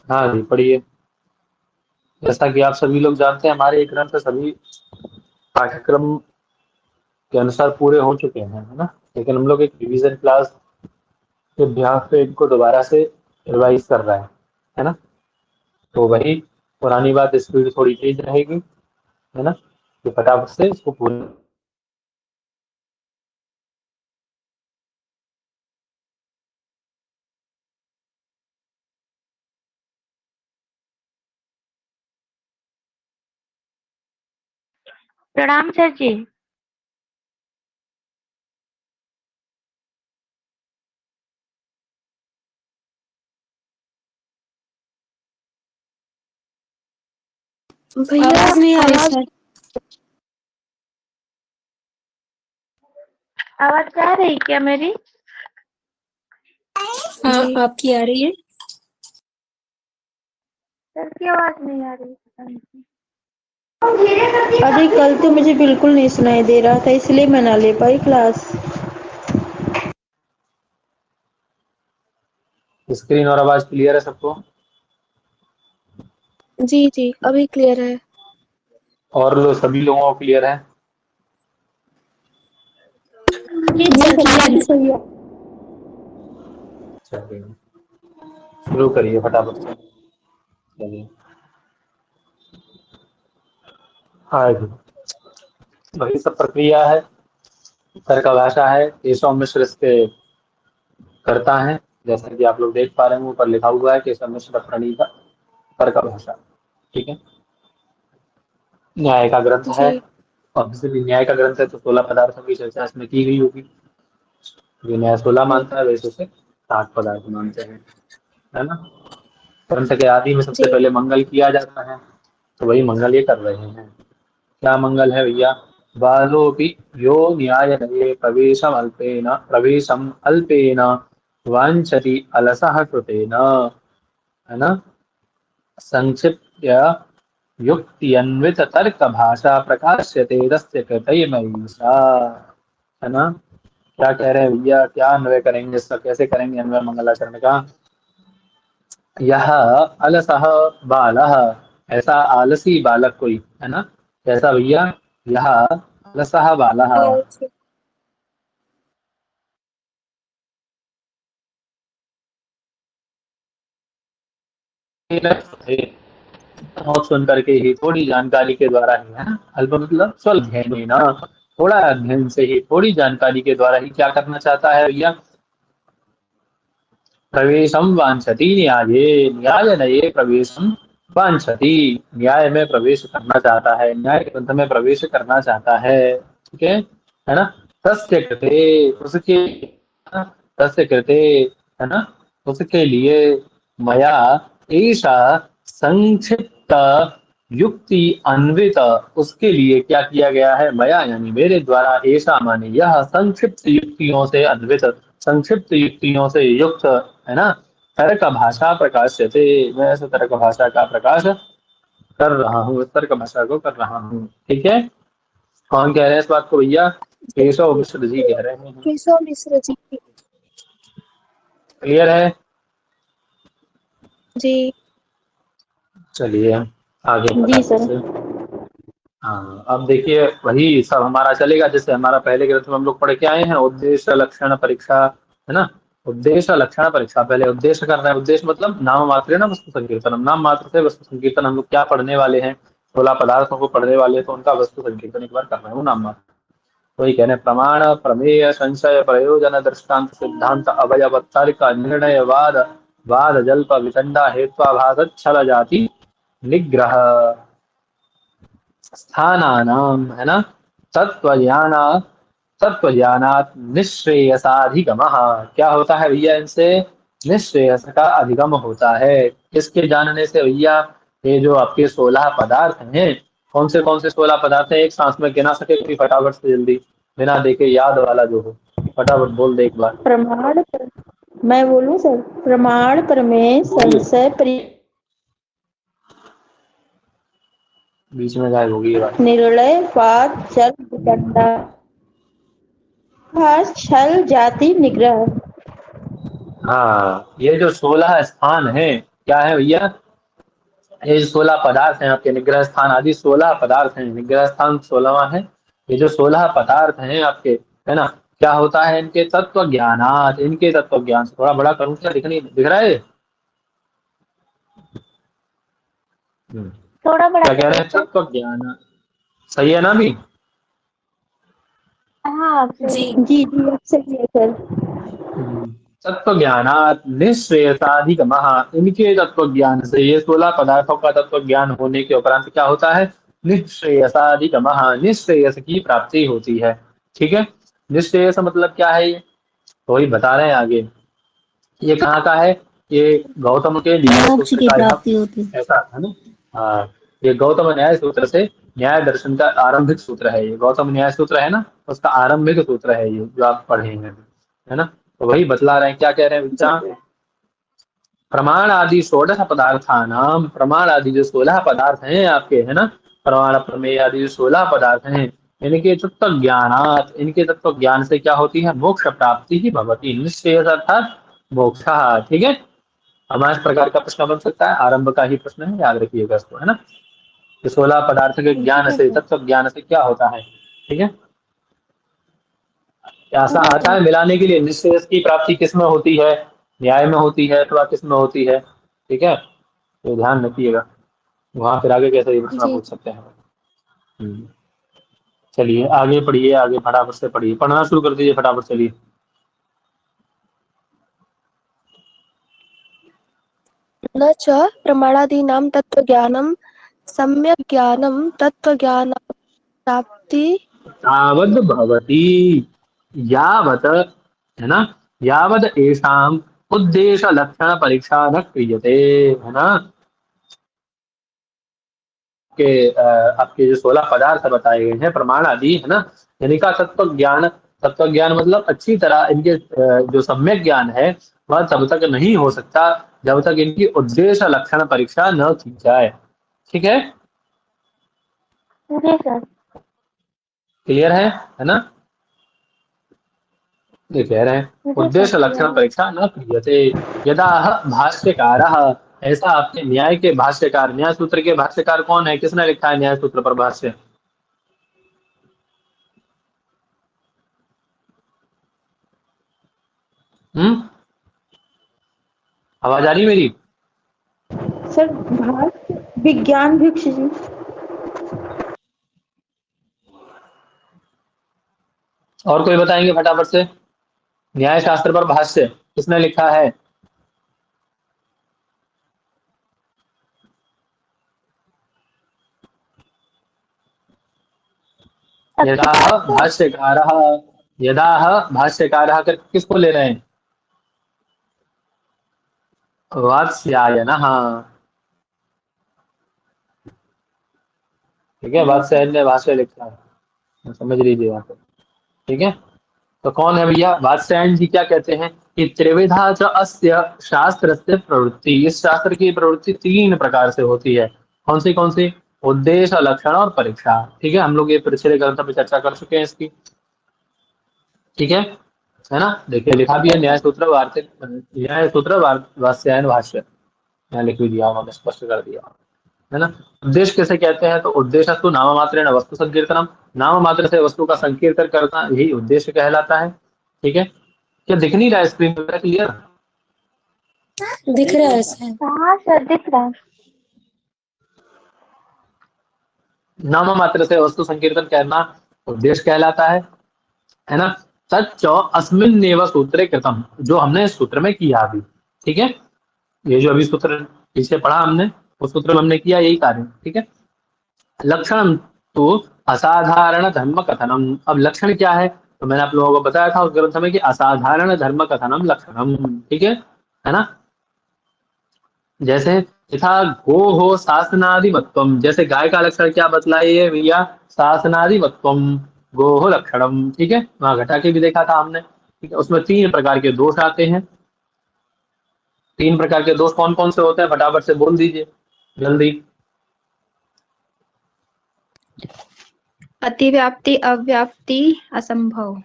हाँ जी, पढ़िए। जैसा कि आप सभी लोग जानते हैं, हमारे ये ग्रंथ सभी पाठ्यक्रम के अनुसार पूरे हो चुके हैं, है ना। लेकिन हम लोग एक रिवीजन क्लास के अभ्यास पे इनको दोबारा से रिवाइज कर रहे हैं, है ना। तो वही पुरानी बात, स्पीड थोड़ी तेज रहेगी, है ना, कि फटाफट से इसको पूरे। प्रणाम सर जी। भैया आवाज नहीं आ रही सर। आवाज आ रही क्या मेरी? हाँ आपकी आ रही है। सर की आवाज नहीं आ रही, पता नहीं। अरे कल तो मुझे बिल्कुल नहीं सुनाई दे रहा था, इसलिए मैं ना ले पाई क्लास। स्क्रीन और आवाज क्लियर है सबको? जी जी अभी क्लियर है। और सभी लोगों को क्लियर है? जी सर क्लियर है। सही है। चलिए, शुरू करिए फटाफट से। चलिए, हाँ जी। वही सब प्रक्रिया है, तर्क भाषा है, केशव मिश्र इसके करता है। जैसा कि आप लोग देख पा रहे हैं, ऊपर लिखा हुआ है केशव मिश्र प्रणीता तर्क भाषा। ठीक है। न्याय का ग्रंथ है। जी ऑब्वियसली न्याय का ग्रंथ है तो 16 पदार्थों की चर्चा इसमें की गई होगी। जो न्याय 16 मानता है वैसे उसे 60 पदार्थ मानते हैं, है ना। ग्रंथ के आदि में सबसे जी पहले मंगल किया जाता है, तो वही मंगल ये कर रहे हैं। क्या मंगल है भैया? बालोपि यो न्यायनये प्रवेशम अल्पेन वाञ्छति अलसः कृतेन, है ना, संक्षिप्य युक्त्यन्वित तर्क भाषा प्रकाश्यते तस्य कृतयमैषा, है ना। क्या कह रहे हैं भैया, क्या अन्वय करेंगे इसका, कैसे करेंगे अन्वय मंगलाचरण का? यह अलसः बालः, ऐसा आलसी बालक कोई, है ना। कैसा भैया? यह अलसः बालः। अच्छा। बहुत सुन करके ही, थोड़ी जानकारी के द्वारा ही, है ना, अल्प मतलब स्वल्प ना, थोड़ा अध्ययन से ही, थोड़ी जानकारी के द्वारा ही क्या करना चाहता है भैया? प्रवेशम वांछति न्याये, न्याय नये प्रवेशम वांछति, न्याय में प्रवेश करना चाहता है, न्याय ग्रंथ में प्रवेश करना चाहता है। ठीक है ना। तस्य कृते, उसके, तस्य कृते, है ना, उसके लिए, मया ऐसा संक्षिप्त युक्ति अन्वित, उसके लिए क्या किया गया है? मया यानी मेरे द्वारा, ऐसा माने यह संक्षिप्त युक्तियों से अन्वित, संक्षिप्त युक्तियों से युक्त, है ना, तर्क भाषा प्रकाश से, मैं ऐसे तर्क भाषा का प्रकाश कर रहा हूँ, इस तर्क भाषा को कर रहा हूँ। ठीक है। कौन कह रहे हैं इस बात को भैया? केशव मिश्र जी कह रहे हैं। केशव मिश्र जी। क्लियर है? जी चलिए आगे जी फटाफट सर। से। हाँ, अब देखिए वही सब हमारा चलेगा, जैसे हमारा पहले ग्रंथ में हम लोग पढ़ के आए हैं, उद्देश्य लक्षण परीक्षा, है ना। उद्देश्य लक्षण परीक्षा, पहले उद्देश्य कर रहे हैं। उद्देश्य मतलब नाम मात्र है ना, वस्तु संकीर्तन, नाम मात्र से वस्तु संकीर्तन। हम लोग क्या पढ़ने वाले हैं? 16 पदार्थों को पढ़ने वाले हैं, तो उनका वस्तु संकीर्तन एक बार कर रहे हैं, वो नाम मात्र। वही कह रहे हैं, प्रमाण प्रमेय संशय प्रयोजन दृष्टांत सिद्धांत अवयव तर्क निर्णय वाद, वाद जल्प वितंडा हेत्वाभास छल जाति निग्रह स्थानानाम, है ना, तत्वज्ञान, तत्वज्ञानात् निश्रेयसाधिगमः। क्या होता है भैया इनसे? निश्रेयस का अधिगम होता है। किसके जानने से भैया? ये जो आपके 16 पदार्थ हैं, कौन से 16 पदार्थ हैं? एक सांस में गिना सके कोई फटाफट से, जल्दी, बिना देखे, याद वाला जो हो, फटाफट बोल दे एक बार। प्रमाण मैं बोलूं सर? प्रमाण प्रमेय बोलिए, संशय बीच में गायब होगी ये बात। निर्णय वाद चल वितंडा भास छल जाति निग्रह। हाँ, ये जो 16 स्थान है, क्या है भैया, ये 16 पदार्थ हैं आपके, निग्रह स्थान आदि 16 पदार्थ हैं, निग्रह स्थान 16वां है। ये जो 16 पदार्थ हैं आपके, है ना, क्या होता है, इनके तत्व ज्ञानात, इनके तत्व ज्ञान से, थोड़ा बड़ा करूं क्या, दिख रहा है? थोड़ा बड़ा क्या कह रहे करिए हैं, सर। तत्व ज्ञान, सही है ना अभी? हाँ सही। जी जी अब सही है सर। तत्व ज्ञानात निःश्रेयसाधिगमः, इनके तत्व ज्ञान से, ये 16 पदार्थों का तत्व ज्ञान होने के उपरांत क्या होता है, निःश्रेयसाधिगमः, निःश्रेयस की प्राप्ति होती है। ठीक है, निःश्रेयस मतलब क्या है, ये तो वही बता रहे हैं आगे। ये कहाँ का है, ये गौतम के न्याय मोक्ष सूत्र की का प्राप्ति होती। ऐसा है ना। हाँ, ये गौतम न्याय सूत्र से, न्याय दर्शन का आरंभिक सूत्र है ये, गौतम न्याय सूत्र है ना, उसका आरंभिक सूत्र है ये जो आप पढ़े हैं, है ना। तो वही बतला रहे हैं, क्या कह रहे हैं बच्चा, प्रमाण आदि 16 पदार्थानाम, प्रमाण आदि जो 16 पदार्थ हैं आपके, है ना, प्रमाण प्रमेय आदि जो 16 पदार्थ हैं, इनके तत्व ज्ञानात, इनके तत्व ज्ञान से क्या होती है, मोक्ष प्राप्ति ही भवती, निश्चय अर्थात मोक्ष। ठीक है, हमारा इस प्रकार का प्रश्न बन सकता है, आरंभ का ही प्रश्न है, याद रखिएगा इसको, है ना। कि 16 पदार्थ के ज्ञान ठीक है से, सर। तत्व ज्ञान से क्या होता है। ठीक है, ऐसा ठीक है आता सर। है मिलाने के लिए, निश्चय की प्राप्ति किस में होती है, न्याय में होती है अथवा किस में होती है। ठीक है, तो ध्यान रखिएगा, वहां फिर आगे कैसे ये प्रश्न जी पूछ सकते हैं। हम्म, चलिए आगे पढ़िए, आगे फटाफट से पढ़िए, पढ़ना शुरू कर दीजिए फटाफट, चलिए। न च प्रमाणादीनां तत्त्वज्ञानं सम्यक् ज्ञानं तत्त्वज्ञानप्राप्ति तावद् भवति, यावत्, है ना, यावद एषाम उद्देश्य लक्षण परीक्षा न क्रियते, है ना, के आपके जो 16 पदार्थ बताए गए हैं प्रमाण आदि, है ना, इनका तत्व ज्ञान, तत्व ज्ञान मतलब अच्छी तरह इनके जो सम्यक ज्ञान है, वह तब तक नहीं हो सकता जब तक इनकी उद्देश्य लक्षण परीक्षा न की जाए। ठीक है, जी सर। क्लियर है ना, ये कह रहे हैं जी सर उद्देश्य क्लियर लक्षण है। परीक्षा न क्रियते, यदा भाष्यकारः, ऐसा आपके न्याय के भाष्यकार, न्याय सूत्र के भाष्यकार कौन है, किसने लिखा है न्याय सूत्र पर भाष्य, हम्म, आवाज आ रही मेरी? सर भाष्य विज्ञान भिक्ष जी। और कोई बताएंगे फटाफट से, न्याय शास्त्र पर भाष्य किसने लिखा है, यदा भाष्यकारः, यदा भाष्यकारः किसको ले रहे हैं, वात्स्यायनः। ठीक है, जी सर। वात्स्यायन ने भाष्य लिखा है, समझ लीजिए यहाँ पे। ठीक है, तो कौन है भैया वात्स्यायन जी, क्या कहते हैं कि त्रिविधा च अस्य शास्त्रस्य प्रवृत्ति, इस शास्त्र की प्रवृत्ति 3 प्रकार से होती है, कौन सी, उद्देश्य लक्षण और परीक्षा। ठीक है, हम लोग ये पिछले ग्रंथ में चर्चा कर चुके हैं इसकी। ठीक है ना, देखिए लिखा भी है, न्याय सूत्र वार्तिक, न्याय सूत्र वात्स्यायन भाष्य, यहाँ लिख भी दिया उन्होंने, स्पष्ट कर दिया, है ना। उद्देश्य किसे कहते हैं, तो उद्देश्य तो नाम मात्र न वस्तु संकीर्तनम, नाम मात्र से वस्तु का संकीर्तन करना, यही उद्देश्य कहलाता है। ठीक है, क्या दिख नहीं रहा है स्क्रीन पर क्लियर? दिख रहा है सर। हाँ सर दिख रहा है। नाम मात्र से वस्तु संकीर्तन करना उद्देश्य कहलाता है ना। सच अस्मिन्नेव सूत्रे कृतम, जो हमने इस सूत्र में किया अभी। ठीक है, ये जो अभी सूत्र पीछे पढ़ा हमने, उस सूत्र में हमने किया यही कार्य। ठीक है, लक्षण तो असाधारण धर्म कथनम, अब लक्षण क्या है, तो मैंने आप लोगों को बताया था उस ग्रंथ में कि असाधारण धर्म कथनम लक्षणम। ठीक है ना, जैसे यथा गो हो शासनादिमत्वम, जैसे गाय का लक्षण क्या बतलाइए भैया, शासनादिमत्वम गो हो लक्षणम। ठीक है, वहां घटा के भी देखा था हमने। ठीक है, उसमें 3 प्रकार के दोष आते हैं, 3 प्रकार के दोष कौन कौन से होते हैं, फटाफट से बोल दीजिए जल्दी। अतिव्याप्ति, अव्याप्ति, असंभव।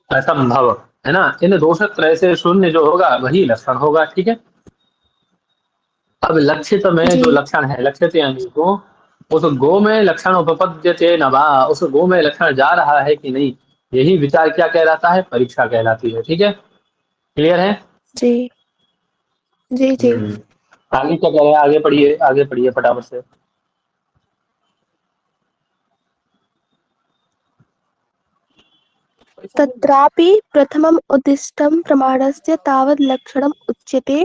असंभव, है ना, इन दोष त्रय से शून्य जो होगा वही लक्षण होगा। ठीक है, अब लक्षित में जी। जो लक्षण है, लक्षित यानी को, उस गो में लक्षण उपपद्यते न वा, उस गो में लक्षण जा रहा है कि नहीं, यही विचार क्या कहलाता है, परीक्षा कहलाती है। ठीक है, क्लियर है? जी जी जी। हम्म। आगे क्या कह रहे हैं, आगे पढ़िए, आगे पढ़िए फटाफट से। तत्रापि प्रथमम् उद्दिष्टं प्रमाणस्य तावद् लक्षणम् उच्यते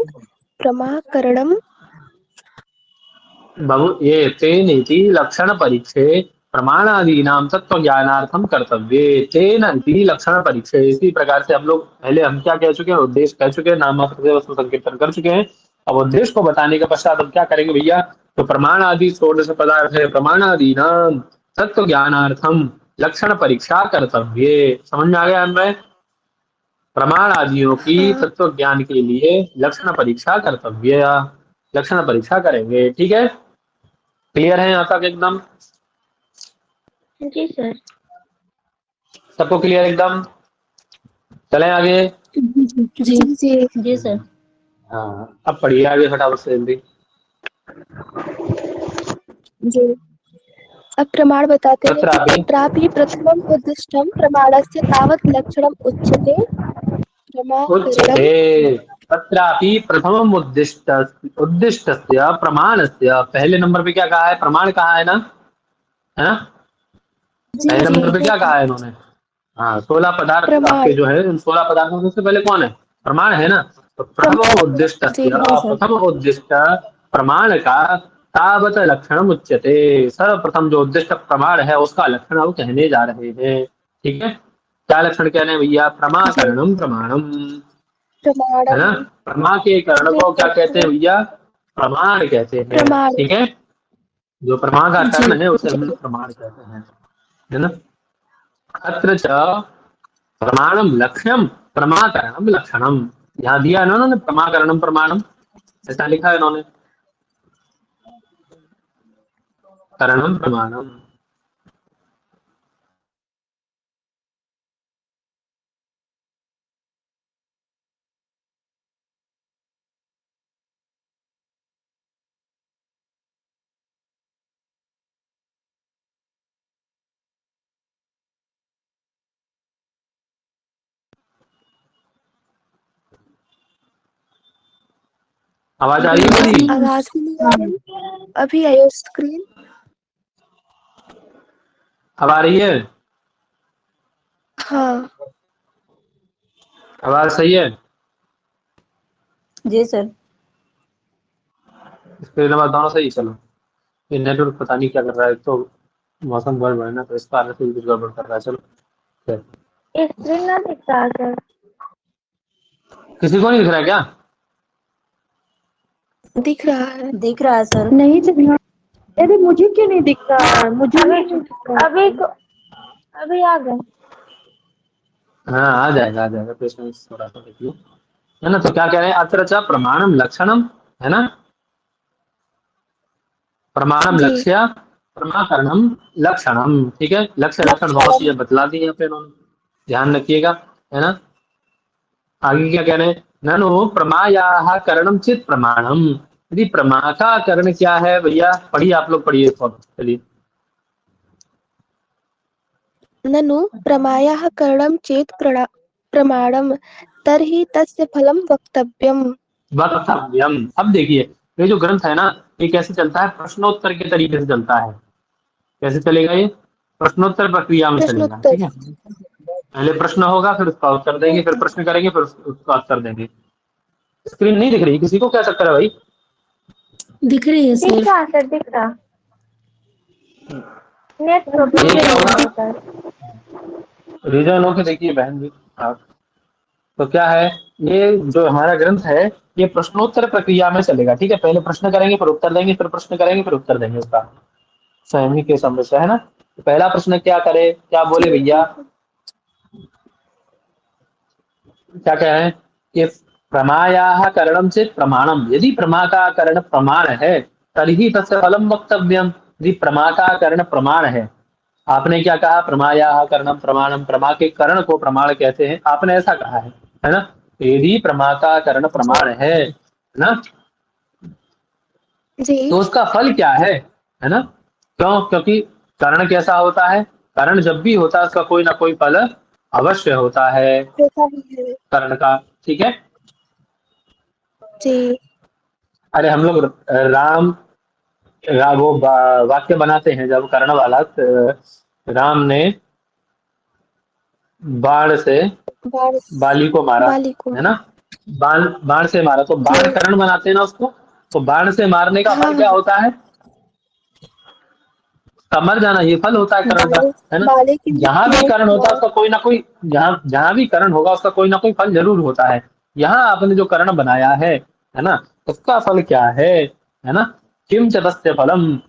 प्रमाकरणं। बहु ये तेन इति लक्षण परीक्षे प्रमाणादीनां तत्व ज्ञानार्थम कर्तव्ये, तेन इति लक्षण परीक्षे। इसी प्रकार से हम लोग पहले हम क्या कह चुके हैं, उद्देश्य कह चुके हैं, नाम मात्र से वस्तु संकीर्तन कर चुके हैं। अब उद्देश्य को बताने के पश्चात हम क्या करेंगे भैया, तो प्रमाण आदि षोडश पदार्थ है, प्रमाणादीनां तत्व ज्ञानार्थम लक्षण परीक्षा कर्तव्ये। समझ में आ गया हमें? प्रमाण आदियों की हाँ तत्व ज्ञान के लिए लक्षण परीक्षा कर्तव्य, लक्षण परीक्षा करेंगे। ठीक है, क्लियर है यहाँ तक एकदम? जी सर। सबको क्लियर एकदम? चलें आगे। जी जी जी सर। हाँ, अब पढ़िए आगे फटाफट से जल्दी। जी। अब प्रमाण बताते हैं कि तत्रापि तत्रापि प्रथमम् उद्दिष्टं प्रमाणस्य तावत् लक्षणम् उच्यते उच्यते, प्रमाकरणम्। तत्रापि प्रथमम उद्दिष्ट उद्दिष्टस्य प्रमाणस्य, पहले नंबर पे क्या कहा है, प्रमाण कहा है ना, है ना? जी पहले जी नंबर पे क्या कहा है इन्होंने? हाँ, 16 पदार्थ प्रमाण। आपके जो है, उन 16 पदार्थों में से पहले कौन है, प्रमाण है ना। तो प्रथम उद्दिष्ट, जी जी सर। प्रथम उद्दिष्ट प्रमाण का तावत लक्षण उच्यते, सर्वप्रथम जो उद्दिष्ट प्रमाण है उसका लक्षण हम कहने जा रहे हैं। ठीक है, क्या लक्षण कह रहे हैं भैया, जी प्रमाकरणम प्रमाणम, है प्रमाणम। ना। प्रमा के कर्ण जी को क्या कहते हैं प्रथमम् भैया, प्रमाण कहते हैं। प्रमाण। ठीक है, जो प्रमा का जी कर्ण है उसे हम जी लोग प्रमाण कहते हैं, है ना। अत्र च प्रमाणम लक्ष्यम प्रमाकरणम लक्षणम, यहाँ दिया है ना उन्होंने, प्रमाकरणम प्रमाणम, ऐसा लिखा है इन्होंने, करणम प्रमाणम। आवाज आ रही है मेरी? आवाज भी नहीं आ रही, अभी आयो स्क्रीन। अब आ रही है? हाँ आवाज सही है? जी सर। इसके अलावा दोनों सही? चलो, ये नेटवर्क पता नहीं क्या कर रहा है, तो मौसम गड़बड़ है ना, तो इसका आने से भी कुछ गड़बड़ कर रहा है। चलो खैर। स्क्रीन ना दिख रहा सर। किसी को नहीं दिख रहा है क्या? दिख रहा है। दिख रहा है सर। नहीं दिख रहा। अरे मुझे क्यों नहीं दिख रहा है, मुझे अभी नहीं दिख रहा है। अभी आ गए। हाँ, आ जाएगा, आ जाएगा, पेशेंस थोड़ा सा देखिए, है ना। तो क्या कह रहे हैं, अत्र च प्रमाणम लक्षणम, है ना, प्रमाणम जी लक्ष्य प्रमाकरणम लक्षणम। ठीक है, लक्ष्य लक्षण बहुत लक्षणम। चीजें बतला दी यहाँ पे इन्होंने, ध्यान रखिएगा, है ना। आगे क्या कह रहे हैं, ननु प्रमायाः करणम चित प्रमाणम, यदि प्रमा का करण क्या है भैया, पढ़िए आप लोग, पढ़िए चलिए। ननु प्रमायाः करणं चेत् प्रमाणं तर्हि तस्य फलं वक्तव्यम्। वक्तव्यम। अब देखिए, ये जो ग्रंथ है ना, ये कैसे चलता है, प्रश्नोत्तर के तरीके से चलता है। कैसे चलेगा ये, प्रश्नोत्तर प्रक्रिया में चलेगा। प्रश्नोत्तर। ठीक है, पहले प्रश्न होगा, फिर उसका उत्तर देंगे, फिर प्रश्न करेंगे, फिर उसका उत्तर देंगे। स्क्रीन नहीं दिख रही किसी को, क्या चक्कर है भाई? दिख रही है दिख सर। रहा सर, दिख रहा। नेट ये प्रॉब्लम क्या हो रहा होगा, है सर। रीजन होके देखिए बहन जी आप। तो क्या है, ये जो हमारा ग्रंथ है, ये प्रश्नोत्तर प्रक्रिया में चलेगा। ठीक है, पहले प्रश्न करेंगे, फिर उत्तर देंगे, फिर प्रश्न करेंगे, फिर उत्तर देंगे उसका, स्वयं के समस्या, है ना। तो पहला प्रश्न क्या करे, क्या बोले जी भैया, क्या कह रहे हैं कि प्रमायाः करणम से प्रमाणम, यदि प्रमा का करण प्रमाण है, तर्हि तस्य फलम वक्तव्यम, यदि प्रमा का करण प्रमाण है। आपने क्या कहा, प्रमायाः करणम प्रमाणम, प्रमा के करण को प्रमाण कहते हैं, आपने ऐसा कहा है ना। तो यदि प्रमा का करण जी प्रमाण है ना, जी। तो उसका फल क्या है ना? क्यों? क्योंकि करण कैसा होता है? करण जब भी होता है उसका कोई ना कोई फल अवश्य होता है होता ही है। कर्ण का। ठीक है। जी। अरे हम लोग राम वो वाक्य बनाते हैं जब कर्ण वाला राम ने बाण से बाल बाली को मारा, बाली को। है ना? बाण बाण से मारा तो जी। बाण कर्ण बनाते हैं ना उसको। तो बाण से मारने का हाँ फल क्या हाँ। होता है? मर जाना, ये फल होता है कर्ण का, बाले है ना? बाले की जहां भी मृत्यु कर्ण होता है हाँ। उसका कोई ना कोई, जहां भी कर्ण होगा उसका कोई ना कोई फल जरूर होता है। यहाँ आपने जो कर्ण बनाया है ना? उसका फल क्या है ना? किम च तस्य फलम,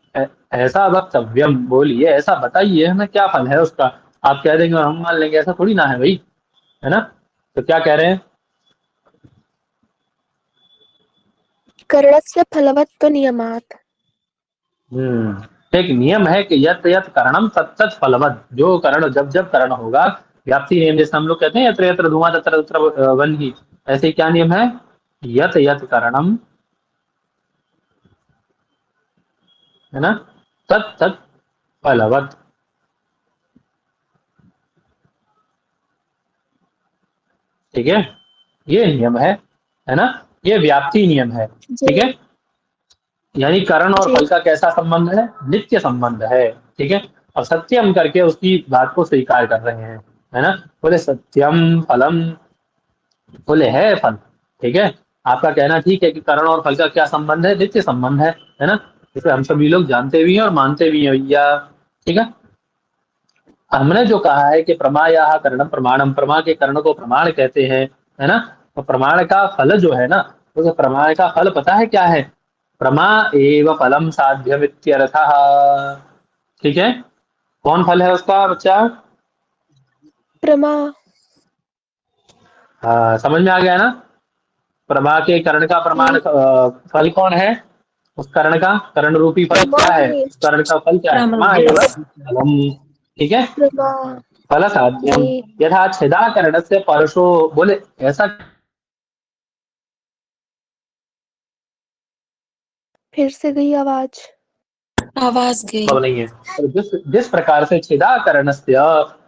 ऐसा वक्तव्यम, बोलिए ऐसा बताइए है ना, क्या फल है उसका? आप कह देंगे और हम मान लेंगे, ऐसा थोड़ी ना है भाई, है ना? तो क्या कह रहे हैं? कर्णस्य फलवत्व नियमात्। एक नियम है कि यत यत करणम तत् तत् फलवत, जो करण जब जब करण होगा, व्याप्ति नियम जैसे हम लोग कहते हैं यत्र यत्र धुआं तत्र तत्र वन्ही, ऐसे क्या नियम है? यत यत करणम, है ना, तत् तत् फलवत। ठीक है, ये नियम है ना? ये व्याप्ति नियम है। ठीक जी। है, यानी करण और जी। फल का कैसा संबंध है? नित्य संबंध है। ठीक है, और सत्यम करके उसकी बात को स्वीकार कर रहे हैं, है ना? बोले सत्यम फलम, बोले है फल। ठीक है, आपका कहना ठीक है कि करण और फल का क्या संबंध है? नित्य संबंध है ना? इसे हम सभी लोग जानते भी हैं और मानते भी हैं भैया। ठीक है, हमने जो कहा है कि प्रमा या करणम प्रमाणम, प्रमा के कर्ण को प्रमाण कहते हैं, है ना? तो प्रमाण का फल जो है ना, तो प्रमाण का फल पता है क्या है? प्रमा एव फलम साध्यमित्यर्थः। ठीक है, कौन फल है उसका बच्चा? प्रमा। हाँ, समझ में आ गया ना? प्रमा के कर्ण का प्रमाण जी। फल कौन है? उस कर्ण का कर्ण रूपी फल प्रमा क्या है? है। उस कर्ण का फल क्या है? प्रमाण। प्रमा एव फलम। ठीक है, प्रमा। फल साध्यम जी। यथा छेदा कर्ण से परशो, बोले ऐसा फिर से गई आवाज। आवाज गई। संभव नहीं है। तो जिस जिस प्रकार से छेदा कर्ण से,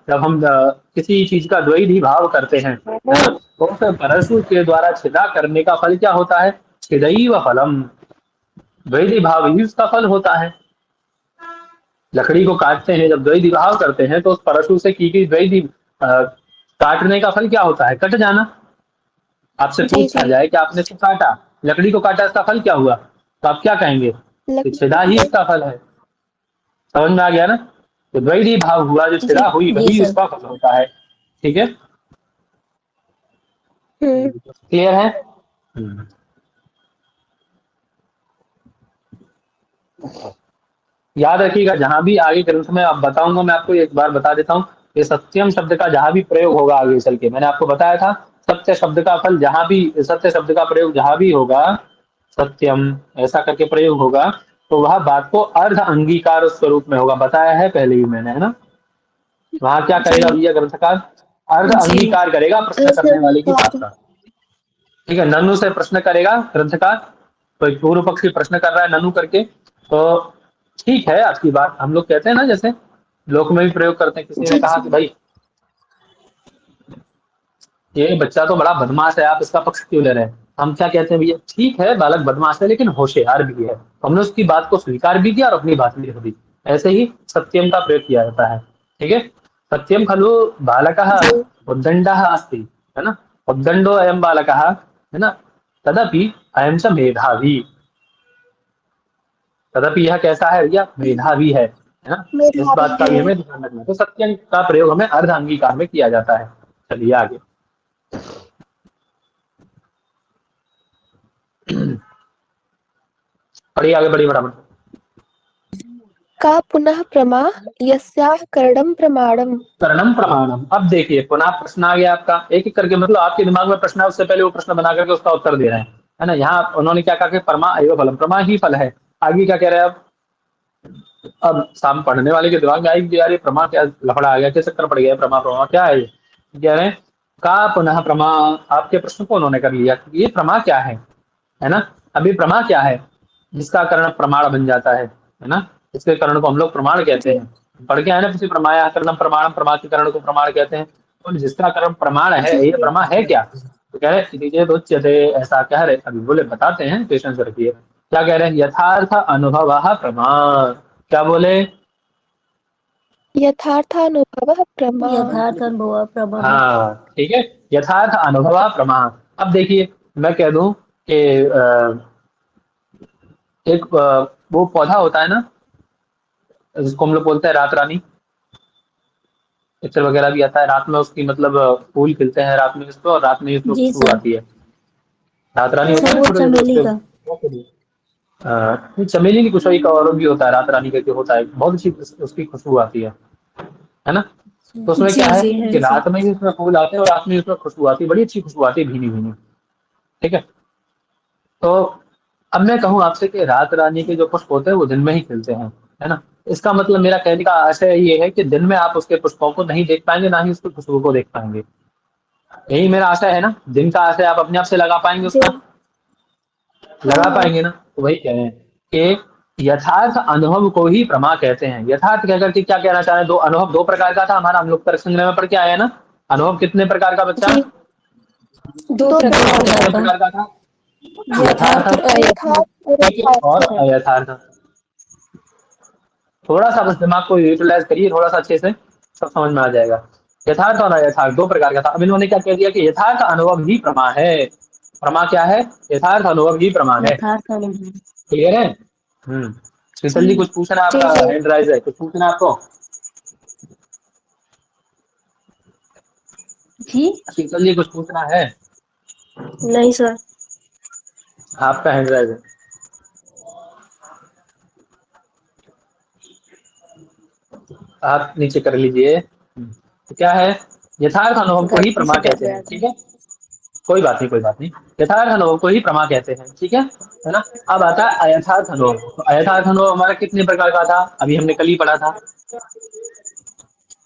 जब हम किसी चीज का द्वैधी भाव करते हैं, है ना, तो उस परशु के द्वारा छेदा करने का फल क्या होता है? छेदैव फलम, द्वैधी भाव ही उसका फल होता है। लकड़ी को काटते हैं, जब द्वैधी भाव करते हैं तो उस परशु से की गई द्वैधी काटने का फल क्या होता है? कट जाना। आपसे जी। पूछा जी। जाए कि आपने इसको काटा, लकड़ी को काटा, इसका फल क्या हुआ? तो आप क्या कहेंगे कि लकड़ी छेदा ही का। इसका फल है। समझ में आ गया ना? तो द्वैधी भाव हुआ, जो जी। छेदा हुई जी वही सर। उसका फल होता है। ठीक है, हम्म। क्लियर है? हम्म। याद रखिएगा, जहां भी आगे ग्रंथ में आप बताऊंगा, मैं आपको एक बार बता देता हूँ, ये सत्यम शब्द का जहां भी प्रयोग होगा आगे चल के, मैंने आपको बताया था, सत्य शब्द का फल जहां भी, सत्य शब्द का प्रयोग जहां भी होगा, सत्यम ऐसा करके प्रयोग होगा, तो वह बात को अर्ध अंगीकार स्वरूप में होगा, बताया है पहले ही मैंने, है ना? वहां क्या करेगा जी। भैया ग्रंथकार? अर्ध जी। अंगीकार करेगा प्रश्न करने वाले की बात अंगीकार। का। ठीक है, ननु से प्रश्न करेगा ग्रंथकार, तो पूर्व पक्षी प्रश्न कर रहा है ननु करके, तो ठीक है आपकी बात, हम लोग कहते हैं ना, जैसे लोक में भी प्रयोग करते हैं, किसी ने जी। कहा कि जी। भाई ये बच्चा तो बड़ा बदमाश है, आप इसका पक्ष क्यों ले रहे हैं? हम क्या कहते हैं भैया, ठीक है बालक बदमाश है लेकिन होशियार भी है, तो हमने उसकी बात को स्वीकार भी किया और अपनी बात भी रख दी। ऐसे ही सत्यम का प्रयोग किया जाता है। ठीक है, सत्यम खलु बालकः जी। उद्दंडः अस्ति, है ना? उद्दंडो अयम बालकः, है ना? तदपि अयम च मेधावी, तदपि यह कैसा है भैया? मेधावी है ना? इस मेधावी बात का भी है। हमें ध्यान रखना है। तो सत्यम का प्रयोग हमें अर्ध अंगीकार में किया जाता है। चलिए आगे, पढ़िए आगे, बढ़िए फटाफट। का पुनः प्रमा यस्याः करणं प्रमाणम्। करणम प्रमाणम, अब देखिए पुनः प्रश्न आ गया आपका, एक एक करके, मतलब आपके दिमाग में प्रश्न है, उससे पहले वो प्रश्न बना करके उसका उत्तर दे रहे हैं, है ना? यहाँ उन्होंने क्या कहा कि परमा एव फलम, प्रमा ही फल है। आगे क्या कह रहे हैं अब साम पढ़ने वाले के दिमाग में आएगी कि यार ये प्रमा क्या लफड़ा आ गया, क्या चक्कर पड़ गया, प्रमा प्रमा क्या है ये? कह रहे हैं का पुनः प्रमा, आपके प्रश्न को उन्होंने कर लिया कि ये प्रमा क्या है ना? अभी प्रमा क्या है? जिसका कर्ण प्रमाण बन जाता है ना, इसके कर्ण को हम लोग प्रमाण कहते हैं। पढ़ के आए ना किसी प्रमाया कर्ण प्रमाणम, प्रमा के कर्ण को प्रमाण कहते हैं। तो जिसका कर्ण प्रमाण है, ये प्रमा है क्या? तो कह रहे इति तो उच्यते, ऐसा कह रहे। अभी बोले बताते हैं, पेशेंस रखिए। क्या कह रहे हैं? यथार्थ अनुभव प्रमाण। क्या बोले? यथार्थानुभवः प्रमा। यथार्थ अनुभव प्रमाण। हाँ ठीक है, यथार्थ अनुभव प्रमाण। अब देखिए, मैं कह दूं कि एक वो पौधा होता है ना, जिसको हम लोग बोलते हैं रात रानी, पिक्चर वगैरह भी आता है। रात में उसकी मतलब फूल खिलते हैं रात में इस पे, और रात में इसमें जी खुशबू सर। आती है। रात रानी होता है सर ना वो छोटे चमेली छोटे का। उसके। नहीं, चमेली की खुशबू का और भी होता है, रात रानी करके होता है, बहुत अच्छी उसकी खुशबू आती है ना। तो उसमें क्या जी है जी कि है सर। रात में ही उसमें फूल आते हैं और रात में ही उसमें खुशबू आती है, बड़ी अच्छी खुशबू आती है, भीनी भीनी। ठीक है। तो अब मैं कहूँ आपसे कि रात रानी के जो पुष्प होते हैं वो दिन में ही खिलते हैं, है ना। इसका मतलब मेरा कहने का आशय ये है कि दिन में आप उसके पुष्पों को नहीं देख पाएंगे, ना ही उसकी खुशबू को देख पाएंगे। यही मेरा आशय है ना। दिन का आशय आप अपने आप से लगा पाएंगे जी। उसका, लगा हाँ। पाएंगे ना। तो वही कह रहे हैं कि यथार्थ अनुभव को ही प्रमा कहते हैं। यथार्थ कहकर के क्या कहना चाह रहे हैं? दो अनुभव दो प्रकार का था हमारा, हम लोग तर्क संग्रह में पढ़ के आए हैं ना। अनुभव कितने प्रकार का बच्चा? जी। दो दो प्रकार प्रकार कितने का। का। प्रकार का था? यथार्थ और यथार्थ, अयथार्थ। यथार्थ और ठीक है, और यथार्थ। अयथार्थ। थोड़ा सा बस दिमाग को यूटिलाइज करिए थोड़ा सा अच्छे से, सब समझ में आ जाएगा। यथार्थ और अयथार्थ दो प्रकार का था। अब इन्होंने क्या कह दिया कि यथार्थ अनुभव ही प्रमा है। प्रमा क्या है? यथार्थ अनुभव ही प्रमा है। यथार्थ अनुभव। क्लियर है? शीतल जी जी कुछ पूछना है? जी आपका जी। हैंड राइज है, कुछ पूछना है आपको? जी। शीतल जी कुछ पूछना है? नहीं सर। आपका हैंड राइज है। आप नीचे कर लीजिए। तो क्या है? यथार्थ अनुभव को ही गलती प्रमा से कर कहते दिया हैं। था। ठीक है, कोई बात नहीं, कोई बात नहीं। यथार्थ अनुभव को ही प्रमा कहते हैं। ठीक है ना। अब आता है अयथार्थ अनुभव। तो अयथार्थ अनुभव हमारा कितने प्रकार का था? अभी हमने कल ही पढ़ा था।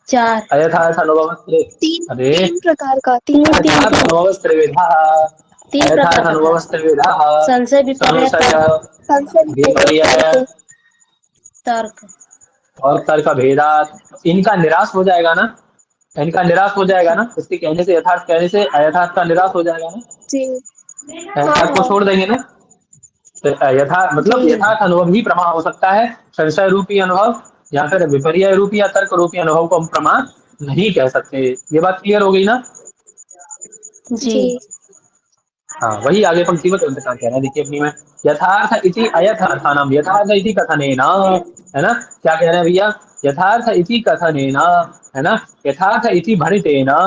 4। अयथार्थ अनुभव तीन अरे, तीन प्रकार का। तीन तीन तीन अयथार्थ तीन अनुभव त्रिविधा। तीन प्रकार अयथार्थ का था। अनुभव त्रिविधा। संशय विपर्य संशय, तर्क। संशय विपर्य विपर्यय तर्क। तर्क। और तर्क भेदात। इनका निराश हो जाएगा ना, इनका निराश हो जाएगा ना, इसके कहने से, यथार्थ कहने से अयथार्थ का निराश हो जाएगा ना। जी। हाँ यथार्थ को हाँ। छोड़ देंगे ना। तो यथार्थ जी। मतलब यथार्थ अनुभव ही प्रमा हो सकता है। संशय रूपी अनुभव या फिर विपर्य रूपी या तर्क रूपी अनुभव को हम प्रमा नहीं कह सकते। ये बात क्लियर हो गई ना? जी। जी। हाँ, वही आगे पंक्ति में तुरंत कहा कह रहा है, देखिए अपनी में। यथार्थ इति अयथार्थानाम यथार्थ इति कथनेना, है ना। क्या कह रहे हैं भैया? यथार्थ इति कथनेना, है ना। यथार्थ इति भणितेना,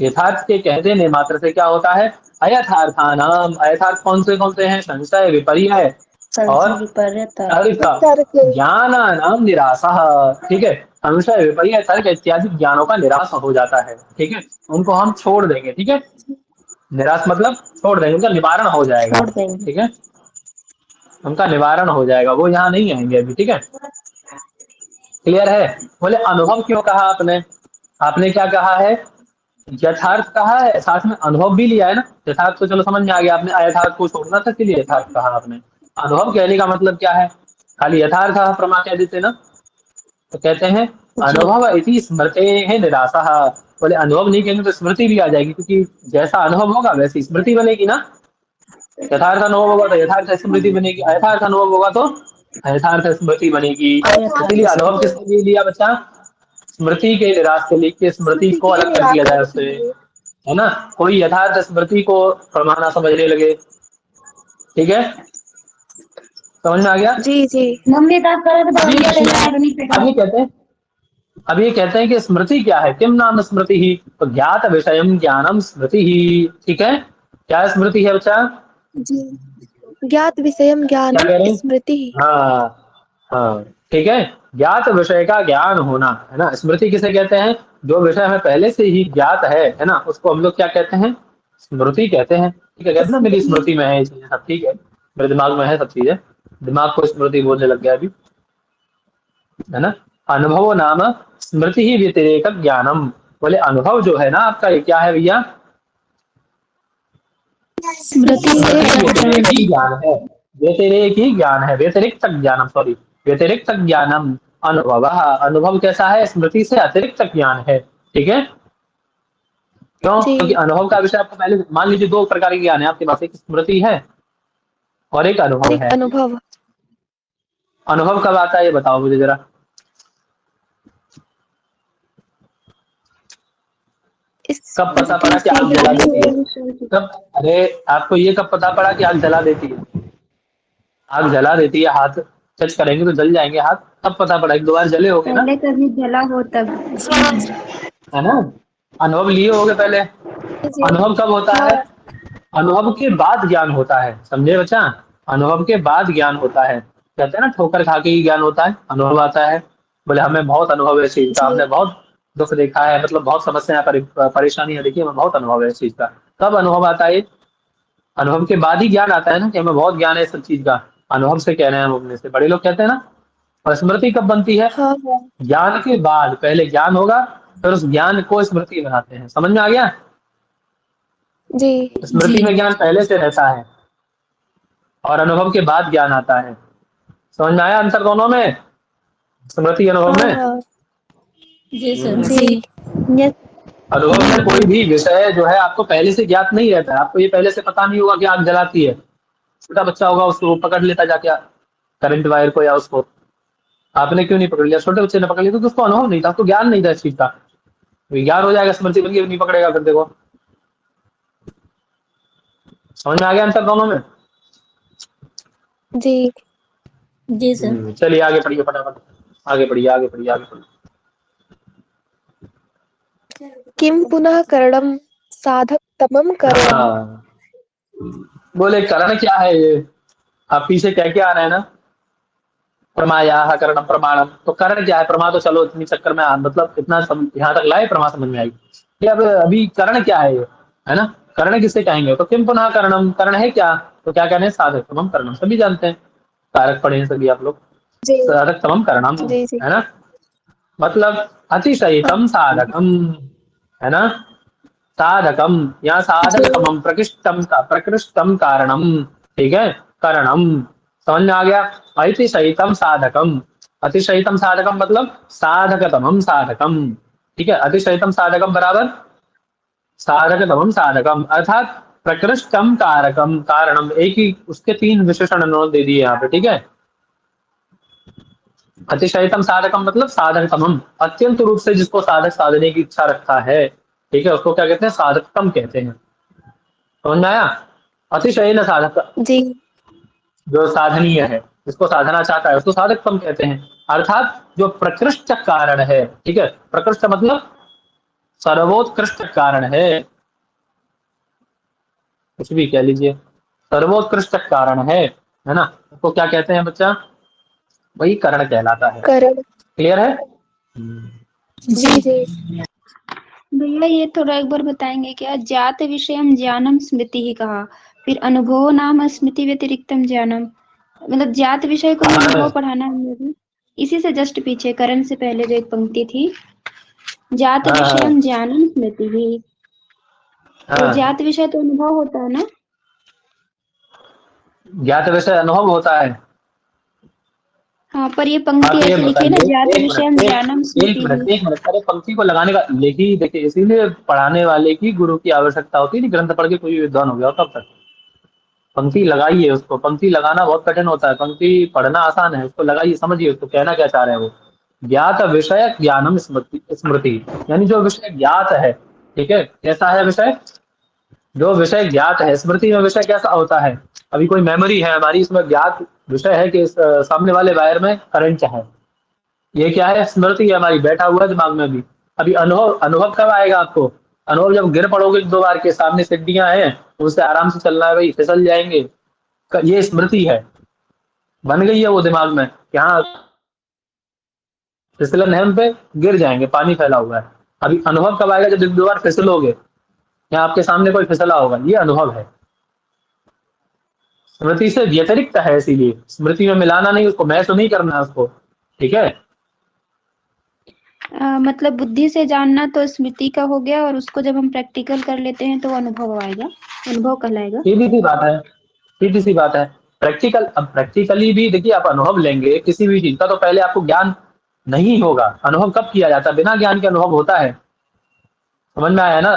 यथार्थ के कह देने मात्र से क्या होता है? अयथार्थानाम, अयथार्थ कौन से हैं? संशय विपर्य और संशय विपर्य तर्क। तर्क तर्क। ज्ञानानाम निराशा। ठीक है, संशय विपर्य तर्क इत्यादि ज्ञानों का निराश हो जाता है। ठीक है, उनको हम छोड़ देंगे। ठीक है, निराश मतलब छोड़ देंगे, उनका निवारण हो जाएगा। छोड़ देंगे। ठीक है, उनका निवारण हो जाएगा, वो यहाँ नहीं आएंगे अभी। ठीक है, क्लियर है? बोले अनुभव क्यों कहा आपने? आपने क्या कहा है? यथार्थ कहा है, साथ में अनुभव भी लिया है ना। यथार्थ तो चलो समझ में आ गया, आपने अयथार्थ को छोड़ना था, इसलिए यथार्थ कहा आपने। अनुभव कहने का मतलब क्या है? खाली यथार्थ प्रमा कह देते ना, तो कहते हैं जी। अनुभव इति स्मृते है निराशा। बोले अनुभव नहीं कहेंगे तो स्मृति भी आ जाएगी, क्योंकि जैसा अनुभव होगा वैसी स्मृति बनेगी ना। यथार्थ अनुभव होगा तो यथार्थ स्मृति बनेगी, अयथार्थ अनुभव होगा तो अयथार्थ स्मृति बनेगी। इसीलिए अयथार्थ अनुभव स्मृति। किसके लिए लिया बच्चा? स्मृति के निराश के लिए, कि स्मृति स्मृति को के अलग कर दिया जाए निराकरण के उससे, लिए। है ना। कोई यथार्थ स्मृति को प्रमाणा समझने लगे। ठीक है, समझ में आ गया? जी जी। मम्मी बात करे तो अभी बढ़िया ले जाए नहीं पेट अभी में। कहते हैं, अब ये कहते हैं कि स्मृति क्या है? किम नाम स्मृति ही? तो ज्ञात विषय ज्ञानम स्मृति ही। ठीक है, क्या स्मृति है बच्चा? जी। ज्ञात विषयम क्या ज्ञानम कह रहे हैं? स्मृति। हाँ, हाँ, ठीक है। ज्ञात विषय का ज्ञान होना, है ना। स्मृति किसे कहते हैं? जो विषय हमें पहले से ही ज्ञात है ना, उसको हम लोग क्या कहते हैं? स्मृति कहते हैं। ठीक है, कहते हैं ना मेरी स्मृति। स्मृति में है ये चीजें सब। ठीक है, मेरे दिमाग में है सब चीजें, दिमाग को स्मृति बोलने लग गया अभी, है ना। अनुभव नाम स्मृति ही व्यतिरेक ज्ञानम। बोले अनुभव जो है ना आपका, ये क्या है भैया? स्मृति से स्मृति ज्ञान। व्यतिरेकी ज्ञान है। व्यतिरेक ही ज्ञान है, व्यतिरिक्त ज्ञानम, सॉरी, व्यतिरिक्त ज्ञानम अनुभव। अनुभव कैसा है? स्मृति से अतिरिक्त ज्ञान है, ठीक है। क्यों? जी। क्योंकि अनुभव का विषय आपको पहले, मान लीजिए दो प्रकार के ज्ञान है आपके पास, एक स्मृति है और एक अनुभव एक है। अनुभव। अनुभव कब आता है ये बताओ मुझे जरा। कब पता पड़ा कि आग जला देती है? कब? अरे आपको ये कब पता पड़ा कि आग जला देती है? आग जला देती है, हाथ टच करेंगे तो जल जाएंगे हाथ, तब पता पड़ा। एक दो बार जले होगे ना, पहले कभी जला हो तब। है ना। अनुभव लिए होगे पहले। जी। अनुभव कब होता है? हाँ। अनुभव के बाद ज्ञान होता है, समझे बच्चा। अनुभव के बाद ज्ञान होता है। कहते हैं ना ठोकर खा के ही ज्ञान होता है, अनुभव आता है। बोले हमें बहुत अनुभव है इस चीज का, जी। हमने बहुत दुख देखा है, मतलब बहुत समस्या परेशानियां देखी, हमें बहुत अनुभव है इस चीज का। कब अनुभव आता है? अनुभव के बाद ही ज्ञान आता है ना, कि हमें बहुत ज्ञान है इस सब चीज का। अनुभव से कह रहे हैं हम अपने से, बड़े लोग कहते हैं ना। और स्मृति कब बनती है? हाँ हाँ। ज्ञान के बाद। पहले ज्ञान होगा, फिर उस ज्ञान को स्मृति बनाते हैं। समझ में आ गया? जी। स्मृति में ज्ञान पहले से रहता है और अनुभव के बाद ज्ञान आता है। समझ में आया अंतर दोनों में, स्मृति अनुभव हाँ में? हाँ। जी सर। जी। यस। अनुभव में कोई भी विषय जो है आपको पहले से ज्ञात नहीं रहता है। आपको ये पहले से पता नहीं होगा कि आग जलाती है। छोटा बच्चा होगा, उसको पकड़ लेता जाके करंट वायर को, या उसको। आपने क्यों नहीं पकड़ लिया? छोटे बच्चे ने पकड़ लिया क्योंकि उसको अनुभव नहीं था, उसको ज्ञान नहीं था इस चीज का। ज्ञान हो जाएगा, स्मृति बन के नहीं पकड़ेगा फिर, देखो। समझ में आ गया अंतर दोनों में? जी। जी सर। चलिए आगे पढ़िए फटाफट। आगे पढ़िए, आगे पढ़िए, आगे पढ़िए। किम पुनः करणम साधक तमम करणम। हाँ, बोले कारण क्या है ये? आप पीछे कह के आ रहे हैं ना, प्रमाया करणम प्रमाणम। तो कारण क्या है? प्रमा तो चलो इतनी चक्कर में मतलब इतना यहाँ तक लाए, प्रमा समझ में आई। ये अब अभी कारण क्या है ये, है ना। कारण किसे कहेंगे? तो किम पुनः करणम, कारण है क्या? तो क्या कहने हैं? साधक तमम करणम, सभी जानते हैं, कारक पढ़े हैं सभी आप लोग। जी। साधक तमम करणम, जी। जी। है ना। मतलब अतिशयितम साधकम, है ना। साधकम, यहाँ साधक जी। समम प्रकृष्टम का, प्रकृष्टम कारणम, ठीक है। करणम, समझ में आ गया। अतिशयितम साधकम, अतिशयितम साधकम मतलब साधकतमम साधकम, ठीक है। अतिशयितम साधकम बराबर साधकतमम साधकम, अर्थात प्रकृष्टम कारकम कारणम। एक ही उसके तीन विशेषण उन्होंने दे दिए यहाँ पे, ठीक है। अतिशयतम साधकम मतलब साधकतमम, अत्यंत रूप से जिसको साधक साधने की इच्छा रखता है, ठीक है, उसको क्या कहते हैं? साधकतम कहते हैं। समझ में आया? अतिशय न साधक, जी। जो साधनीय है, जिसको साधना चाहता है, उसको साधकतम कहते हैं। अर्थात जो प्रकृष्ट कारण है, ठीक है। प्रकृष्ट मतलब सर्वोत्कृष्ट कारण है, कुछ भी कह लीजिए, सर्वोत्कृष्ट कारण है ना। उसको क्या कहते हैं बच्चा? वही करण कहलाता है। करण। क्लियर है? जी। जी। भैया ये थोड़ा एक बार बताएंगे क्या? जात विषयम ज्ञानम स्मृति ही कहा, फिर अनुभव नाम स्मृति व्यतिरिक्तम ज्ञानम। मतलब जात विषय को ही अनुभव पढ़ाना है मुझे। इसी से जस्ट पीछे करण से पहले जो एक पंक्ति थी, जात विषयम ज्ञानम स्मृति ही। तो जात विषय तो अनुभव होता है ना? ज्ञात विषय अनुभव होता है। हाँ, पर ये पंक्ति आप ये ऐसे लिखी है ना, बताइए, जात एक विषयम मिनट, ज्ञानम स्मृति ही। एक मिनट, अरे पंक्ति को लगाने का लेखी देखिए, इसीलिए पढ़ाने वाले की गुरु की आवश्यकता होती है। नहीं ग्रंथ पढ़ के कोई विद्वान हो गया तब तक पंक्ति लगाइए। उसको पंक्ति लगाना बहुत कठिन होता है, पंक्ति पढ़ना आसान है, उसको लगाइए, समझिए उसको कहना क्या चाह रहे हैं वो। ज्ञात विषय ज्ञानम स्मृति, स्मृति यानी जो विषय ज्ञात है, ठीक है। कैसा है विषय? जो विषय ज्ञात है। स्मृति में विषय कैसा होता है? अभी कोई मेमोरी है हमारी, इसमें ज्ञात विषय है कि सामने वाले वायर में करंट है, ये क्या है? स्मृति है हमारी, बैठा हुआ है दिमाग में भी। अभी अनुभव, अनुभव कब आएगा आपको? अनुभव जब गिर पड़ोगे दो बार के, सामने सीढ़ियां हैं, उससे आराम से चलना है भाई, फिसल जाएंगे, ये स्मृति है, बन गई है वो दिमाग में कि हाँ फिसलन है, हम पे गिर जाएंगे, पानी फैला हुआ है। अभी अनुभव कब आएगा? जब दो बार फिसलोगे या आपके सामने कोई फिसला होगा, ये अनुभव है। स्मृति से व्यतिरिक्त है, इसीलिए स्मृति में मिलाना नहीं, उसको महसूस नहीं करना है उसको, ठीक है। मतलब बुद्धि से जानना तो स्मृति का हो गया, और उसको जब हम प्रैक्टिकल कर लेते हैं तो अनुभव आएगा, अनुभव कहलाएगा। सीधी सी बात है, सीधी सी बात है। प्रैक्टिकली भी देखिए, आप अनुभव लेंगे किसी भी चीज का तो पहले आपको ज्ञान नहीं होगा। अनुभव कब किया जाता है? बिना ज्ञान के अनुभव होता है। समझ में आया ना?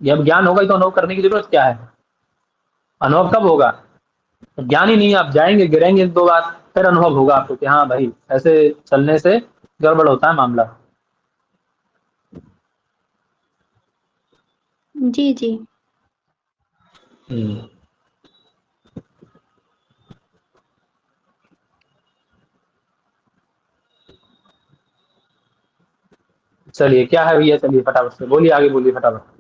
जब ज्ञान होगा तो अनुभव करने की जरूरत क्या है? अनुभव कब होगा? तो ज्ञान ही नहीं, आप जाएंगे गिरेंगे 2 बार, फिर अनुभव होगा आपको कि हाँ भाई ऐसे चलने से गड़बड़ होता है मामला। जी जी। हम्म। चलिए क्या है भैया, चलिए फटाफट से बोलिए, आगे बोलिए फटाफट।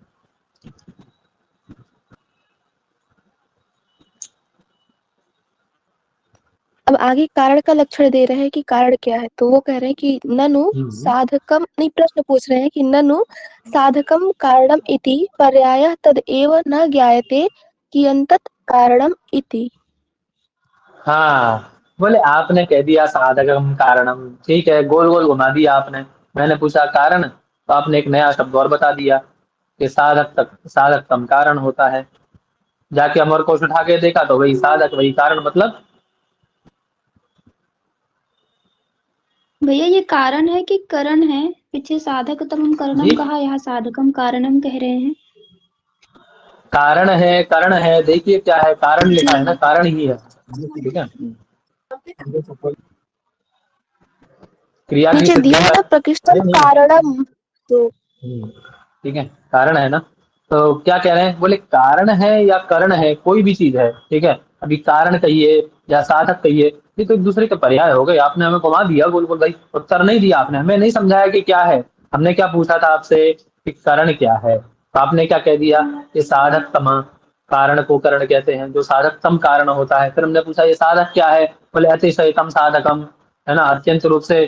अब आगे कारण का लक्षण दे रहे हैं कि कारण क्या है, तो वो कह रहे हैं कि ननु साधकम, नहीं प्रश्न पूछ रहे हैं कि ननु साधकम कारणम इति पर्यायः तदेव न ज्ञायते कियंतत् कारणम इति। हाँ, बोले आपने कह दिया साधकम कारणम, ठीक है, गोल गोल घुमा दिया आपने। मैंने पूछा कारण, तो आपने एक नया शब्द और बता दिया कि साधकतम कारण होता है। जाके अमर कोश उठा के देखा तो वही साधक वही कारण, मतलब भैया ये कारण है कि करण है? पीछे साधकतम करणम जी कहा, यहाँ साधकम कारणम कह रहे हैं। कारण है, करण है। देखिए क्या है, कारण लिखा है ना, कारण ही है, ठीक है। क्रिया की नीचे सिद्धि दिया है ना प्रकृष्टम अरे नहीं, कारणम, तो ठीक है, कारण है ना। तो क्या कह रहे हैं, बोले कारण है या करण है, कोई भी चीज है, ठीक है। अभी कारण कहिए या साधक कहिए, ये तो एक दूसरे के पर्याय हो गए। आपने हमें घुमा दिया गोल गोल भाई, उत्तर नहीं दिया आपने, हमें नहीं समझाया कि क्या है। हमने क्या पूछा था आपसे कि कारण क्या है, तो आपने क्या कह दिया कि साधक तम, कारण को करण कहते हैं, जो साधकतम कारण होता है। फिर हमने पूछा ये साधक क्या है, बोले अतिशयतम साधकम, है ना, अत्यंत रूप से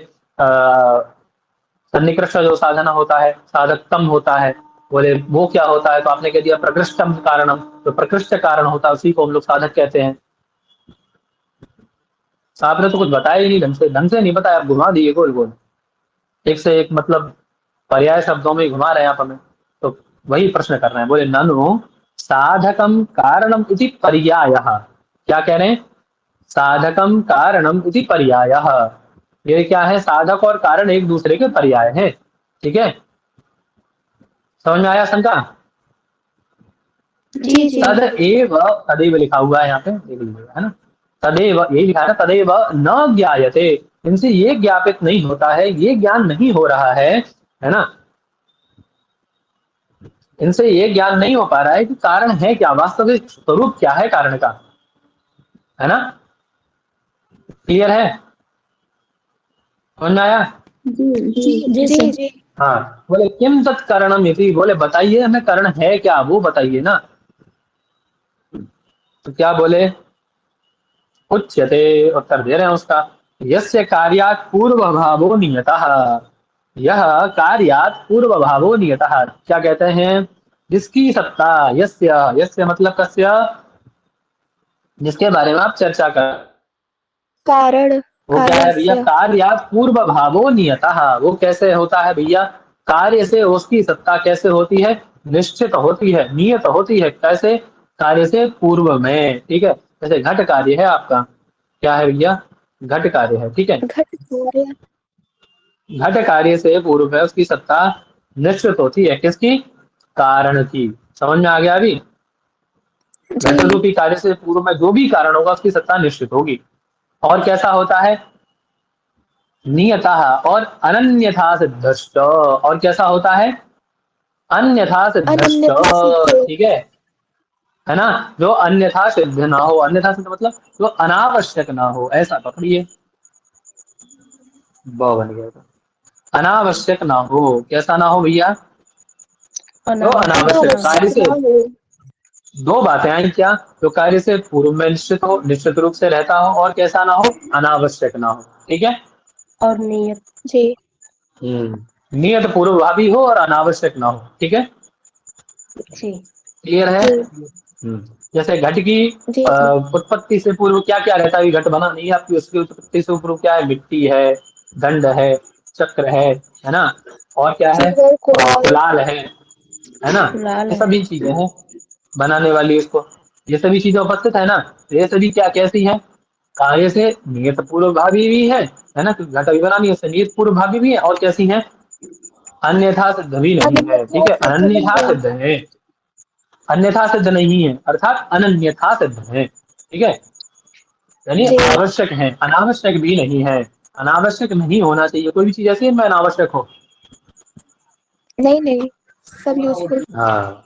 सन्निकृष्ट जो साधना होता है साधकतम होता है। बोले वो क्या होता है, तो आपने कह दिया प्रकृष्टम कारणम, तो प्रकृष्ट कारण होता है उसी को हम लोग साधक कहते हैं। आपने तो कुछ बताया ही नहीं, ढंग से नहीं बताया, आप घुमा दिए गोल गोल, एक से एक मतलब पर्याय शब्दों में घुमा रहे हैं आप हमें। तो वही प्रश्न कर रहे हैं, बोले ननु साधकम कारणम इति पर्यायः। क्या कह रहे हैं, साधकम कारणम इति पर्यायः। ये क्या है, साधक और कारण एक दूसरे के पर्याय हैं, ठीक है। समझ में आया शंका? जी जी तदेव, तदेव लिखा हुआ है यहाँ पे, देख लीजिए, है ना। तदेव यही लिखा है ना, तदेव न ज्ञायते, इनसे ये ज्ञापित नहीं होता है, ये ज्ञान नहीं हो रहा है ना। इनसे ये ज्ञान नहीं हो पा रहा है कि कारण है क्या, वास्तविक स्वरूप क्या है कारण का, है ना। क्लियर है? समझ में आया? जी जी। हाँ, बोले किम तत्कारणम इति, बोले बताइए हमें कारण है क्या, वो बताइए ना। तो क्या बोले, उच्यते, उत्तर दे रहे हैं उसका, यस्य कार्यात् पूर्व भावो नियतः, यह कार्यात् पूर्व भावो नियतः। क्या कहते हैं, जिसकी सत्ता, यस्य, यस्य मतलब कस्य, जिसके बारे में आप चर्चा कर, कारण वो क्या है भैया, कार्यस्य कार्यात् पूर्व भावो नियतः। वो कैसे होता है भैया, कार्य से उसकी सत्ता कैसे होती है, निश्चित होती है, नियत होती है। कैसे, कार्य से पूर्व में, ठीक है। जैसे घट कार्य है आपका, क्या है भैया, घट कार्य है, ठीक है। घट कार्य। घट कार्य से पूर्व में उसकी सत्ता निश्चित होती है, किसकी, कारण की। समझ में आ गया अभी? घट जी रूपी कार्य से पूर्व में जो भी कारण होगा उसकी सत्ता निश्चित होगी। और कैसा होता है, नियतः और अनन्यथा सिद्धश्च। और कैसा होता है, अन्यथा सिद्धश्च, अनन्यथा सिद्धो। ठीक है ना। जो अन्यथा सिद्ध ना हो, अन्यथा सिद्ध मतलब जो अनावश्यक ना हो, ऐसा पकड़िए, ब बन गया था। अनावश्यक ना हो, कैसा ना हो भैया, जो अनावश्यक कार्य से, दो बातें आई क्या, जो कार्य से पूर्व में निश्चित हो, निश्चित रूप से रहता हो, और कैसा ना हो, अनावश्यक ना हो, ठीक है। और नियत। जी नियत पूर्वभावी हो और अनावश्यक ना हो, ठीक है। जी क्लियर है? जी जैसे घट की जी जी। उत्पत्ति से पूर्व क्या क्या रहता है, घट बना नहीं है आपकी, उसकी उत्पत्ति से पूर्व क्या है, मिट्टी है, दंड है, चक्र है ना, और क्या है, जीवन कुलाल कुलाल है ना। कुलाल ये है। सभी चीजें हैं बनाने वाली उसको। ये सभी चीजें उपस्थित है ना, तो ये सभी क्या कैसी है, कार्य से नियत पूर्वभावी भी है ना, तो घट विवरणी उससे नियत पूर्वभावी भी है, और कैसी है, अन्यथा सिद्ध भी नहीं है। ठीक अन्यथा है, सिद्ध भी अन्यथा है। सिद्ध है, अन्यथा सिद्ध नहीं है, अर्थात अनन्यथा सिद्ध है। ठीक है, यानी जी आवश्यक है, अनावश्यक भी नहीं है। अनावश्यक नहीं होना चाहिए कोई भी चीज ऐसी है मैं अनावश्यक हो। नहीं नहीं, सब यूजफुल। हाँ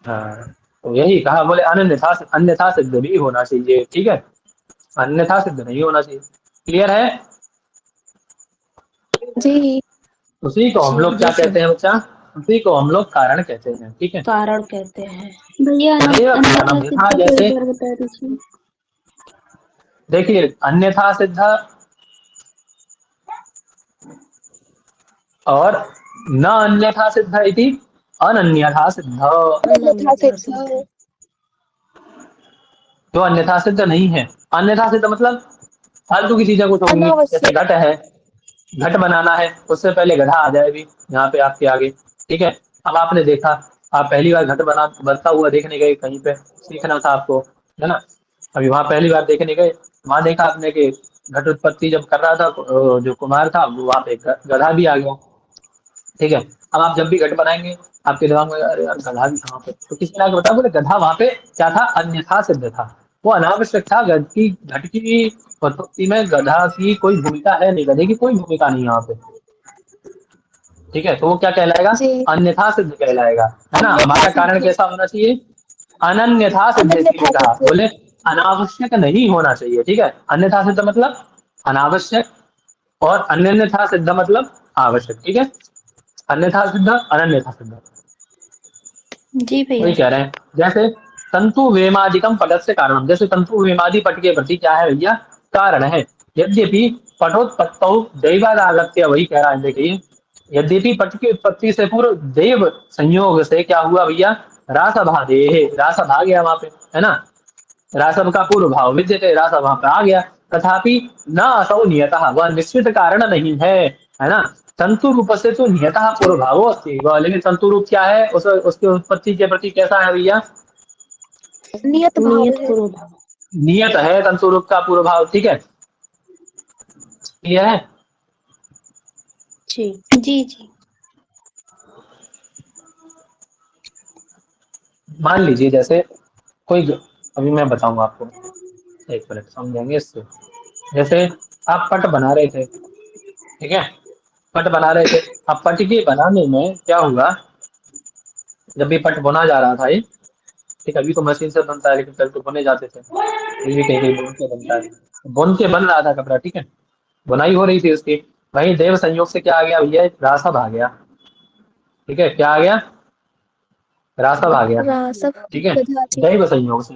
हाँ, तो यही कहा, बोले अन्यथा, अन्यथा सिद्ध भी होना चाहिए। ठीक है, अन्यथा सिद्ध नहीं होना चाहिए। क्लियर है? जी उसी को हम लोग क्या जी सर। कहते हैं बच्चा, उसी को हम लोग कारण कहते हैं। ठीक है, कारण कहते हैं। भैया तदेव अन्यथा कारणम, सिद्ध यथा को जैसे एक बार बता दीजिए। देखिए अन्यथा सिद्ध और न अन्यथा सिद्ध इति अनन्यथा सिद्ध। अन्यथा अन्यथा सिद्ध। सिद्ध। जो अन्यथा सिद्ध नहीं है, अन्यथा सिद्ध मतलब फालतू की चीजें कुछ होंगी, जैसे अनावश्यक। घट है, घट बनाना है, उससे पहले गधा आ जाए भी यहाँ पे आपके आगे। ठीक है, अब आपने देखा, आप पहली बार घट बनता हुआ देखने गए, कहीं पे सीखना था आपको, है ना, अभी वहां पहली बार देखने गए, वहां देखा आपने कि घट उत्पत्ति जब कर रहा था जो कुमार था, वो वहां पे गधा भी आ गया। ठीक है, अब आप जब भी घट बनाएंगे, आपके दिमाग में अरे यार गधा भी कहाँ पे, तो किसी ने आके बताया, बोले गधा वहां पे क्या था, अन्यथा सिद्ध था, वो अनावश्यक था। घट की उत्पत्ति में गधा की कोई भूमिका है नहीं, गधे की कोई भूमिका नहीं यहाँ पे। ठीक है, तो वो क्या कहलाएगा, जी अन्यथा सिद्ध कहलाएगा, है ना। अन्यथा हमारा कारण सिद्ध। कैसा होना चाहिए, अनन्यथा सिद्ध, इसीलिए अनन्यथा कहा, सिद्ध। बोले अनावश्यक नहीं होना चाहिए। ठीक है, अन्यथा सिद्ध मतलब अनावश्यक, और अन्यथा सिद्ध मतलब आवश्यक। ठीक है, अन्यथा सिद्ध, अनन्यथा सिद्ध, जी वही भैया। कह रहे हैं। जैसे तंतु वेमादिकम पटस्य कारणम, जैसे तंतु वेमादि पट के प्रति क्या है भैया, कारण है। यद्यपि पटोत्पत्तौ दैवादागत्य, वही कह रहा है, देखिए यद्यपि पट की उत्पत्ति से पूर्व देव संयोग से क्या हुआ भैया, रासभादे, रास आ गया वहां पे, है ना, रासव का पूर्व भाव विद्यते, रासव वहां पे आ गया। तथापि न असौ नियतः, वह निश्चित कारण नहीं है ना। तंतु रूप से तो नियतः पूर्व भावो अस्ति, वह लेकिन तंतु रूप क्या है, उसकी उत्पत्ति के प्रति कैसा है भैया, नियत भाव नियत है। पूर्व भाव। नियत है तंतु रूप का पूर्व भाव। ठीक है, क्लियर है? जी जी जी। मान लीजिए जैसे कोई, अभी मैं बताऊंगा आपको, एक मिनट समझेंगे इससे। जैसे आप पट बना रहे थे, ठीक है, पट बना रहे थे, अब पट के बनाने में क्या हुआ, जब भी पट बुना जा रहा था ये, ठीक, अभी तो मशीन से बनता है, लेकिन पहले तो बुने जाते थे, अभी भी कहीं कहीं बुन के बनता है, बुन के बन रहा था कपड़ा। ठीक है, बुनाई हो रही थी उसकी, वहीं देव संयोग से क्या आ गया भैया, रासव आ गया। ठीक है, क्या आ गया, रासव आ गया। रासव ठीक है, गधा जी। दैव संयोग से,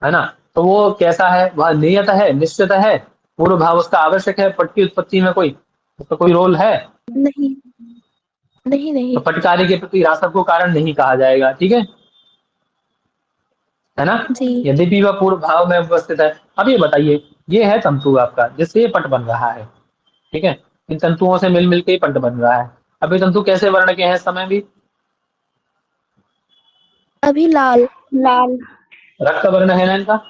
है ना, तो वो कैसा है, वह नियत है, निश्चित है, पूर्व भाव उसका आवश्यक है, पट की उत्पत्ति में कोई उसका कोई रोल है, नहीं नहीं तो नहीं। पट कार्य के प्रति रासव को कारण नहीं कहा जाएगा। ठीक है ना, जी यद्यपि वह पूर्व भाव में उपस्थित है। अब ये बताइए, ये है तंतु आपका जिससे ये पट बन रहा है। ठीक है, इन तंतुओं से मिल मिल के ही पट बन रहा है। अब ये तंतु कैसे वर्ण के हैं इस समय भी, अभी लाल। लाल। रक्त वर्ण है ना इनका,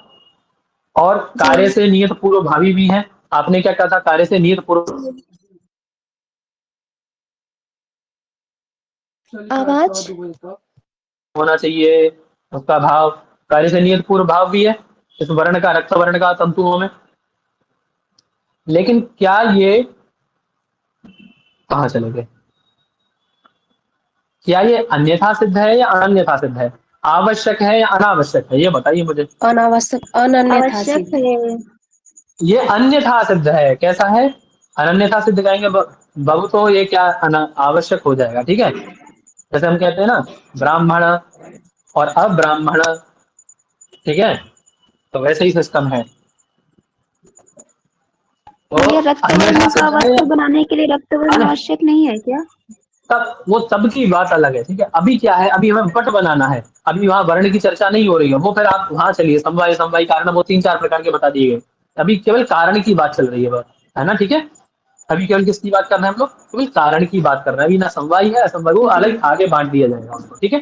और जी कार्य से नियत पूर्व भावी भी है। आपने क्या कहा था, कार्य से नियत पूर्व आवाज। होना चाहिए, उसका भाव कार्य से नियत पूर्व भाव भी है इस वर्ण का, रक्त वर्ण का तंतुओं में। लेकिन क्या ये, कहाँ चले गए, क्या ये अन्यथा सिद्ध है या अनन्यथा सिद्ध है, आवश्यक है या अनावश्यक है, ये बताइए मुझे। अनावश्यक अनन्यथा आवश्यक सिद्ध। है। ये अन्यथा सिद्ध है, कैसा है, अनन्यथा सिद्ध कहेंगे बाबू, तो ये क्या आवश्यक हो जाएगा। ठीक है, जैसे हम कहते हैं ना, ब्राह्मण और अब्राह्मण, ठीक है, तो वैसे ही सिस्टम है। तो भैया रक्त अन्यथा वर्ण का सिद्ध है, वस्त्र बनाने के लिए रक्त वर्ण आवश्यक नहीं है क्या? तब वो तब की बात अलग है। ठीक है, अभी क्या है, अभी हमें पट बनाना है, अभी वहां वर्ण की चर्चा नहीं हो रही है, वो फिर आप वहां चलिए, समवाय समवाय कारण, वो 3-4 प्रकार के बता दिए गए। अभी केवल कारण की बात चल रही है बस, है ना। ठीक है, अभी केवल किसकी बात कर रहे हैं हम लोग, केवल कारण की बात कर रहे हैं, अभी ना समवाय है असमवाय, वो अलग आगे बांट दिया जाएगा उसको। ठीक है,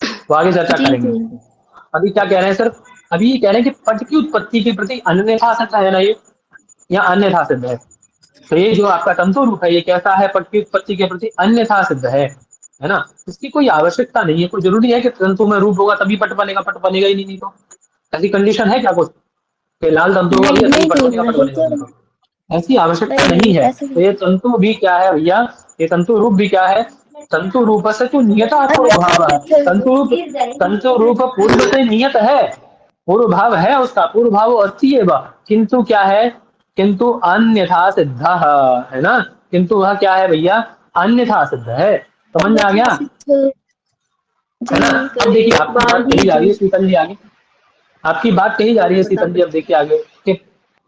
तो आगे चर्चा जी करेंगे। जी। अभी क्या कह रहे हैं सर, अभी ये कह रहे हैं कि पट की उत्पत्ति के प्रति अन्यथा सिद्ध है ना ये, या अन्यथा सिद्ध है। तो ये जो आपका तंतु रूप है ये कैसा है, पट की उत्पत्ति के प्रति अन्यथा सिद्ध है ना। इसकी कोई आवश्यकता नहीं है, कोई जरूरी है कि तंतु में रूप होगा तभी पट बनेगा, पट बनेगा ही नहीं तो ऐसी कंडीशन है क्या कुछ कि लाल तंतु होगा भैया तभी पट बनेगा, पट बनेगा नहीं तो ऐसी आवश्यकता नहीं है। ऐसे तो ये तंतु भी क्या है भैया, ये तंतु रूप भी क्या है, तंतु रूप से तो नियता पूर्व भाव है। तंतु रूप पूर्व से नियत है, पूर्व भाव है उसका, पूर्व भाव अस्ति एव, किंतु क्या है, किंतु अन्यथा सिद्ध है ना। किंतु वह क्या है भैया, अन्यथा सिद्ध है। समझ में आ गया है ना। अब देखिए आपकी बात कही जा रही है शीतल जी आगे, आपकी बात कही जा रही है शीतल जी। अब देखिए आगे कि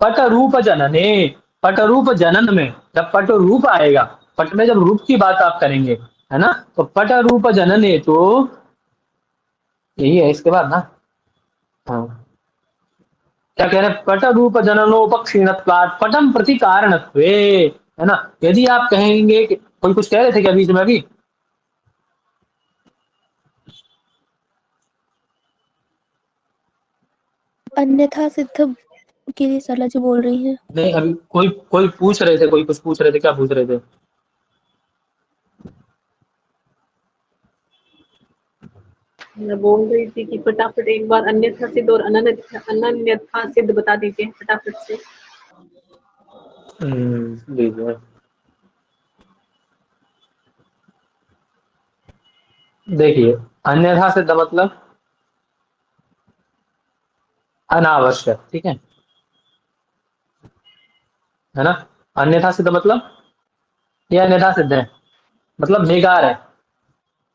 पट रूप जनने, पट रूप जनन में जब पट रूप आएगा, पट में जब रूप की बात आप करेंगे है ना, तो पट रूप जनने तो यही है इसके बाद ना। हाँ क्या कह रहे हैं, पट रूप जननोपक्षीणत्वात् पटम प्रति कारणत्वे, है ना। यदि आप कहेंगे कि कोई कुछ कह रहे थे क्या बीच में अभी, अन्यथा सिद्ध के लिए सरला जी बोल रही है। नहीं अभी कोई कोई पूछ रहे थे, कोई कुछ पूछ रहे थे, क्या पूछ रहे थे। मैं बोल रही थी कि फटाफट एक बार अन्यथा सिद्ध और अनन्यथा सिद्ध बता दीजिए फटाफट से। दीजिए देखिए, अन्यथा सिद्ध मतलब अनावश्यक, ठीक है ना। अन्यथा सिद्ध मतलब ये अन्यथा सिद्ध है, मतलब बेकार है,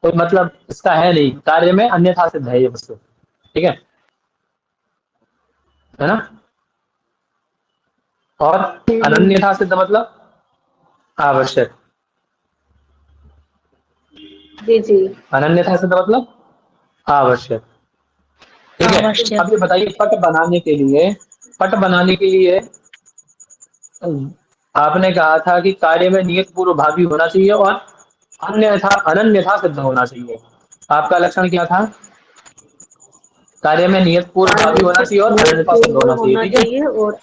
कोई मतलब इसका है नहीं, कार्य में अन्यथा सिद्ध है ये वस्तु, ठीक है ना। और अनन्यथा सिद्ध मतलब आवश्यक, जी जी। अनन्यथा सिद्ध मतलब आवश्यक, ठीक है। अब ये बताइए पट बनाने के लिए, पट बनाने के लिए आपने कहा था कि कार्य में नियत पूर्व भावी होना चाहिए और अन्यथा अनन्यथा सिद्ध होना चाहिए। आपका लक्षण क्या था, कार्य में नियत पूर्व भावी होना चाहिए और अनन्यथा सिद्ध होना चाहिए, ठीक है, और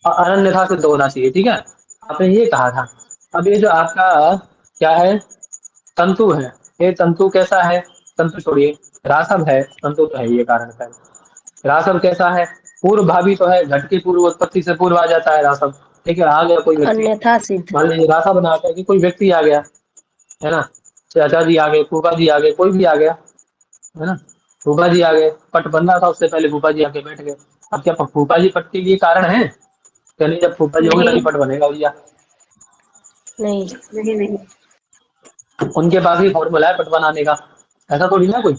और अनन्यथा सिद्ध होना चाहिए, ठीक है। आपने ये कहा था। अब ये जो आपका क्या है, तंतु है, ये तंतु कैसा है, तंतु छोड़िए, रासव है, तंतु तो है ये कारण का है। रासव कैसा है, पूर्व भावी तो है, घट की पूर्व उत्पत्ति से पूर्व आ जाता है रासव, ठीक है। आ गया कोई व्यक्ति, अन्यथा सिद्ध। मान लीजिए रासा बना करके कोई व्यक्ति आ गया है ना, चाचा जी आ गए, फूफा जी आ गए, कोई भी आ गया है ना, फूफा जी आ गए, पट बन रहा था उससे पहले फूफा जी आके बैठ गए। अब क्या फूफा जी पट के लिए कारण है, नहीं, जब फूफा जी होंगे तभी पट बनेगा भैया, नहीं नहीं नहीं उनके पास ही फॉर्मूला है पट बनाने का, ऐसा थोड़ी ना कोई,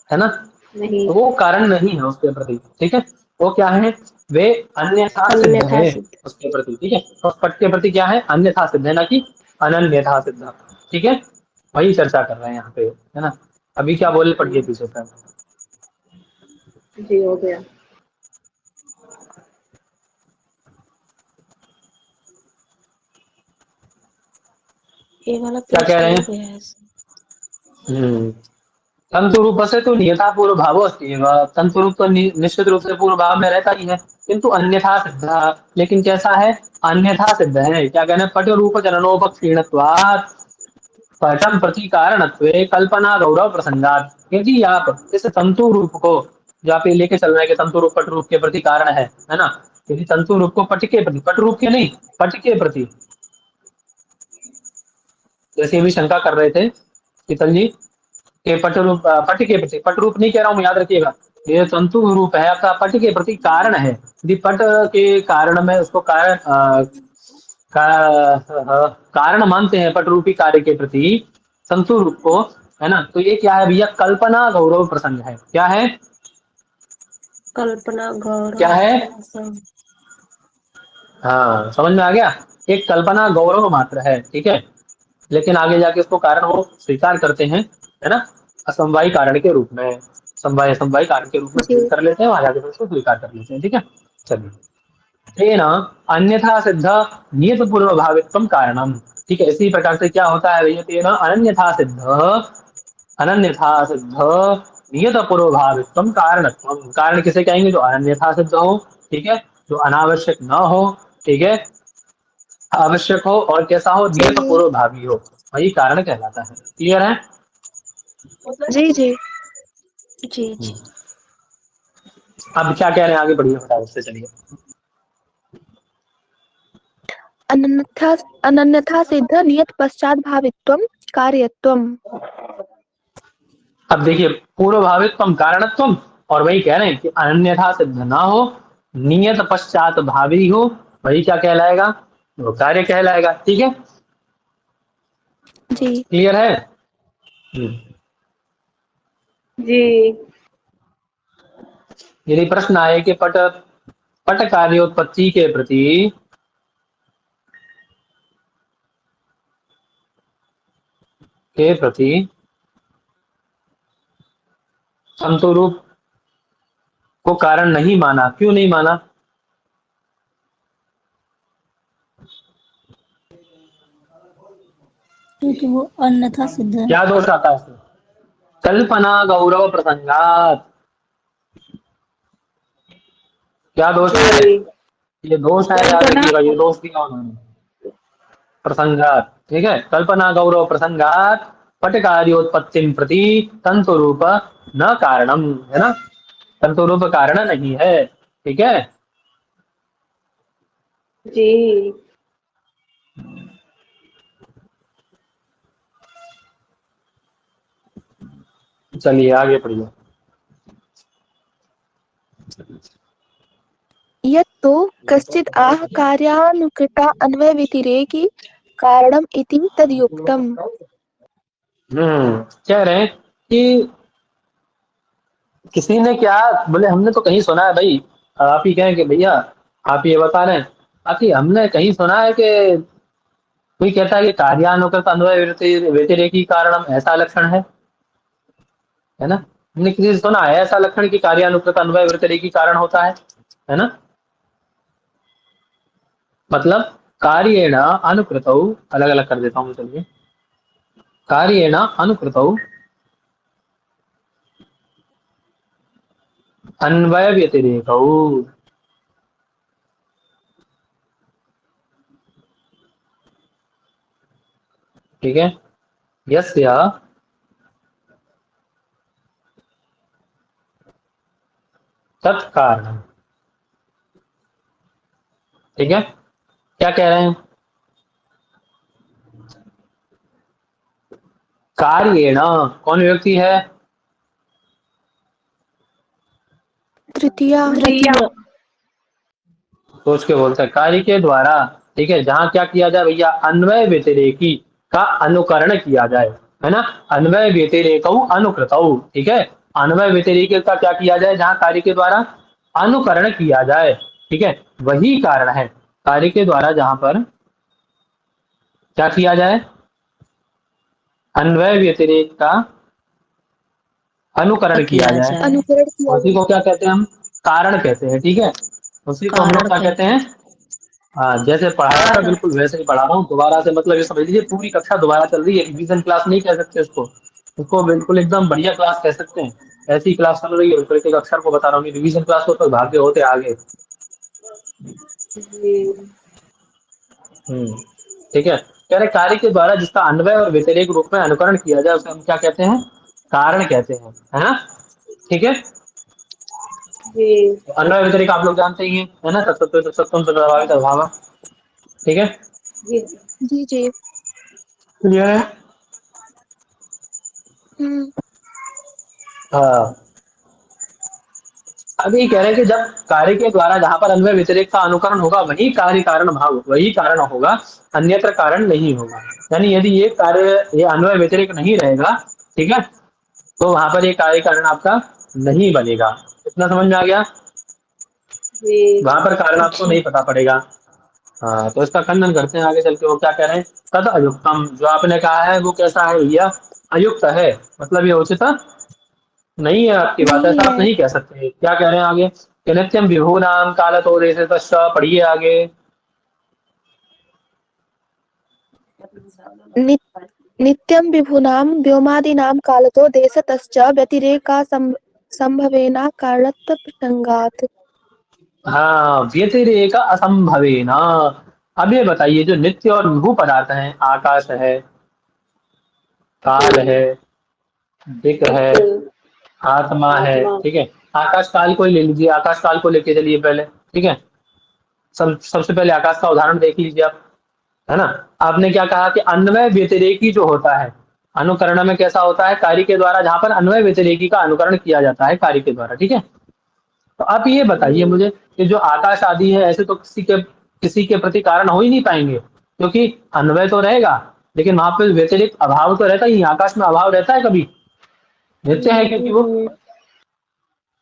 है ना। नहीं। तो वो कारण नहीं है उसके प्रति, ठीक है। वो क्या है, वे अन्यथा सिद्ध अन्यथा है सिद्ध। उसके प्रति, ठीक है। तो पट के प्रति क्या है, अन्यथा सिद्ध है, ना कि अनन्यथा सिद्ध, ठीक है। वही चर्चा कर रहे हैं यहाँ पे, है ना। अभी क्या बोले पढ़िए पीछे से। जी हो गया। ये वाला क्या पेज कह रहे हो हैं, गया है। तंतु रूप से तो नियता पूर्व भाव अस्ति एव, तंतु रूप तो निश्चित रूप से पूर्व भाव में रहता ही है, किंतु अन्यथा सिद्ध, लेकिन कैसा है, अन्यथा सिद्ध है। क्या कहना है, पट रूप जननोपक्षीणत्वात् पटम प्रति कारणत्वे कल्पना गौरव प्रसंगात। यदि आप इस तंतु रूप को, जो आप ये लेके चल रहे हैं कि तंतु रूप पट रूप के प्रति कारण है ना, यदि तंतु रूप को पट के प्रति, पट रूप के नहीं पट के प्रति, जैसे अभी शंका कर रहे थे शीतल जी के पट रूप, पट के प्रति, पट रूप नहीं कह रहा हूँ, याद रखिएगा, ये तंतु रूप है आपका, पट के प्रति कारण है। यदि पट के कारण में उसको कारण कारण मानते हैं पट रूपी कार्य के प्रति तंतु रूप को, है ना, तो ये क्या है भैया, कल्पना गौरव प्रसंग है। क्या है, कल्पना गौरव क्या है, प्रसंग। हाँ समझ में आ गया, एक कल्पना गौरव मात्र है, ठीक है। लेकिन आगे जाके उसको कारण वो स्वीकार करते हैं, है ना, असमवायी कारण के रूप में, समवाय असमवायी कारण के रूप में जी सिद्ध कर लेते हैं, वहां जाके उसको स्वीकार कर लेते हैं, ठीक है। चलिए, तेन अन्यथा सिद्ध नियत पूर्व भावित्वम कारणम, ठीक है। इसी प्रकार से क्या होता है भैया, तेन अनन्यथा सिद्ध, अनन्यथा सिद्ध नियत पूर्वभावित्वम कारणत्वम। कारण किसे कहेंगे? जो अन्यथा सिद्ध हो, ठीक है, जो अनावश्यक न हो, ठीक है, आवश्यक हो, और कैसा हो? नियत जी पूर्वभावी हो, वही कारण कहलाता है। क्लियर है? जी जी। जी जी। अब क्या कह रहे हैं आगे? बढ़िए फटाफट से चलिए। अन्यथा अनन्यथा सिद्ध नियत पश्चात भावित्वम कार्यत्वम। अब देखिए, पूर्वभावित्वम कारणत्वम, और वही कह रहे हैं कि अन्यथा सिद्ध ना हो, नियत पश्चात भावी हो, वही क्या कहलाएगा? वो कार्य कहलाएगा। ठीक है, जी क्लियर है? जी। यदि प्रश्न आए कि पट पट कार्योत्पत्ति के प्रति संतो रूप को कारण नहीं माना, क्यों नहीं माना? क्योंकि वो अन्यथा सिद्ध है। क्या दोष आता है इसमें? कल्पना गौरव प्रसंगात। क्या दोष है? जी। ये दोष है, याद रखिएगा, ये दोष दिया उन्होंने। प्रसंगात, ठीक है, कल्पना गौरव प्रसंगात पट कार्योत्पत्ति प्रति तंतु रूप न कारणम, है ना, तंतु रूप कारण नहीं है। ठीक है, जी। चलिए आगे पढ़िए। यत्तु कश्चित् आह कार्यानुकृता अन्वय व्यतिरेकी कारणम इति तद्युक्तम। कह रहे हैं कि किसी ने क्या बोले, हमने तो कहीं सुना है भाई, आप ही कहें कि भैया आप ये बता रहे हैं, आखिर हमने कहीं सुना है कि कोई कहता है कि कार्यानुकृत अन्वय व्यतिरेकी कारणम ऐसा लक्षण है ना, हमने किसी से सुना है ऐसा लक्षण कि कार्यानुकृत अन्वय व्यतिरेकी कारण होता है ना, मतलब कार्येण अनुकृतौ, अलग अलग कर देता हूँ चलिए, कार्येण अनुकृतौ अन्वय व्यतिरेकौ, ठीक है, यस्य तत्कारणम। ठीक है, क्या कह रहे हैं? कार्येण, कौन व्यक्ति है? तृतीया। सोच के बोलते हैं, कार्य के द्वारा, ठीक है, जहां क्या किया जाए भैया? अन्वय व्यतिरेकी का अनुकरण किया जाए, है ना, अन्वय व्यतिरेकौ अनुकृतौ, ठीक है, अन्वय व्यतिरेक का क्या किया जाए? जहां कार्य के द्वारा अनुकरण किया जाए, ठीक है, वही कारण है। कार्य के द्वारा जहां पर क्या किया जाए? अन्वय व्यतिरेक का अनुकरण किया जाए, अनुकरण किया उसी को क्या कहते हैं हम? कारण कहते हैं। ठीक है, उसी को हम लोग क्या कहते हैं? हाँ, जैसे पढ़ाया था बिल्कुल वैसे ही पढ़ा रहा हूँ दोबारा से, मतलब ये समझ लीजिए पूरी कक्षा दोबारा चल रही है, रिवीजन क्लास नहीं कह सकते इसको, इसको बिल्कुल एकदम बढ़िया क्लास कह सकते हैं। ऐसी क्लास चल रही है, एक एक अक्षर को बता रहा हूँ, रिवीजन क्लास को तो भाग्य होते आगे। जी। ठीक है, कह रहे कार्य के द्वारा जिसका अन्वय और व्यतिरेक रूप में अनुकरण किया जाए उसे हम क्या कहते हैं? कारण कहते हैं, है ना। ठीक है, जी। तो अन्वय व्यतिरेक आप लोग जानते ही हैं, है ना, सत्व सत्वम से प्रभावित अभाव। ठीक है, जी। जी जी। क्लियर है? हम्म। हाँ, अभी कह रहे हैं कि जब कार्य के द्वारा जहां पर अन्वय व्यतिरेक का अनुकरण होगा वही कार्य कारण भाव, वही कारण होगा, अन्यत्र कारण नहीं होगा। यानी यदि ये कार्य, ये अन्वय व्यतिरेक नहीं रहेगा, ठीक है, तो वहां पर ये कार्य कारण आपका नहीं बनेगा। इतना समझ में आ गया? जी। वहां पर कारण आपको नहीं पता पड़ेगा। हाँ, तो इसका खंडन करते हैं आगे चल के। वो क्या कह रहे हैं? तद अयुक्तम, जो आपने कहा है वो कैसा है भैया? अयुक्त है, मतलब ये उचित नहीं है आपकी बात, नहीं ऐसा आप है। नहीं कह सकते। क्या कह रहे हैं आगे? कि नित्यम विभू नाम काल तो देश, पढ़िए आगे। नित्यं विभूनां व्योमादीनां कालतो देशतश्च व्यतिरेका संभवेना कारणत्व प्रसंगात्। हाँ, व्यतिरेक असंभवेन। अब ये बताइए, जो नित्य और विभू पदार्थ हैं, आकाश है, काल है, दिक है, आत्मा है, ठीक है। आकाश काल को ही ले लीजिए, आकाश काल को लेके चलिए पहले, ठीक है। सबसे पहले आकाश का उदाहरण देख लीजिए आप, है ना। आपने क्या कहा कि अन्वय व्यतिरेकी जो होता है, अनुकरण में कैसा होता है, कार्य के द्वारा, जहां पर अन्वय व्यतिरेकी का अनुकरण किया जाता है कार्य के द्वारा, ठीक है। तो आप ये बताइए मुझे कि जो आकाश आदि है, ऐसे तो किसी के प्रति कारण हो ही नहीं पाएंगे, क्योंकि अन्वय तो रहेगा, लेकिन वहां पे व्यतिरिक्त अभाव तो रहता ही। आकाश में अभाव रहता है कभी? नित्य है, क्योंकि वो,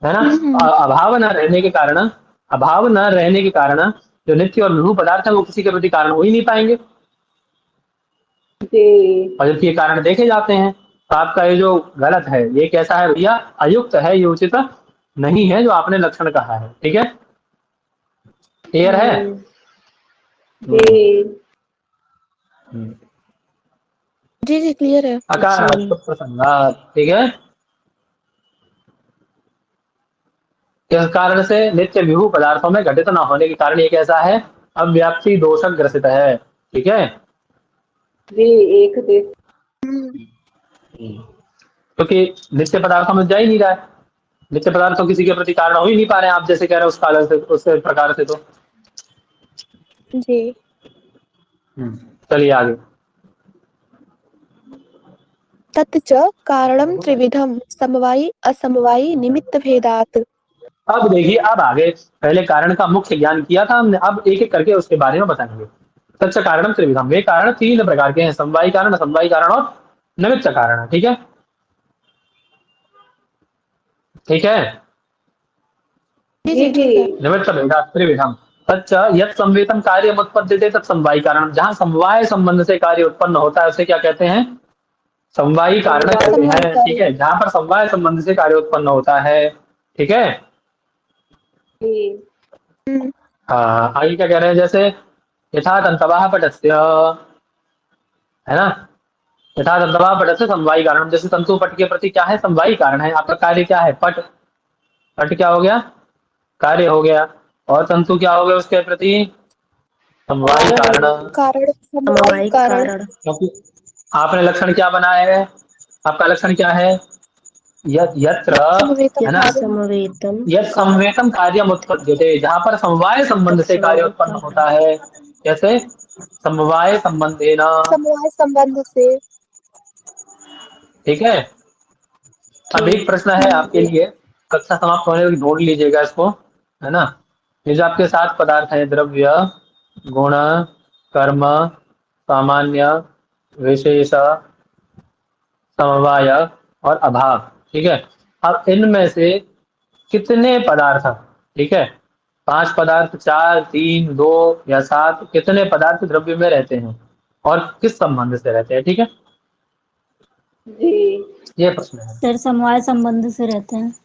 है ना। अभाव न रहने के कारण जो नित्य और विभू पदार्थ है, वो किसी के प्रति कारण हो ही नहीं पाएंगे। और जबकि ये कारण देखे जाते हैं, तो आपका ये जो गलत है, ये कैसा है भैया? अयुक्त है, ये उचित नहीं है जो आपने लक्षण कहा है, ठीक है। क्लियर है? जी जी क्लियर है। आकार प्रसंगात, ठीक है। इस कारण से नित्य विभू पदार्थों में घटित न होने के कारण ये कैसा है? अव्याप्ति दोषक ग्रसित है, ठीक है। क्योंकि नित्य पदार्थों में जा ही नहीं रहा है, नित्य पदार्थ तो किसी के प्रति कारण हो ही नहीं पा रहे हैं, आप जैसे कह रहे हैं उस कारण से, उस प्रकार से। तो जी चलिए आगे। तच्च कारणं त्रिविधं समवायी असमवायी निमित्त भेदात्। अब देखिए, अब आगे पहले कारण का मुख्य ज्ञान किया था हमने, अब एक एक करके उसके बारे में बताएंगे। तच्च कारणम त्रिविधम, वे कारण तीन प्रकार के हैं, समवायी कारण, असमवायी कारण और निमित्त कारण, ठीक है। ठीक है, जी ठीक है। निमित्त भेदा त्रिविधम। तच्च यत् संवेतम कार्य उत्पद्यते तत् समवायी कारण, जहां समवाय संबंध से कार्य उत्पन्न होता है उसे क्या कहते हैं? समवायी कारण कहते हैं, ठीक है। जहां पर समवाय संबंध से कार्य उत्पन्न होता है, ठीक है। हाँ, आगे क्या कह रहे हैं? जैसे यथा तंतवः पटस्य, है ना। यथा तंतवः पटस्य समवायी कारण, जैसे तंतु पट के प्रति क्या है? समवायी कारण है। आपका कार्य क्या है? पट। पट क्या हो गया? कार्य हो गया। और तंतु क्या हो गया उसके प्रति? समवायी कारण। कारण समवायी कारण। क्योंकि आपने लक्षण क्या बनाया है? आपका लक्षण क्या है? यत्र, है ना, यत् संवेतम कार्यम उत्पद्यते, जहां पर समवाय संबंध से कार्य उत्पन्न होता है। कैसे? समवाय संबंधेन, समवाय संबंध से। ठीक है। अब एक प्रश्न है आपके लिए, कक्षा समाप्त होने तक ढूंढ लीजिएगा इसको, है ना। ये जो आपके 7 पदार्थ हैं, द्रव्य, गुण, कर्म, सामान्य, विशेष, समवाय और अभाव, ठीक है। अब इनमें से कितने पदार्थ, ठीक है, 5 पदार्थ, 4, 3, 2 या 7, कितने पदार्थ द्रव्य में रहते हैं और किस संबंध से रहते हैं, ठीक है। ये प्रश्न है। सर समवाय संबंध से रहते हैं।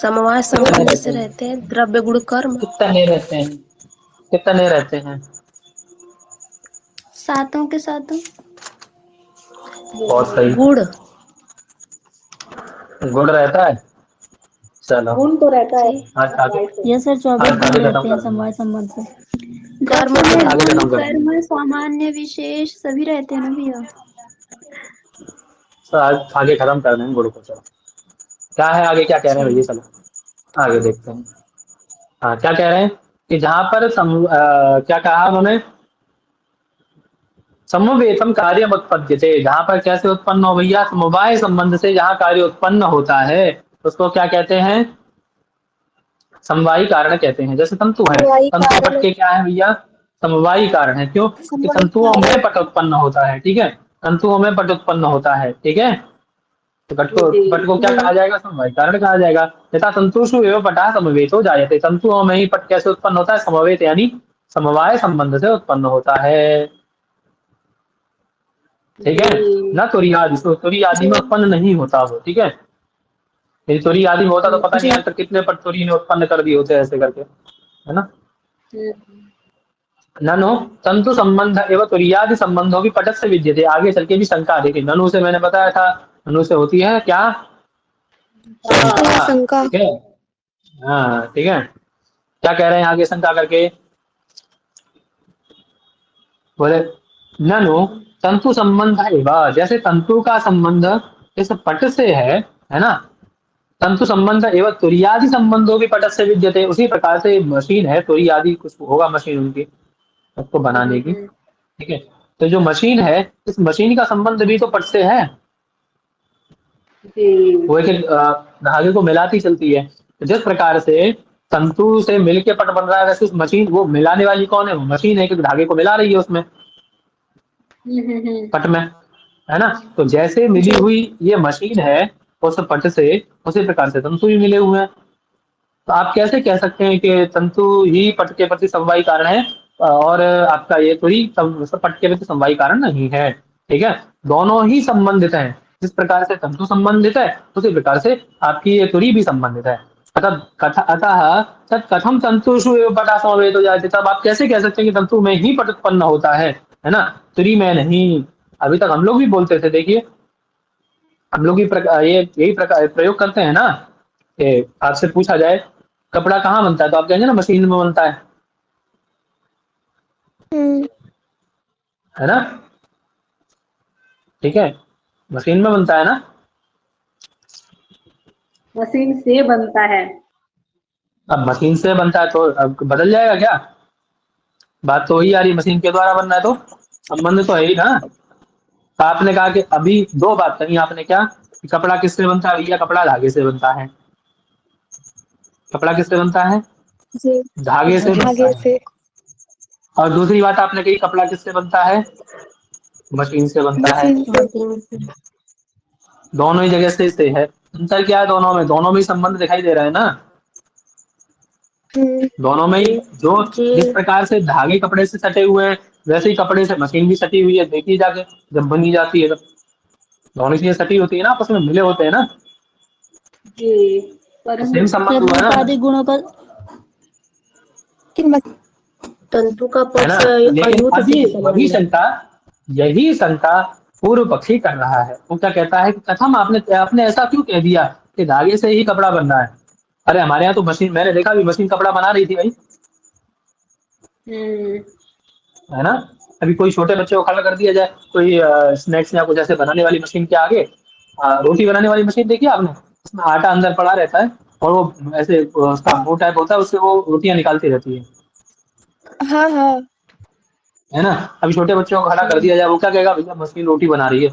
समवाय संबंध से रहते हैं, द्रव्य गुण कर्म। कितने रहते हैं? कितने रहते हैं? सातों के सातों। बहुत सही, गुण गुण रहता है। चलो, गुण तो रहता है। आज आगे, ये सर 24 आज गुण आगे खत्म रहते हैं कर समवाय देंगे। संबंध से। कर्म में आगे गुण, खत्म कर देंगे। कर्म, सामान्य, विशेष सभी रहते हैं ना भैया। तो आज आगे खत्म कर देंगे गुण को। चलो, क्या है आगे, क्या कह रहे हैं भैया? चलो आगे देखते हैं। हाँ, क्या कह रहे हैं कि जहां पर क्या कहा उन्होंने? समवेतम कार्य उत्पद्यते, जहां पर कैसे उत्पन्न हो भैया? समवाय संबंध से जहां कार्य उत्पन्न होता है उसको क्या कहते हैं? समवायी कारण कहते हैं। जैसे तंतु है, समवायी तंतु पट कारण। के क्या है भैया? समवायी कारण है। क्यों? क्योंकि समवायी तंतुओं में कारण। पट उत्पन्न होता है, ठीक है। तंतुओं में पट उत्पन्न होता है, ठीक है। तो पट को क्या कहा जाएगा? समवायी कारण कहा जाएगा। यथा तंतुषु एव पटः समवेतो जायते, तंतुओं में ही पट कैसे उत्पन्न होता है? समवेत यानी समवाय संबंध से उत्पन्न होता है, ठीक है। न तुरीयादि, तुरीयादि में उत्पन्न नहीं होता वो, ठीक है। यदि तुरीयादि में होता तो पता नहीं आज तक कितने पट तुरी ने उत्पन्न कर दिए होते ऐसे करके, है ना। ननु तंतु संबंध एवं तुरीयादि संबंधों की पटक से विद्यते। आगे चल के भी शंका देखिए, ननु से मैंने बताया था, ननु से होती है क्या, शंका। शंका। ठीक है, हाँ ठीक है। क्या कह रहे हैं आगे शंका करके, बोले ननु तंतु संबंध एवं, जैसे तंतु का संबंध इस पट से है ना, तंतु संबंध एवं तुरीयादि संबंधों की पटक से विद्यते, उसी प्रकार से मशीन है, तुरी आदि कुछ होगा मशीन उनकी उसको बनाने की। ठीक है, तो जो मशीन है इस मशीन का संबंध भी तो पट से है, वो एक धागे को मिलाती चलती है। तो जिस प्रकार से तंतु से मिलके पट बन रहा है, वैसे उस मशीन, वो मिलाने वाली कौन है, वो मशीन है, क्योंकि धागे को मिला रही है उसमें पट में, है ना। तो जैसे मिली हुई ये मशीन है उस पट से, उसी प्रकार से तंतु भी मिले हुए हैं। तो आप कैसे कह सकते हैं कि तंतु ही पट के प्रति समवायी कारण है और आपका ये तुरी पट के प्रति समवायी कारण नहीं है। ठीक है, दोनों ही संबंधित हैं, जिस प्रकार से तंतु संबंधित है उसी प्रकार से आपकी ये तुरी भी संबंधित है। अतः तत् कथम तंतुषु एव पटा समवेतो जायते, तब आप कैसे कह सकते हैं कि तंतु में ही पट उत्पन्न होता है ना, तुरी में नहीं। अभी तक हम लोग भी बोलते थे, देखिए हम लोग ये यही प्रकार प्रयोग करते हैं ना, कि आपसे पूछा जाए कपड़ा कहाँ बनता है, तो आप कहेंगे ना मशीन में बनता है ना। ठीक है, मशीन में बनता है ना, मशीन से बनता है। अब मशीन से बनता है तो अब बदल जाएगा क्या, बात तो वही आ रही, मशीन के द्वारा बनना है तो संबंध तो है ही ना। तो आपने कहा कि अभी दो बात कही आपने, क्या कि कपड़ा किससे बनता है भैया, कपड़ा धागे से बनता है। कपड़ा किससे बनता है, जी, धागे से बनता धागे है। से। और दूसरी बात आपने कही कपड़ा किससे बनता है, मशीन से बनता है। मशीन से। दोनों ही जगह से है, अंतर क्या है दोनों में, दोनों में ही संबंध दिखाई दे रहा है ना। दोनों में ही जो जिस प्रकार से धागे कपड़े से सटे हुए हैं, वैसे ही कपड़े से मशीन भी सटी हुई है। देखिए जाके जब बनी जाती है तब दोनों चीजें सटी होती है ना, आपस में मिले होते हैं ना, जी, पर सेम संबंध हुआ ना, आदि गुणों का तंतु का है ना। पक्ष लेकिन अयूत अभी से वही संबंध है। शंका, यही शंका पूर्व पक्षी कर रहा है। वो क्या कहता है कि कथम आपने आपने ऐसा क्यों कह दिया कि धागे से ही कपड़ा बन रहा है। अरे हमारे यहाँ तो मशीन, मैंने देखा भी मशीन कपड़ा बना रही थी भाई, है ना। अभी कोई छोटे बच्चे को खड़ा कर दिया जाए, कोई स्नैक्स या कुछ ऐसे बनाने वाली मशीन के आगे, रोटी बनाने वाली मशीन देखी आपने, उसमें आटा अंदर पड़ा रहता है और वो ऐसे उसका मुंह टाइप होता है, उससे वो रोटियां निकालती रहती है हाँ। है ना। अभी छोटे बच्चों को खड़ा कर दिया जाए, वो क्या कहेगा, भैया मशीन रोटी बना रही है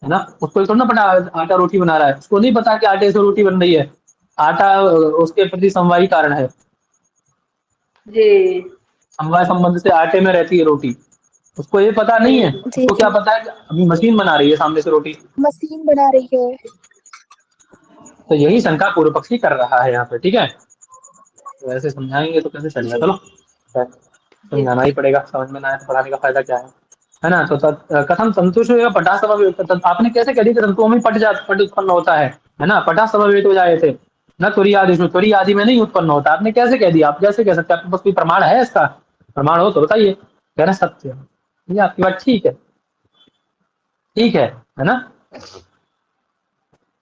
ना। उसको थोड़ा ना पता आटा रोटी बना रहा है, उसको नहीं पता कि आटे से रोटी बन रही है। आटा उसके प्रति समवायी कारण है, जी, समवाय संबंध से आटे में रहती है रोटी, उसको ये पता नहीं है। जी उसको क्या पता है कि अभी मशीन बना रही है सामने से रोटी। मशीन बना रही है। तो यही शंका पूर्व पक्षी कर रहा है यहाँ पे। ठीक है, तो ऐसे समझाएंगे तो कैसे चलेगा, चलो समझाना ही पड़ेगा, समझ में ना आए तो पढ़ाने का फायदा क्या है ना। तो कथम तंतुषु एवं पटा समवेत, आपने कैसे कह दी कि तंतुओं में पट उत्पन्न होता है ना, पटा समवेत हो जाए थे न तुरी आदि, तुरी आदि में नहीं उत्पन्न होता। आपने कैसे कह दिया, आप कैसे कह सकते हैं, आपके पास कोई प्रमाण है इसका, प्रमाण हो तो बताइए। कह रहे सत्य, ये आपकी बात ठीक है, ठीक है ना।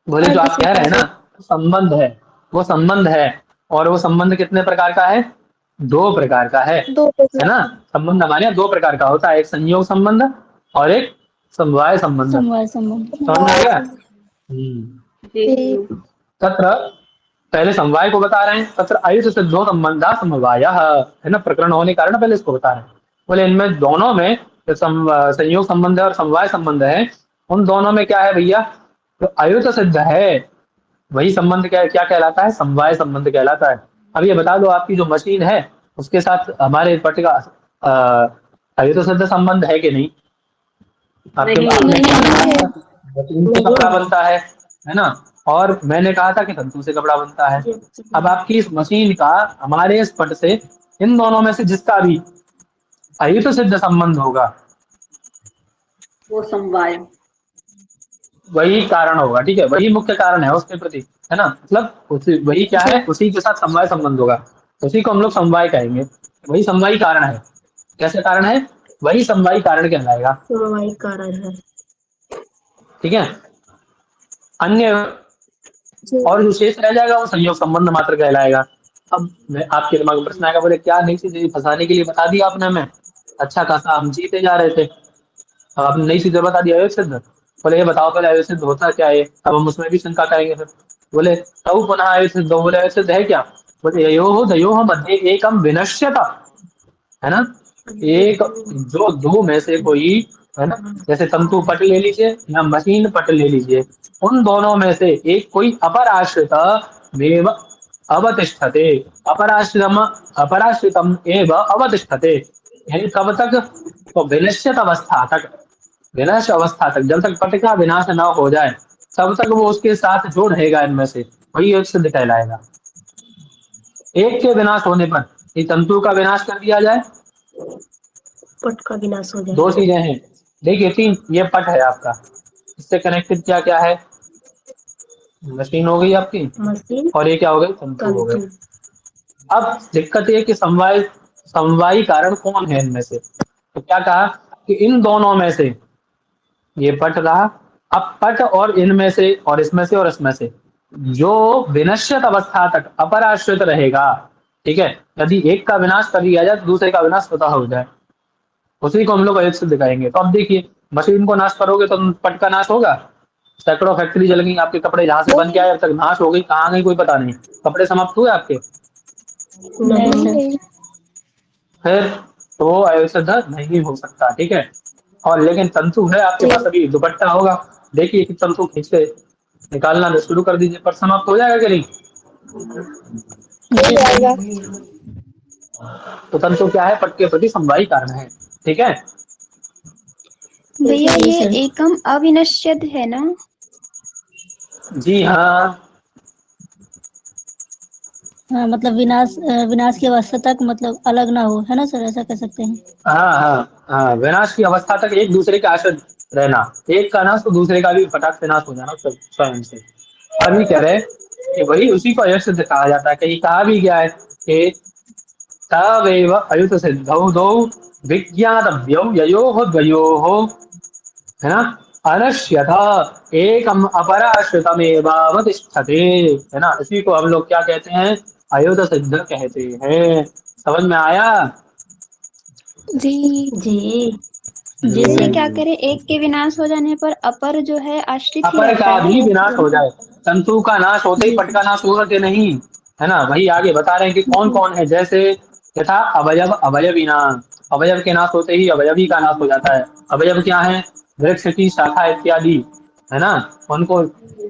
बोले जो आप कह रहे हैं ना संबंध है, वो संबंध है, और वो संबंध कितने प्रकार का है, दो प्रकार का है दो ना। संबंध हमारे यहाँ दो प्रकार का होता है, एक संयोग संबंध और एक समवाय संबंध। समवाय संबंध। समझ में आ गया। जी, तत्र पहले समवाय को बता रहे हैं, तत्र अयुत सिद्धो संबंधा समवाय है ना, प्रकरण होने के कारण पहले इसको बता रहे हैं। बोले इनमें दोनों में जो संयोग संबंध है और समवाय संबंध है, उन दोनों में क्या है भैया, तो अयुत सिद्ध है वही संबंध क्या कहलाता है, समवाय संबंध कहलाता है। अब ये बता दो, आपकी जो मशीन है उसके साथ हमारे पट का अयुत सिद्ध संबंध है कि नहीं। आपके मशीन से कपड़ा बनता है ना, और मैंने कहा था कि तंतु से कपड़ा बनता है। अब आपकी इस मशीन का हमारे इस पट से, इन दोनों में से जिसका भी अयुत सिद्ध संबंध होगा वो समवाय, वही कारण होगा। ठीक है, वही मुख्य कारण है उसके प्रति, है ना। मतलब वही क्या है, उसी के साथ समवाय संबंध होगा, उसी को हम लोग समवाय कहेंगे, वही समवायी कारण है। कैसे कारण है, वही समवायी कारण कहलाएगा। समवायी कारण है। ठीक है, अन्य और जो शेष रह जाएगा वो संयोग संबंध मात्र कहलाएगा। अब मैं आपके दिमाग में प्रश्न आएगा, बोले क्या नई चीज फंसाने के लिए बता दिया आपने हमें, अच्छा खासा हम जीते जा रहे थे, अब आपने नई चीजें बता दिया अयोग सिद्ध। बोले ये बताओ पहले अयोग सिद्ध होता क्या है, अब हम उसमें भी शंका करेंगे फिर। बोले तब पुनः अयोग सिद्ध, बोले अयोग सिद्ध है क्या, बोले दयो मध्य एकम विनश्यता, है ना, एक जो दो में से कोई, है ना, जैसे तंतु पट ले लीजिए या मशीन पट ले लीजिए, उन दोनों में से एक कोई अपराश्रित वेव अवतिष्ठते, अपराश्रितम एव अवतिष्ठते, यानी कब तक, तो विनश्यत अवस्था तक, विनाश अवस्था तक, जब तक पट का विनाश न हो जाए तब तक वो उसके साथ जो रहेगा इनमें से वही एक सिद्ध कहलाएगा। एक के विनाश होने पर, ये तंतु का विनाश कर दिया जाए, पट का विनाश हो दो जाए। चीजें हैं, देखिए तीन, ये पट है आपका, इससे कनेक्टेड क्या क्या है, मशीन हो गई आपकी, मशीन, और ये क्या हो गए, तंतु हो गए। तंतु। अब दिक्कत ये कि समवायी कारण कौन है इनमें से, तो क्या कहा कि इन दोनों में से, ये पट रहा, अब पट और इनमें से और इसमें से और इसमें से जो विनश्यत अवस्था तक अपराश्रित रहेगा, ठीक है, यदि एक का विनाश कर दिया जाए तो दूसरे का विनाश स्वतः हो जाए, उसी को हम लोग अयुक्त सिद्ध कहेंगे। तो अब देखिए, मशीन को नाश करोगे तो पट का नाश होगा, सैकड़ों फैक्ट्री जल गई, आपके कपड़े जहां से बन के आए अब तक नाश हो गई, कहाँ गई कोई पता नहीं, कपड़े समाप्त हुए आपके, नहीं। फिर तो वो अयुक्त सिद्ध नहीं हो सकता। ठीक है, और लेकिन तंतु है आपके पास, अभी दुपट्टा होगा, देखिए कि तंतु खींच के निकालना शुरू कर दीजिए, पर समाप्त हो जाएगा कि नहीं, हो जाएगा। तो तंतु क्या है, पट के प्रति समवायी कारण है। ठीक है, भैया ये एकम अविनश्यत है ना? जी हाँ, हाँ मतलब विनाश की अवस्था तक मतलब अलग ना हो, है ना सर, ऐसा कह सकते हैं। हाँ, विनाश की अवस्था तक एक दूसरे के आश्रित रहना, एक का नाश तो दूसरे का भी फटाक से नाश हो जाना स्वयं से। अभी कह रहे कि वही उसी को अयुत सिद्ध कहा जाता है, कहीं कहा भी गया है कि तवेव अयुत सिद्धौ दौ विज्ञातव्यौ ययोः द्वयोः, है ना, अनश्यथा एकम अपराश्रितमेवावतिष्ठते, है ना, इसी को हम लोग क्या कहते हैं, अयुत सिद्ध कहते हैं। समझ में आया? जी जी। जैसे क्या करे, एक के विनाश हो जाने पर अपर जो है आश्रित ही अपर रहता का है। भी विनाश हो जाए, तंतु का नाश होते ही पट का नाश होगा कि नहीं, है ना, वही आगे बता रहे हैं कि कौन कौन है, जैसे यथा अवयव अवयवीना, अवयव के नाश होते ही अवयवी का नाश हो जाता है। अवयव क्या है, वृक्ष की शाखा इत्यादि, है ना, उनको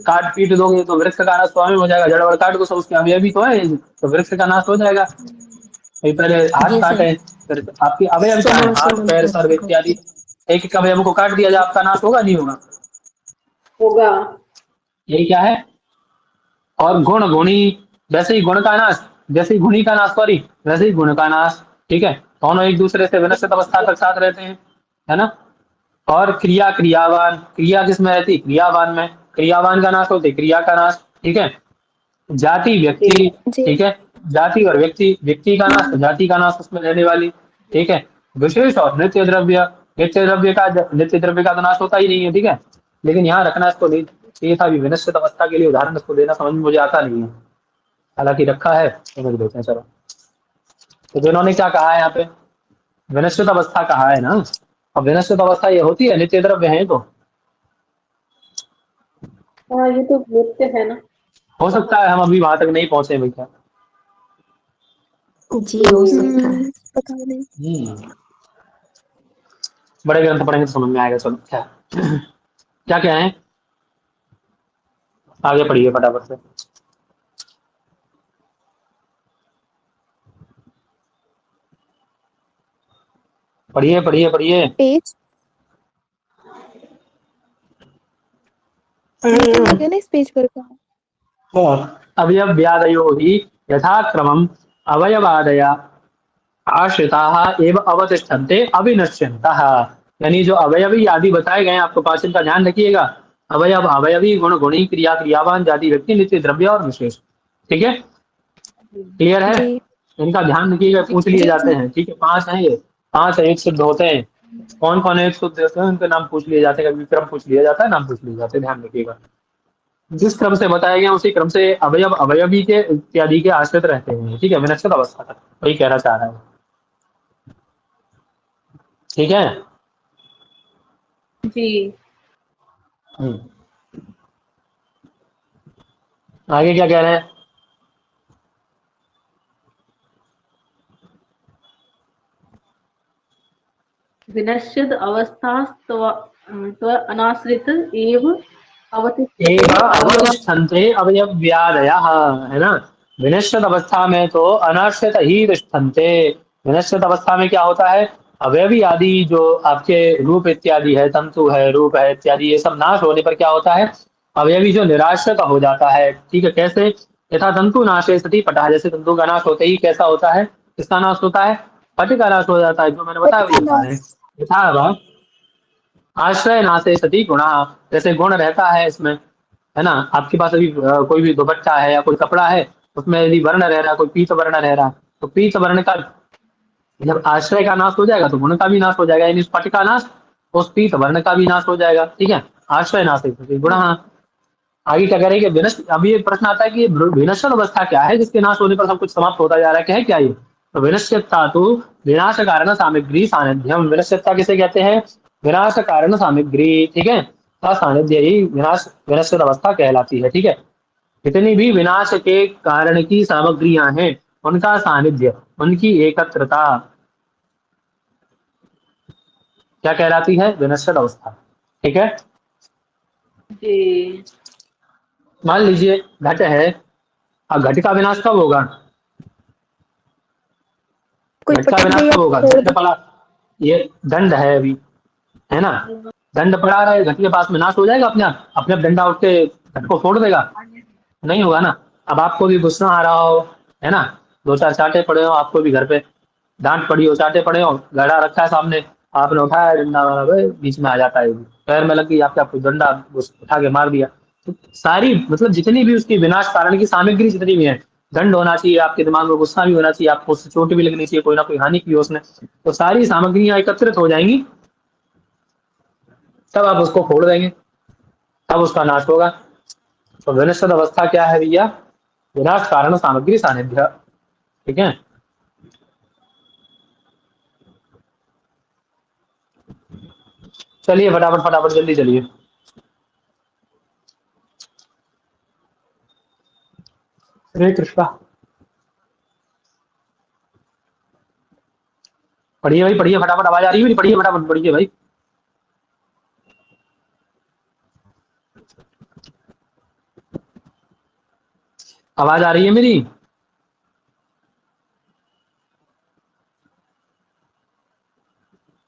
काट पीट दोगे तो वृक्ष का नाश स्वयं हो जाएगा, जड़ काट दो सब उसके अवयवी तो है, तो वृक्ष का नाश हो जाएगा। पहले हाथ काटे, फिर आपके अवयव क्या है, हाथ पैर सर इत्यादि, एक एक अवयव को काट दिया जाए, आपका नाश होगा नहीं होगा, होगा। यही क्या है, और गुण गुणी, वैसे ही गुण का नाश, जैसे ही गुणी का नाश, सॉरी वैसे ही गुण का नाश। ठीक है, दोनों एक दूसरे से विनश्यत अवस्था तक साथ रहते हैं, है ना, और क्रिया क्रियावान, क्रिया किसमें रहती, क्रियावान में, क्रियावान का नाश होते क्रिया का नाश। ठीक है, जाति व्यक्ति, जी ठीक है, जाति और व्यक्ति, व्यक्ति का नाश तो जाति का नाश उसमें रहने वाली। ठीक है, विशेष और नित्य द्रव्य, नित्य द्रव्य का तो नाश होता ही नहीं है। ठीक है, लेकिन यहाँ रखना इसको नहीं चाहिए था, अभी विनश्यत अवस्था के लिए उदाहरण इसको देना समझ में मुझे आता नहीं है, हालांकि रखा है, समझ लेते हैं। चलो, तो जिन्होंने क्या कहा है यहाँ पे, विनश्यत अवस्था कहा है ना, अब विनश्यत अवस्था ये होती है नित्य द्रव्य है, तो हाँ ये तो नित्य है ना। हो सकता है हम अभी वहां तक नहीं पहुंचे भैया। जी हो सकता है। पता नहीं। बड़े ग्रंथ पढ़ेंगे तो समझ में आएगा। चलो क्या क्या क्या है, आगे पढ़िए फटाफट से। पढ़िए पढ़िए पढ़िए। पेज लिखे हुए थे ना इस पेज पर कहा। अवयव व्यादयो ही यथाक्रमम अवयवादया आश्रिताः एव अवतिष्ठन्ते अविनश्यन्तः, यानी जो अवयवी आदि बताए गए हैं, आपको पाचन का ध्यान रखिएगा, अवयव अवयवी, गुण गुणी, क्रिया क्रियावान, जाति व्यक्ति, नित्य द्रव्य और विशेष। ठीक है, क्लियर है, जी इनका ध्यान रखिएगा, पूछ लिए जाते हैं। ठीक है, 5 हैं ये, 5 अयुक्त सिद्ध होते हैं। कौन कौन अयुक्त सिद्ध होते हैं उनके नाम पूछ लिए जाते हैं, कभी क्रम पूछ लिया जाता है, नाम पूछ लिए जाते हैं, ध्यान रखिएगा। जिस क्रम से बताया गया उसी क्रम से अवयव अवयवी के इत्यादि के आश्रित रहते हैं, ठीक है, विनश्चित अवस्था तक, वही कहना चाह रहा है, ठीक है। जी। आगे क्या कह रहे हैं? विनश्यद अवस्था अनाश्रित एव अवतिष्ठन्ते अवयव्यादयः, है ना। विनश्यत अवस्था में तो अनाश्रित ही तिष्ठन्ते। विनश्यत अवस्था में क्या होता है? अवयवी आदि जो आपके रूप इत्यादि है, तंतु है, रूप है इत्यादि, ये सब नाश होने पर क्या होता है? अवयवी जो निराश्रित हो जाता है, ठीक है। कैसे? यथा तंतु नाशे सति पटः, जैसे तंतु का नाश होते ही कैसा होता है? किसका नाश होता है? पट का नाश हो जाता है, जो मैंने बताया वही बता रहे हैं। यथा आश्रय नाशे सति गुणा, जैसे गुण रहता है इसमें, है ना। आपके पास अभी कोई भी दुपट्टा है या कोई कपड़ा है, उसमें यदि वर्ण रह रहा है, कोई पीत वर्ण रह रहा है, तो पीत वर्ण का जब आश्रय का नाश हो जाएगा तो गुण का भी नाश हो जाएगा, यानी पट का नाश, उस पीत वर्ण का भी नाश हो जाएगा, ठीक है। आश्रय नाश गुण। आगे क्या करेंगे? विनश्य। अब ये प्रश्न आता है कि विनश्यत अवस्था क्या है जिसके नाश होने पर सब कुछ समाप्त होता जा रहा है, क्या है क्या ये? तो विनश्यता तो विनाश कारण सामग्री सानिध्यम। विनश्यता किसे कहते हैं? विनाश कारण सामग्री, ठीक है, का सानिध्य ही विनश्यत अवस्था कहलाती है, ठीक है। जितनी भी विनाश के कारण की सामग्रियां हैं उनका सानिध्य, उनकी एकत्रता क्या कहलाती है? विनश्यत अवस्था, ठीक है। जी। मान लीजिए घट है, अब घट का विनाश कब होगा? घट का विनाश कब होगा? दंड पड़ा, ये दंड है अभी, है ना, दंड पड़ा रहा है, घट के पास में नाश हो जाएगा अपने आप, अपने आप डंडा उठ के घट को फोड़ देगा? नहीं होगा ना। अब आपको भी गुस्सा आ रहा हो, है ना, 2-4 चाटे पड़े हो, आपको भी घर पे डांट पड़ी हो, चाटे पड़े हो, घड़ा रखा है सामने, आपने उठाया डंडा, बीच में आ जाता है, पैर में लग गई आपके, आपको डंडा उठा के मार दिया। तो सारी मतलब जितनी भी उसकी विनाश कारण की सामग्री जितनी भी है, दंड होना चाहिए, आपके दिमाग में गुस्सा भी होना चाहिए, आपको उससे चोट भी लगनी चाहिए, कोई ना कोई हानि की हो उसने, तो सारी सामग्रियां एकत्रित हो जाएंगी, तब आप उसको फोड़ देंगे, तब उसका नाश होगा। तो विनश्यत अवस्था क्या है भैया? विनाश कारण सामग्री सानिध्य, ठीक है। चलिए फटाफट फटाफट जल्दी चलिए। हरे कृष्णा। पढ़िए भाई, पढ़िए फटाफट, आवाज आ रही है मेरी? पढ़िए फटाफट, पढ़िए भाई। आवाज आ रही है मेरी?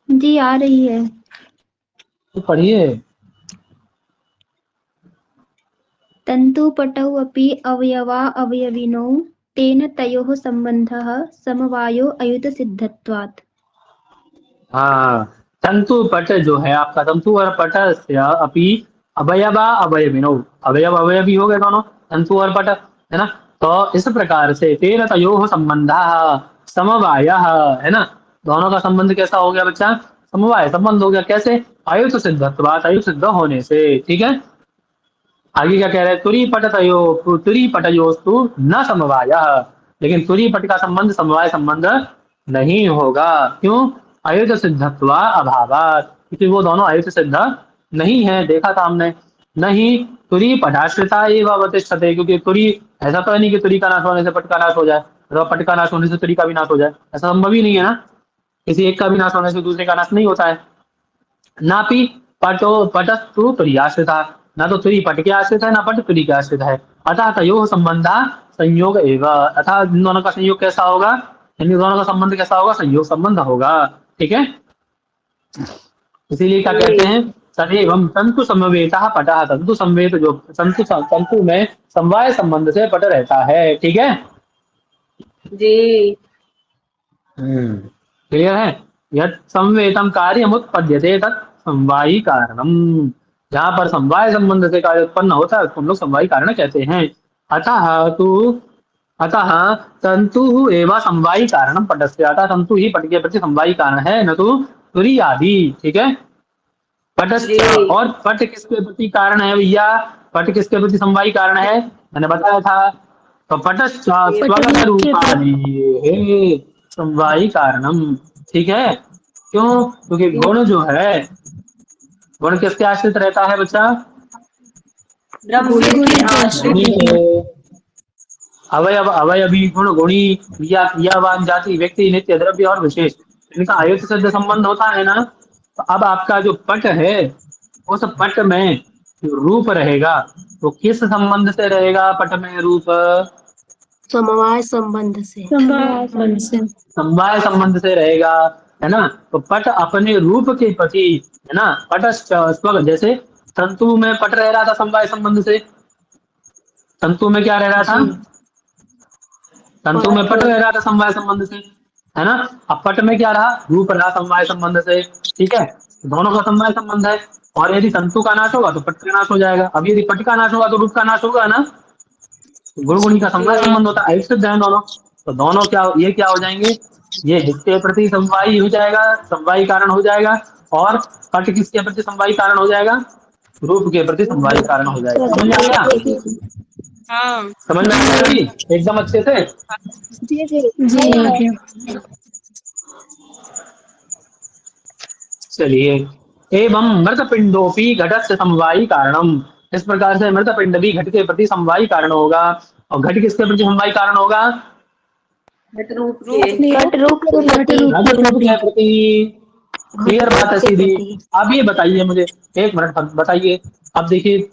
जी आ रही है। तो पढ़िए। तन्तुपटौ अपि अवयवा अवयविनौ तेन तयोः सम्बन्धः समवायो अयुतसिद्धत्वात्। हाँ, तंतु पट जो है आपका, तंतु और पट अपी अवयवा अवयविनो, अवयव अवयवी हो गए दोनों, तंतु और पट, है ना। तो इस प्रकार से तेन तयोः संबंधः समवायः, है ना, दोनों का संबंध कैसा हो गया बच्चा? समवाय संबंध हो गया। कैसे? अयुत सिद्धत्वात्, अयुत सिद्ध होने से, ठीक है। आगे क्या कह रहे हैं? तुरी पटयोस्तु न समवायः, लेकिन तुरी पट का संबंध समवाय संबंध नहीं होगा। क्यों? अयुत सिद्धत्वा अभावात्, क्योंकि वो दोनों अयुत सिद्ध नहीं है, देखा था हमने। नहीं तुरी पटाश्रिता एवं अवतिष्ठते, क्योंकि तुरी, ऐसा तो है नहीं कि तुरी का नाश होने से पट का नाश हो जाए, अथवा पट का नाश होने से तुरी का भी नाश हो जाए, ऐसा संभव ही नहीं है ना। किसी एक का भी नाश होने से दूसरे का नाश नहीं होता है। नापि पटस्तु तुरीयाश्रिता, ना तो तुरी पट के आश्रित है, ना पट तुरी के आश्रित है। अतः तयोः संबंधा संयोग एवं, अतः इन दोनों का संयोग कैसा होगा? इन दोनों का संबंध कैसा होगा? संयोग संबंध होगा, ठीक है। इसीलिए क्या कहते हैं? सदैवं तंतु समवेतः पटः, तंतु समवेत जो तंतु में समवाय संबंध से पट रहता है, ठीक है जी। क्लियर है। यत् संवेतम कार्यम उत्पद्यते तत् समवायी कारणम, जहां पर समवाय संबंध से कार्य उत्पन्न होता है उसको हम लोग समवायी कारण कहते हैं। अतः तो अतः तंतु एवं समवायी कारणम पटस्य, अतः तंतु ही पट के प्रति समवायी कारण है, न तो तुरीयादि। ठीक है, पटस्य। और पट किसके प्रति कारण है भैया? पट किसके प्रति समवायी कारण है? मैंने बताया था। तो पटश्च स्वगत रूपादि समवायी कारणम। ठीक है, क्यों? क्योंकि गुण जो है, गुण किसके आश्रित रहता है बच्चा? गुणी के। अवयव अवयवी गुण गुणी या क्रियावान जाति व्यक्ति नित्य द्रव्य और विशेष, इनका आयुक्त सिद्ध संबंध होता है ना। तो अब आपका जो पट है, उस पट में जो रूप रहेगा तो किस संबंध से रहेगा? पट में रूप समवाय संबंध से। समवाय संबंध से रहेगा, है ना। तो पट अपने रूप के प्रति, है ना, पट जैसे तंतु में पट रह रहा था समवाय संबंध से। तंतु में क्या रह रहा था? तंतु में पट रह रहा था समवाय संबंध से, है ना। अब पट में क्या रहा? रूप रहा समवाय संबंध से। ठीक है, दोनों का समवाय संबंध है। और यदि तंतु का नाश होगा तो पट का नाश हो जाएगा। अब यदि पट का नाश होगा तो रूप का नाश होगा ना। गुण गुणी का समवाय संबंध होता है, सिद्ध है दोनों। तो दोनों क्या, ये क्या हो जाएंगे? ये हिस्से प्रति समवायी हो जाएगा, समवायी कारण हो जाएगा। और पट किसके प्रति समवायी कारण हो जाएगा? रूप के प्रति समवायी कारण हो जाएगा। समझ में आ गया? समझ में आ गया भाई एकदम अच्छे से? जी जी जी चलिए, एवं मृतपिंडोपी घटस्य समवायी कारणम। इस प्रकार से मृतपिंड भी घट के प्रति समवायी कारण होगा। और घट किसके प्रति समवायी कारण होगा? घट रूप के घट रूप के प्रति। घट रूप के प्रति। क्लियर बात है सीधी। अब ये बताइए मुझे, एक मिनट बताइए। अब देखिए,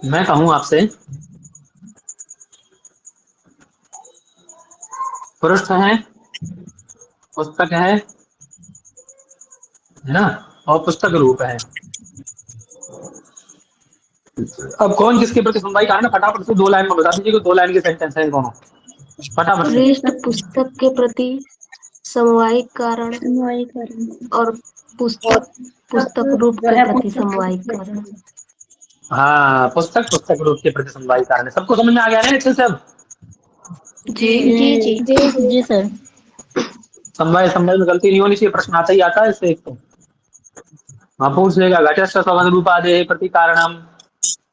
मैं कहूं आपसे, पृष्ठ है, पुस्तक है ना, और पुस्तक रूप है। अब कौन किसके प्रति समवायी कारण है? फटाफट से 2 लाइन में बता दीजिए। 2 लाइन के सेंटेंस है दोनों, फटाफट से। श्रेष्ठ पुस्तक के प्रति समवायिक कारण और पुस्तक रूप के प्रति समवायिक कारण। हाँ, पुस्तक रूप के प्रति समवायी कारण है। सबको समझ में आ गया ना अच्छे से? अब जी सर। समवाय संबंध में गलती नहीं होनी चाहिए, प्रश्न आता ही आता है इससे। एक तो वहां पूछ लेगा घटस्थ स्वगत रूपादे प्रति कारणम,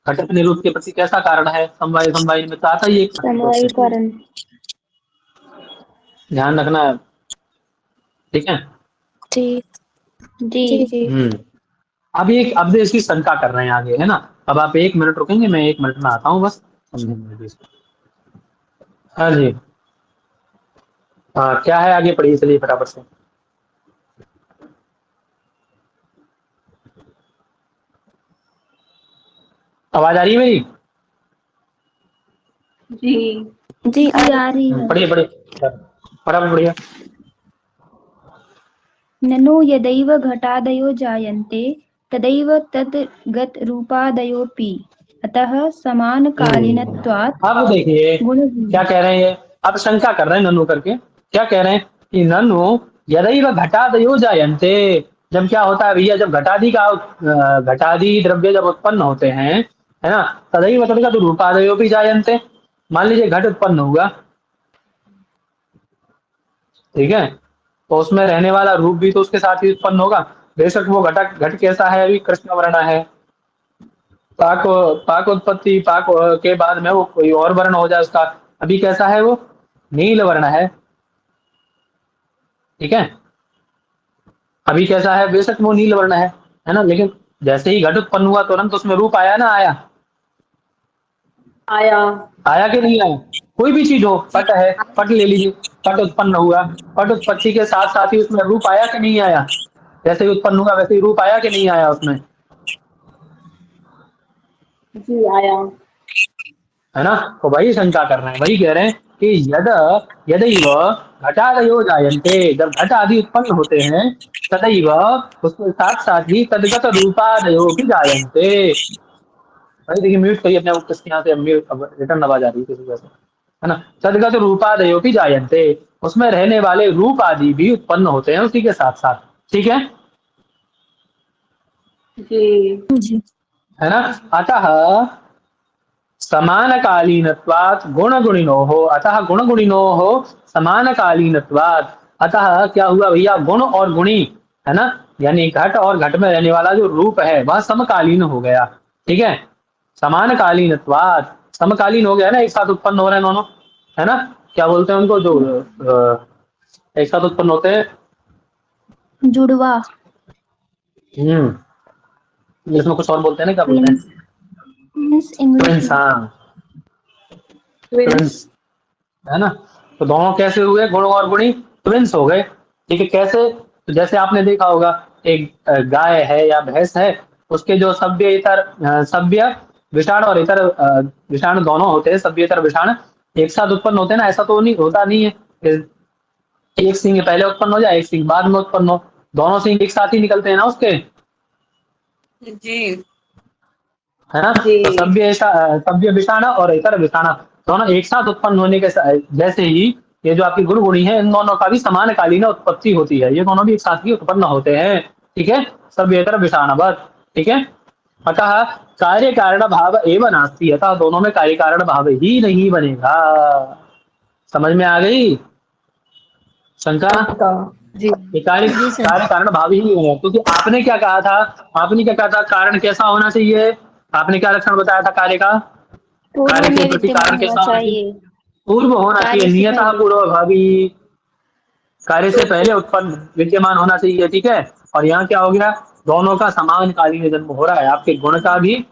घट अपने रूप के प्रति कैसा कारण है? समवाय समवाय में तो आता ही एक समवायी कारण। ध्यान रखना है। ठीक है जी जी जी। अब इसकी शंका कर रहे हैं आगे, है ना। अब आप 1 मिनट रुकेंगे, मैं 1 मिनट में आता हूँ, बस समझेंगे इसको। हाँ जी, हाँ क्या है आगे पढ़िए, चलिए फटाफट से। आवाज आ रही है मेरी? जी जी आ रही है। पढ़िए फटाफट पढ़िए। ननु यदैव घटादयो जायन्ते तदैव तद्गत रूपादयोऽपि अतः समानकालीनत्वात् अब देखिए गुण। क्या कह रहे हैं। अब शंका कर रहे हैं ननु करके। क्या कह रहे हैं कि ननु यदैव घटादयो जायन्ते, जब क्या होता है भैया, जब घटादि द्रव्य जब उत्पन्न होते हैं, है ना, तदैव तद्गत रूपादयो भी जायन्ते। मान लीजिए घट उत्पन्न हुआ, ठीक है, तो उसमें रहने वाला रूप भी तो उसके साथ ही उत्पन्न होगा। बेशक वो घट कैसा है, अभी कृष्ण वर्ण है। पाक उत्पत्ति, पाक के बाद में वो कोई और वर्ण हो जाए उसका। अभी कैसा है वो? नील वर्ण है। ठीक है, अभी कैसा है? बेशक वो नील वर्ण है ना। लेकिन जैसे ही घट उत्पन्न हुआ तुरंत उसमें रूप आया ना, आया कि नहीं आया? कोई भी चीज हो, पट है, पट ले लीजिए, पट उत्पन्न हुआ, पट उत्पत्ति के साथ साथ ही उसमें रूप आया कि नहीं आया? जैसे ही उत्पन्न हुआ वैसे ही रूप आया कि नहीं आया उसमें? जी आया, है ना। तो वही शंका कर रहे हैं, वही कह रहे हैं कि यदैव घटादयो जायन्ते, जब घट आदि उत्पन्न होते हैं, तदैव उसके साथ साथ ही तद्गत रूपादयो भी जायन्ते। भाई देखिए, म्यूट करिए अपने आप यहाँ से, रिटर्न आवाज आ रही है किसी वजह से, है ना। तद्गत रूपादयो भी जायन्ते, उसमें रहने वाले रूप आदि भी उत्पन्न होते हैं उसी के साथ साथ। ठीक है, जी है ना। अतः समानकालीनत्वात् गुणगुणिनोः, अतः गुणगुणिनोः समानकालीनत्वात्, अतः क्या हुआ भैया, गुण और गुणी, है ना, यानी घट और घट में रहने वाला जो रूप है वह समकालीन हो गया। ठीक है, समानकालीनत्वात्, समकालीन हो गया ना, एक साथ उत्पन्न हो रहे हैं दोनों, है ना। क्या बोलते हैं उनको जो एक साथ उत्पन्न होते हैं? जुड़वा, इसमें कुछ और बोलते हैं ना, क्या बोलते हैं? मीन्स इंग्लिश ट्विंस, में। हाँ ट्विंस। ट्विंस, है ना। तो दोनों कैसे हुए, गुण और गुणी ट्विंस हो गए। ठीक है, कैसे? तो जैसे आपने देखा होगा, एक गाय है या भैंस है, उसके जो सभ्य इतर सभ्य विषाणु और इतर विषाणु दोनों होते हैं, सभ्य इतर विषाणु एक साथ उत्पन्न होते हैं ना, ऐसा तो नहीं होता, नहीं है कि एक सिंह पहले उत्पन्न हो जाए, एक सिंह बाद में उत्पन्न हो, दोनों सिंह एक साथ ही निकलते हैं ना उसके, जी है ना। जी तो सभ्य विषाणु और इतर विषाणु दोनों एक साथ उत्पन्न होने के जैसे ही ये जो आपकी गुण गुणी है, इन दोनों का भी समानकालीन उत्पत्ति होती है, ये दोनों भी एक साथ ही उत्पन्न होते हैं। ठीक है, सभ्यतर विषाणवत। ठीक है, अतः कार्य कारण भाव एवं नास्ति, अतः दोनों में कार्य कारण भाव ही नहीं बनेगा। समझ में आ गई शंका? जी ये कार्य जी सर। कार्य कारण भाव ही नहीं है, क्योंकि आपने क्या कहा था, आपने क्या कहा था, कारण कैसा होना चाहिए, आपने क्या लक्षण बताया था कार्य का, पूर्व कार्य के में प्रति विद्यमान कारण होना कैसा होना चाहिए? चाहिए, पूर्व होना चाहिए, कार्य से नियतः पहले। पूर्वभावी, कार्य से पहले उत्पन्न विद्यमान होना चाहिए। ठीक है, और यहाँ क्या हो गया, दोनों का समानकालीन जन्म हो रहा है, आपके गुण का भी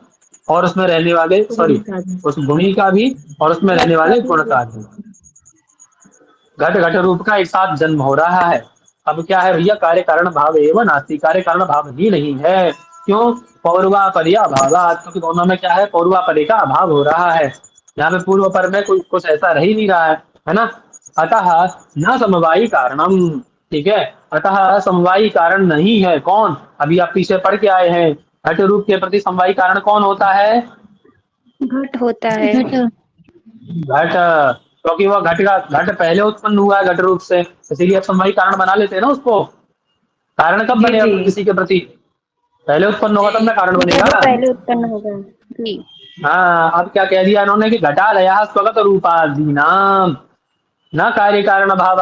और उसमें रहने वाले, सॉरी, उस गुणी का भी और उसमें रहने वाले गुण का भी, घट घट रूप का एक साथ जन्म हो रहा है। अब क्या है भैया, कार्य कारण भाव एवं नास्ति, कार्य कारण भाव ही नहीं है। क्यों? पौर्वापरी अभावात, क्योंकि दोनों में क्या है, पौर्वापरी का अभाव हो रहा है, यहाँ पे पूर्व पर में कोई कुछ ऐसा रह ही नहीं रहा है ना। अतः न समवायी कारणम, ठीक है, अतः समवायी कारण नहीं है। कौन? अभी आप पीछे पढ़ के आए हैं, घट रूप के प्रति समवायी कारण कौन होता है? घट होता है। घट। घट, क्योंकि वो घट पहले उत्पन्न हुआ है घट रूप से, इसीलिए आप समवायी कारण बना लेते हैं ना उसको। कारण कब जी बनेगा जी किसी के प्रति? पहले उत्पन्न होगा तब ना कारण बनेगा। घट पहले उत्पन्न होगा। जी हाँ, अब क्या कह दिया इन्होंने कि घटालया स्वगत रूपादि नाम न कार्य कारण भाव।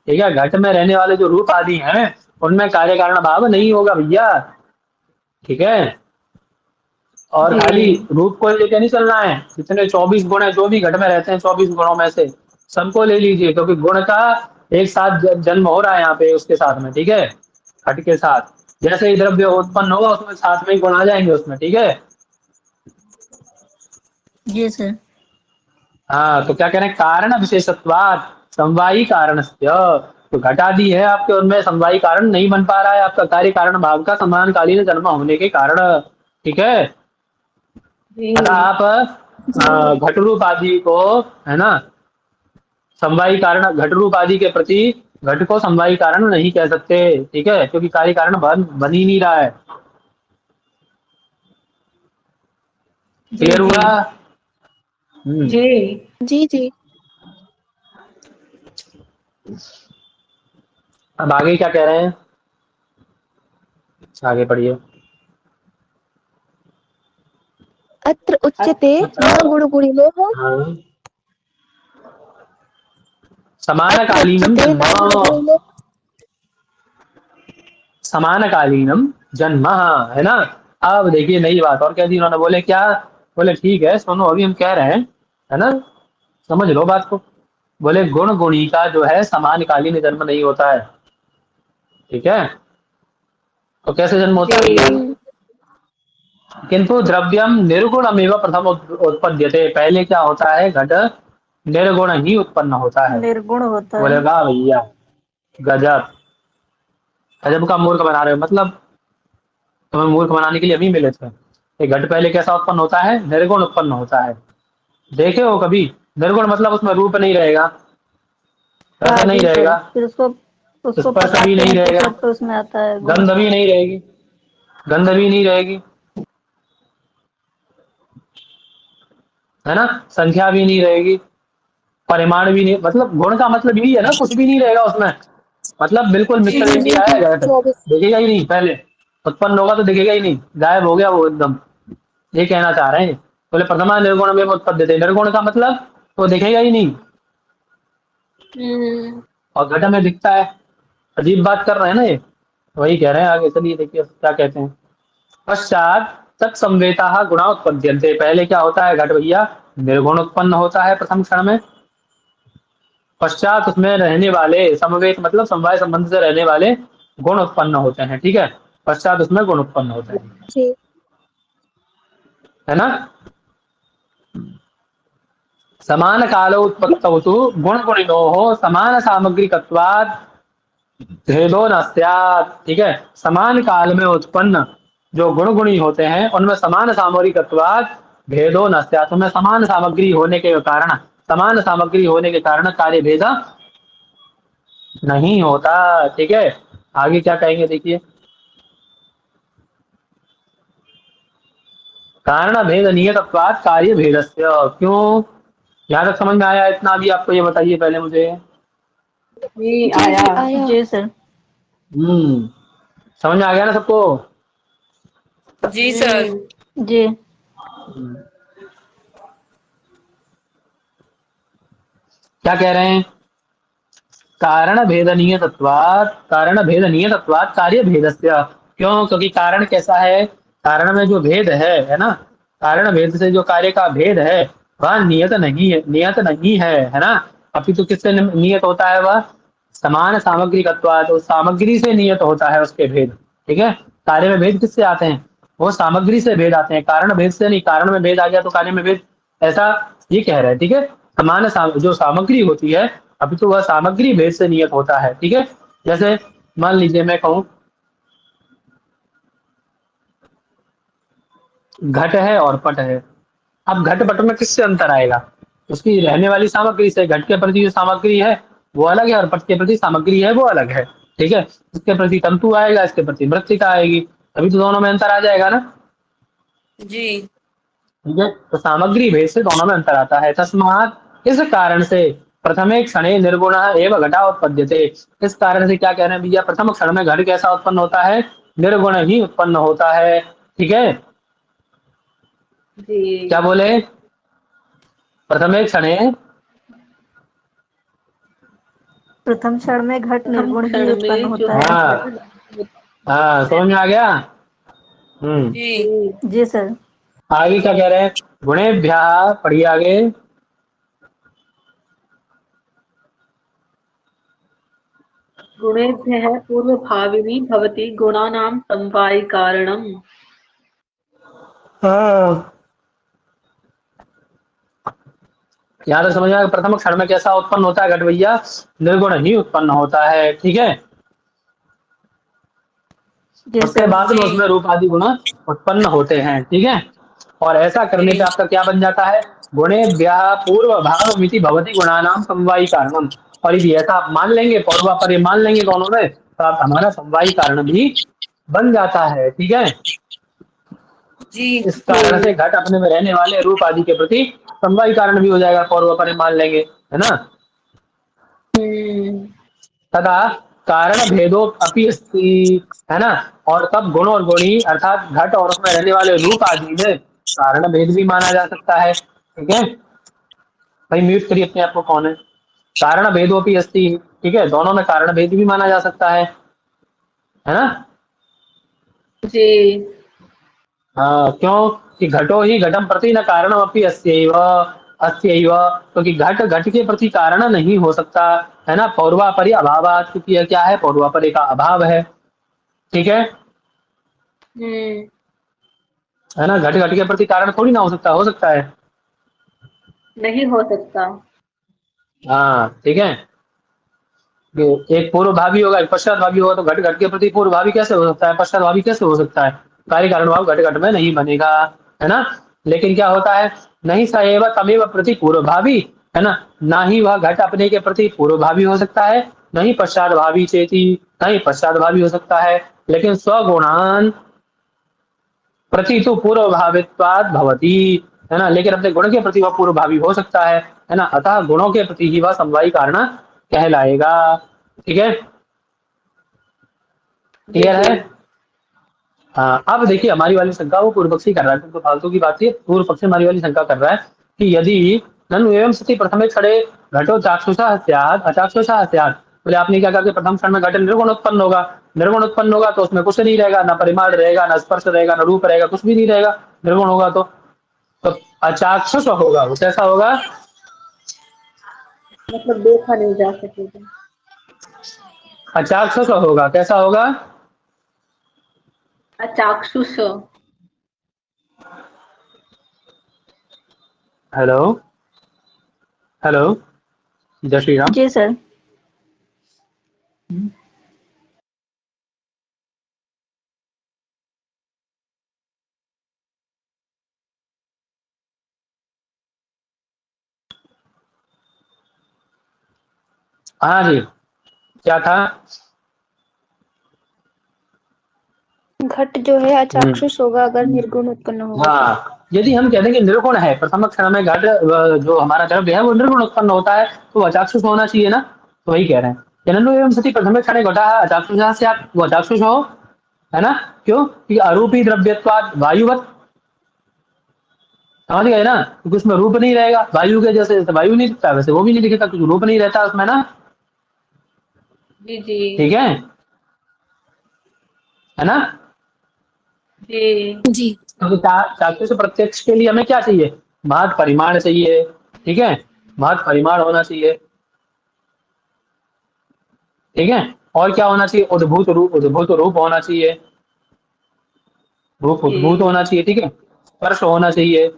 ठीक है, घट में रहने वाले जो रूप आदि हैं उनमें कार्य कारण भाव नहीं होगा भैया। ठीक है, और खाली जी रूप को लेके नहीं चलना है, जितने 24 गुण है जो भी घट में रहते हैं, 24 गुणों में से सबको ले लीजिए, क्योंकि गुण का एक साथ जन्म हो रहा है यहाँ पे उसके साथ में। ठीक है, घट के साथ जैसे ही द्रव्य उत्पन्न होगा उसमें साथ में ही गुण आ जाएंगे उसमें। ठीक है, जी सर। हाँ, तो क्या कह रहे हैं, कारण विशेषत्वात् समवायी कारण, तो घटादि है आपके, उनमें समवायी कारण नहीं बन पा रहा है आपका कार्य कारण भाव का समानकालीन जन्म होने के कारण। ठीक है, जी अतः आप घट रूप आदि को, है ना, समवायी कारण घट रूप आदि के प्रति घट को समवायी कारण नहीं कह सकते। ठीक है, क्योंकि कार्य कारण बन ही नहीं रहा है। जी क्लियर हुआ? जी जी जी। अब आगे क्या कह रहे हैं, आगे पढ़िए। अत्र उच्यते न गुणगुणिनोः, हाँ, अत्र समानकालीनम उच्यते जन्म, न गुणगुणिनोः। समानकालीनम जन्म, है ना। अब देखिए नई बात और कह दी उन्होंने, बोले क्या, बोले ठीक है सुनो, अभी हम कह रहे हैं, है ना, समझ लो बात को। बोले गुण गुणी का जो है समानकालीन जन्म नहीं होता है। ठीक है, तो कैसे जन्म होता है जी भैया? किंतु द्रव्यम निर्गुणमेव प्रथम उत्पद्यते, पहले क्या होता है, घट निर्गुण ही उत्पन्न होता है। निर्गुण होता बोले है। वाह भैया, गजब, गजब का मूर्ख बना रहे हो, मतलब तुम्हें मूर्ख बनाने के लिए अभी मिले थे। ये घट पहले कैसा उत्पन्न होता है, निर्गुण उत्पन्न होता है। देखे हो कभी? निर्गुण मतलब उसमें रूप नहीं रहेगा, रस हाँ नहीं जी सर। रहेगा, फिर उसको उसको स्पर्श भी पकाते नहीं हैं तो रहेगा, तब तो उसमें आता है गुण। गंध भी नहीं रहेगी, गंध भी नहीं रहेगी, है ना, संख्या भी नहीं रहेगी, परिमाण भी नहीं, मतलब गुण का मतलब यही है ना, कुछ भी नहीं रहेगा उसमें, मतलब बिल्कुल मित्र इंडिया है घट, 24। देखेगा ही नहीं पहले। उत्पन्न होगा तो दिखेगा ही नहीं, गायब हो गया वो एकदम, ये कहना चाह रहे हैं। बोले प्रथमा निर्गुण में उत्पद्यते, निर्गुण का मतलब तो दिखेगा ही नहीं और घट में दिखता है। अजीब बात कर रहे हैं ना ये, वही कह रहे हैं आगे। चलिए देखिए क्या कहते हैं। पश्चात तत्संवेता गुणा उत्पद्यन्ते, पहले क्या होता है घट भैया, निर्गुण उत्पन्न होता है प्रथम क्षण में। पश्चात उसमें रहने वाले, समवेत मतलब समवाय संबंध से रहने वाले गुण उत्पन्न होते हैं, ठीक है। पश्चात उसमें गुण उत्पन्न होते हैं, जी है ना। समान कालो उत्पत्तौ तु गुण गुणिनोः समान सामग्रिकत्वात् भेदो न स्यात्, ठीक है। समान काल में उत्पन्न जो गुण गुणी होते हैं उनमें समान सामग्रिकत्वात् भेदो न स्यात्, उनमें समान सामग्री होने के कारण, समान सामग्री होने के कारण कार्य भेद नहीं होता, ठीक है। आगे क्या कहेंगे देखिए। कारण भेद नियतत्वात् कार्य भेदस्य, क्यों, यहाँ तक समझ में आया इतना भी आपको, ये बताइए पहले मुझे। जी जी आया। आया। जी सर। समझ में आ गया ना सबको। जी सर। जी। क्या कह रहे हैं, कारण भेदनीय तत्वात्, कारण भेदनीय तत्वात् कार्य भेदस्य, क्यों, क्योंकि कारण कैसा है, कारण में जो भेद है ना, कारण भेद से जो कार्य का भेद है वह नियत नहीं है, नियत नहीं है ना। अपितु किससे नियत होता है, वह समान सामग्री तत्वात्, तो सामग्री से नियत होता है उसके भेद, ठीक है। कार्य में भेद किससे आते हैं, वो सामग्री से भेद आते हैं, कारण भेद से नहीं। कारण में भेद आ गया तो कार्य में भेद, ऐसा ये कह रहे हैं, ठीक है। समान जो सामग्री होती है अभी तो वह सामग्री भेद से नियत होता है, ठीक है। जैसे मान लीजिए मैं कहूं घट है और पट है, अब घट पट में किससे अंतर आएगा, उसकी रहने वाली सामग्री से। घट के प्रति जो सामग्री है वो अलग है और पट के प्रति सामग्री है वो अलग है, ठीक है। इसके प्रति तंतु आएगा, इसके प्रति मृत्तिका आएगी, अभी तो दोनों में अंतर आ जाएगा ना, जी ठीक है। तो सामग्री भेद से दोनों में अंतर आता है। तस्मात्, इस कारण से प्रथमे क्षणे निर्गुण एवं घटा उत्पद्यते, इस कारण से क्या कह रहे हैं भैया, प्रथम क्षण में घट कैसा उत्पन्न होता है, निर्गुण ही उत्पन्न होता है, ठीक है। जी क्या बोले, प्रथमे क्षणे, प्रथम क्षण में घट निर्गुण ही क्षण उत्पन्न में जो होता है। हाँ हाँ समझ में आ गया। जी जी सर। आगे क्या कह रहे हैं, गुणेभ्यः, पढ़िए आगे। गुणेभ्यः पूर्वभाविनी भवति गुणानां समवायि कारणम्। यहाँ तक समझ में आया, प्रथम क्षण में कैसा उत्पन्न होता है घट भैया, निर्गुण ही उत्पन्न होता है, ठीक है। जी उसके सर। बाद में उसमें रूप आदि गुण उत्पन्न होते हैं, ठीक है। और ऐसा करने पे आपका क्या बन जाता है, गुणेभ्यः पूर्व भावमिति भवति गुणानां समवायी कारणम। और यदि ऐसा आप मान लेंगे, पूर्वापर मान लेंगे दोनों में, तो आप हमारा समवायी कारण भी बन जाता है, ठीक है। जी इस कारण से घट अपने में रहने वाले रूप आदि के प्रति समवायी कारण भी हो जाएगा, पूर्वापर मान लेंगे, है ना। तथा कारण भेदो अपि अस्ति, है ना। और तब गुण और गुणी अर्थात घट और उसमें रहने वाले रूप आदि में कारण भेद भी माना जा सकता है, ठीक है। भाई म्यूट करिए अपने आप को, कौन है, कारण भेदो अपि अस्ति, ठीक है, दोनों में कारण भेद भी माना जा सकता है ना। जी हाँ, क्यों कि घटो ही घटम प्रति न कारणम अपि अस्यैव, अस्यैव, क्योंकि घट घट के प्रति कारण नहीं हो सकता, है ना। पौर्वापरि अभावात्, क्योंकि यह क्या है, पौर्वापरि का अभाव है, ठीक है ना। घट घट के प्रति कारण थोड़ी ना हो सकता है, नहीं हो सकता। हाँ, ठीक है। एक पूर्व भावी होगा, एक पश्चात भावी होगा, तो घट घट के प्रति पूर्व भावी कैसे हो सकता है, पश्चात भावी कैसे हो सकता है, कार्य कारण भाव घट घट में नहीं बनेगा, है ना। लेकिन क्या होता है, नहीं सएव तमेव प्रति पूर्व भावी, है ना, ना ही वह घट अपने के प्रति पूर्व भावी हो सकता है, नहीं पश्चात भावी चेती, नहीं पश्चात भावी हो सकता है, लेकिन स्वगुणान प्रति तो पूर्व भावित्वाद भवती, है ना। लेकिन अपने गुण के प्रति वह पूर्व भावी हो सकता है ना। अतः गुणों के प्रति ही वह समवायी कारण कहलाएगा, ठीक है। क्लियर है। हाँ, अब देखिए हमारी वाली शंका वो पूर्व पक्षी कर रहा है, तो फालतू की बात है। पूर्व पक्षी हमारी वाली शंका कर रहा है कि यदि ननु एवं सति प्रथमे क्षणे घटो चाक्षुषा स्यात् अचाक्षुषा स्यात्। बोले आपने क्या कहा कि प्रथम क्षण में घट निर्गुण उत्पन्न होगा, निर्गुण उत्पन्न होगा तो उसमें कुछ नहीं रहेगा, ना परिमाण रहेगा, ना स्पर्श रहेगा, ना रूप रहेगा, कुछ भी नहीं रहेगा निर्गुण होगा तो अचाक्षुष होगा, वो कैसा होगा? मतलब देखा नहीं जा सकेगा। अचाक्षुष होगा, कैसा होगा? अचाक्षुष। हेलो हेलो, जय श्री राम। जी सर। हाँ जी, क्या था? घट जो है अचाक्षुष होगा अगर निर्गुण उत्पन्न होगा तो। हाँ, यदि हम कहते हैं कि निर्गुण है, प्रथम क्षण में घट जो हमारा द्रव्य है वो निर्गुण उत्पन्न होता है, तो अचाक्षुष होना चाहिए ना। तो वही कह रहे हैं, जननो एवं सति प्रथम क्षण घटा अचाक्षुषा से आप वो अचाक्षुष हो, है ना? क्यों? कि अरूपी द्रव्यत्वाद वायुवत, समझ गए ना? क्योंकि उसमें रूप नहीं रहेगा, वायु के जैसे वायु नहीं दिखता वैसे वो भी नहीं दिखता, क्योंकि रूप नहीं रहता उसमें ना। जी जी ठीक है ना? जी जी क्योंकि चाक्षुष प्रत्यक्ष के लिए हमें क्या चाहिए? महत् परिमाण चाहिए। ठीक है, महत् परिमाण होना चाहिए। ठीक है, और क्या होना चाहिए? उद्भूत रूप, उद्भूत रूप होना चाहिए, रूप उद्भूत जी होना चाहिए। ठीक है, स्पर्श होना चाहिए,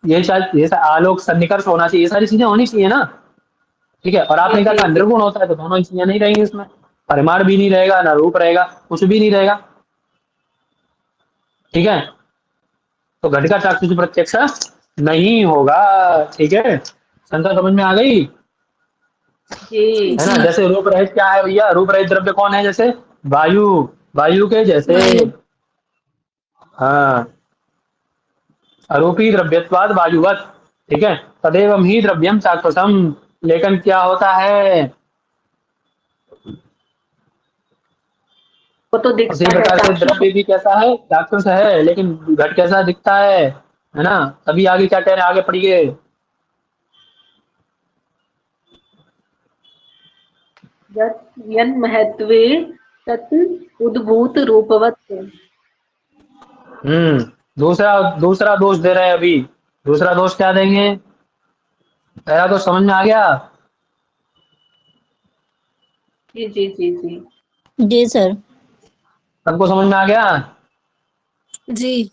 ये शायद ये आलोक सन्निकर्ष होना चाहिए, ये सारी चीजें होनी चाहिए ना। ठीक है, और जी आपने क्या कहा जी निर्गुण होता है, तो दोनों ही चीजें नहीं रहेंगी इसमें, परिमाण भी नहीं रहेगा, ना रूप रहेगा, कुछ भी नहीं रहेगा। ठीक है, तो घट का चाक्षुष प्रत्यक्ष नहीं होगा। ठीक है, शंका समझ में आ गई? जी है ना? जी जैसे रूप रहित क्या है भैया? रूप रहित द्रव्य कौन है? जैसे वायु, वायु के जैसे। वायु हाँ, अरूपी द्रव्यत्वाद वायुवत। ठीक है, तदेव ही द्रव्यम चाक्षुषम। लेकिन क्या होता है? वो तो उसी दिखता है प्रकार से चाक्षुष। द्रव्य भी कैसा है? चाक्षुष है, लेकिन घट कैसा दिखता है ना? अभी आगे क्या कह रहे हैं, आगे पढ़िए। यन महत्वे तत् उद्भूत रूपवत्। दूसरा दूसरा दोष दे रहे हैं अभी। दूसरा दोष क्या देंगे? पहला तो समझ में आ गया? जी जी जी जी जी सर। सबको समझ में आ गया? जी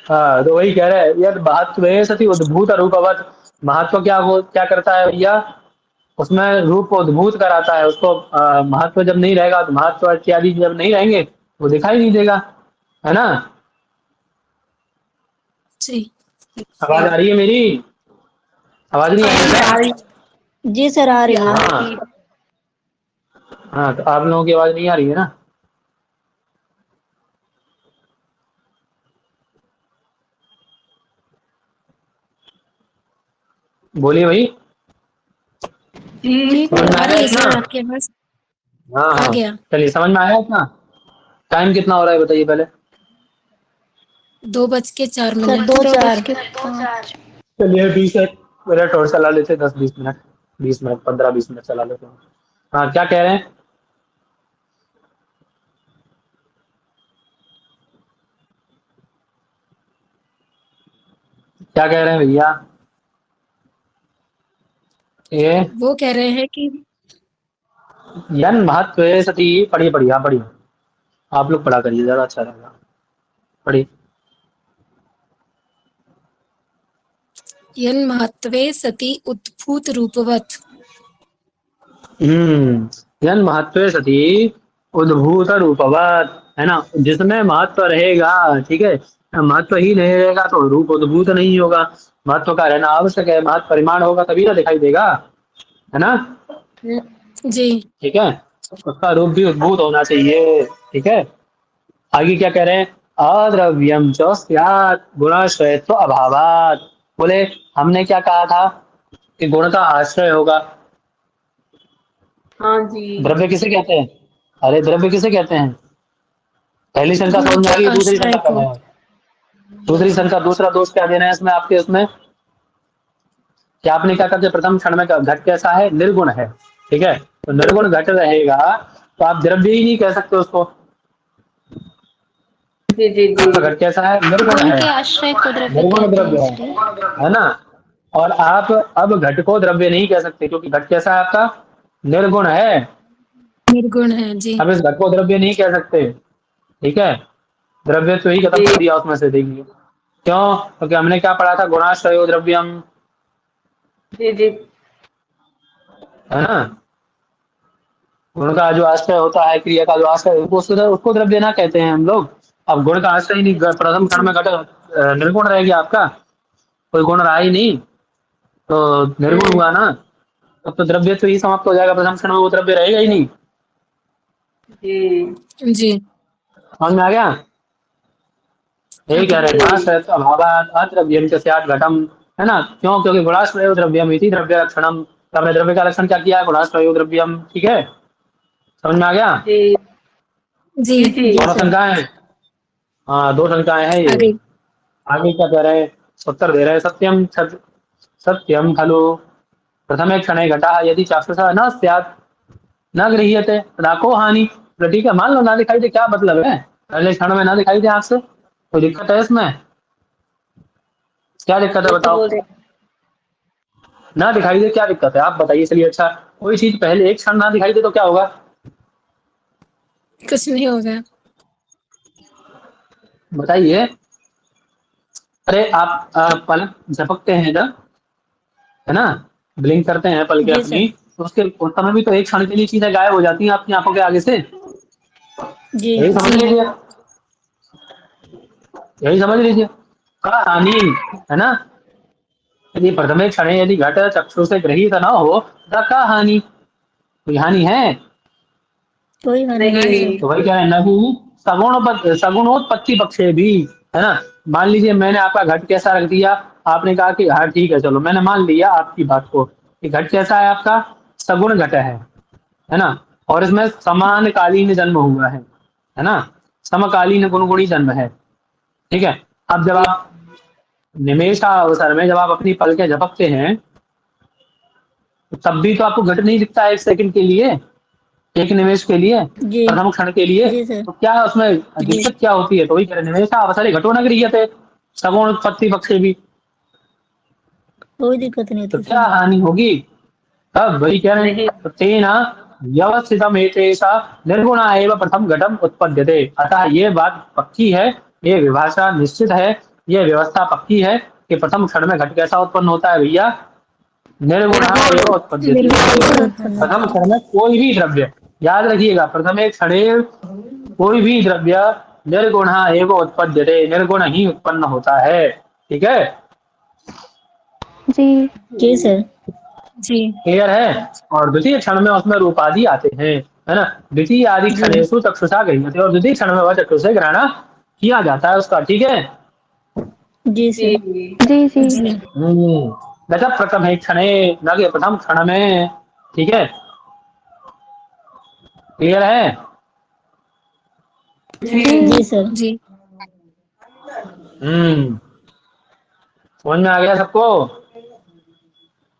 हाँ, तो वही कह रहे हैं, यद महत्व सती उद्भूत रूपवत। महत्व क्या करता है भैया? उसमें रूप को उद्भूत कराता है उसको। महत्व जब नहीं रहेगा तो महत्व इत्यादि जब नहीं रहेंगे वो दिखाई नहीं देगा, है ना? जी आवाज आ रही है मेरी? आवाज नहीं आ रही है क्या? जी सर आ रही है। हाँ हाँ, तो आप लोगों की आवाज नहीं आ रही है ना? बोलिए भाई। जी समझ में आ आया रही है इतना? सर आपके पास हाँ आ हाँ, गया। चलिए समझ में आया इतना? टाइम कितना हो रहा है बताइए पहले। सर2:04। 2 4। चलिए 20 मिनट और चला लेते हैं, 10-20 मिनट, 20 मिनट, 15-20 मिनट चला लेते हैं। हाँ, क्या कह रहे हैं? क्या कह रहे हैं भैया? ये वो कह रहे हैं कि यन महत्व सती। पढ़िए पढ़िए, हाँ पढ़िए, आप लोग पढ़ा करिए, ज्यादा अच्छा रहेगा। पढ़िए। यन महत्वे सति उद्भूत रूपवत्। यन महत्व सती उद्भूत रूपवत, है ना? जिसमें महत्व रहेगा, ठीक है, महत्व ही नहीं रहेगा तो रूप उद्भूत नहीं होगा। महत्व का रहना आवश्यक है, महत्व परिमाण होगा तभी ना दिखाई देगा, है ना? जी ठीक है, उसका रूप भी उद्भूत होना चाहिए। ठीक है, आगे क्या कह रहे हैं? अद्रव्यम च स्यात् गुणाश्रयत्व अभावात्। बोले हमने क्या कहा था कि गुण का आश्रय होगा। हाँ जी द्रव्य किसे कहते हैं? अरे द्रव्य किसे कहते हैं? पहली शंका समझ में आ गई, दूसरी आश्रय शंका को। करना है। दूसरी शंका, दूसरा दोष क्या देना है इसमें आपके उसमें, कि आपने क्या करते प्रथम क्षण में घट कैसा है, निर्गुण है, ठीक है। तो निर्गुण घट रहेगा तो आप द्रव्य ही नहीं कह सकते उसको। जी जी जी। आपका घट कैसा है, निर्गुण गुण है, के आश्रय को द्रव्य निर्गुण कहते हैं द्रव्य इसलिए। है ना। और आप अब घट को द्रव्य नहीं कह सकते क्योंकि घट कैसा है आपका, निर्गुण है। निर्गुण है जी। अब इस घट को द्रव्य नहीं कह सकते, ठीक है। द्रव्य तो ही खत्म कर दिया उसमें से, देखिए क्यों, क्योंकि हमने क्या पढ़ा था, गुणाश्रयो द्रव्यम, जी जी। है ना। गुण का जो आश्रय होता है, क्रिया का जो आश्रय, उसको द्रव्य ना कहते हैं हम लोग। अब गुण का आश्रय ही नहीं, प्रथम क्षण में घट निर्गुण रह गया आपका, कोई गुण रहा ही नहीं, तो निर्गुण हुआ ना। तब तो द्रव्य तो ही समाप्त हो जाएगा, प्रथम क्षण में वो द्रव्य रहेगा ही नहीं। जी जी। समझ में आ गया। यही कह रहे हैं, गुणाश्रयत्व अभावात् अद्रव्यं च स्यात् घटम, है ना। क्यों, क्योंकि गुणाश्रयो द्रव्यम इति द्रव्य लक्षणम। तो हमने द्रव्य का लक्षण क्या किया, गुणाश्रयो द्रव्यम, ठीक है। समझ में आ गया। जी जी। जी। दोनों शंकाएं हैं, हाँ 2 शंकाएं हैं ये। आगे। आगे क्या कह रहे हैं, उत्तर दे रहे हैं, सत्यम खलु प्रथमे क्षणे घटः यदि चाक्षुषा न स्यात् न गृह्यते तदा को हानि। तो ठीक है, मान लो ना दिखाई दे, क्या मतलब है, पहले क्षण में ना दिखाई दे आंख से, कोई दिक्कत है इसमें, क्या दिक्कत है ये तो बताओ। बोल रहे ना दिखाई दे क्या दिक्कत है, आप बताइए। चलिए अच्छा, कोई चीज पहले एक क्षण ना दिखाई दे तो क्या होगा, कुछ नहीं होगा। बताइए। अरे आप पलक झपकते हैं जब, है ना, ब्लिंक करते हैं पल के जी अपनी, सर। तो उसके उस समय भी तो एक क्षण के लिए चीजें गायब हो जाती हैं आपकी आंखों के आगे से, जी यही समझ जी। लीजिए, यही समझ लीजिए। का हानि, है ना। यदि प्रथमे क्षण यदि घट चक्षु से गृहीत न हो तथा का हानि, कोई हानि है। कोई हानि नहीं है नहीं। सर। तो वही कह रहे हैं ना कि सगुणोत्पत्ति पक्षे भी, है ना। मान लीजिए मैंने आपका घट कैसा रख दिया, आपने कहा कि हाँ ठीक है चलो, मैंने मान लिया आपकी बात को कि घट कैसा है आपका, सगुण घट है ना। और इसमें समानकालीन जन्म हुआ है ना, समकालीन गुणगुणी जन्म है, ठीक है। अब जब आप निमेषा अवसर में जब आप अपनी पलकें झपकते हैं, तो तब भी तो आपको घट नहीं दिखता है, 1 सेकंड के लिए, एक निमेष के लिए, जी। प्रथम क्षण के लिए। जी सर। तो क्या उसमें जी। दिक्कत क्या होती है, तो वही कह रहे हैं, निमेषा अवसरे घटो न गृह्यते सगुण उत्पत्ति पक्षे भी, कोई दिक्कत नहीं तो होती क्या सर। हानि होगी। तब वही कह रहे हैं, नहीं। तो तेना व्यवस्थितम एतेषा निर्गुणा एव प्रथम घटम उत्पद्यते। अतः ये बात पक्की है, ये विभाषा निश्चित है, ये व्यवस्था पक्की है कि प्रथम क्षण में घट कैसा उत्पन्न होता है भैया, निर्गुणा एव उत्पद्यते। निर्गुण उत्पन्न होता प्रथम है। क्षण में कोई भी द्रव्य, याद रखिएगा, प्रथम क्षणे कोई भी द्रव्य निर्गुण एव उत्पद्यते, निर्गुण ही उत्पन्न होता है, ठीक है। जी। जी सर। जी। क्लियर है। और द्वितीय क्षण में उसमें रूपादि आते हैं, है ना। द्वितीय आदि जी। क्षणेषु चक्षुषा गृह्यते, और द्वितीय क्षण में वह चक्षु से ग्रहण किया जाता है उसका, ठीक है। जी जी सर। जी जी। जी। गजब प्रथम क्षणे, न कि प्रथम क्षण में, ठीक है। क्लियर है। जी सर। जी। हम्म समझ में आ गया सबको।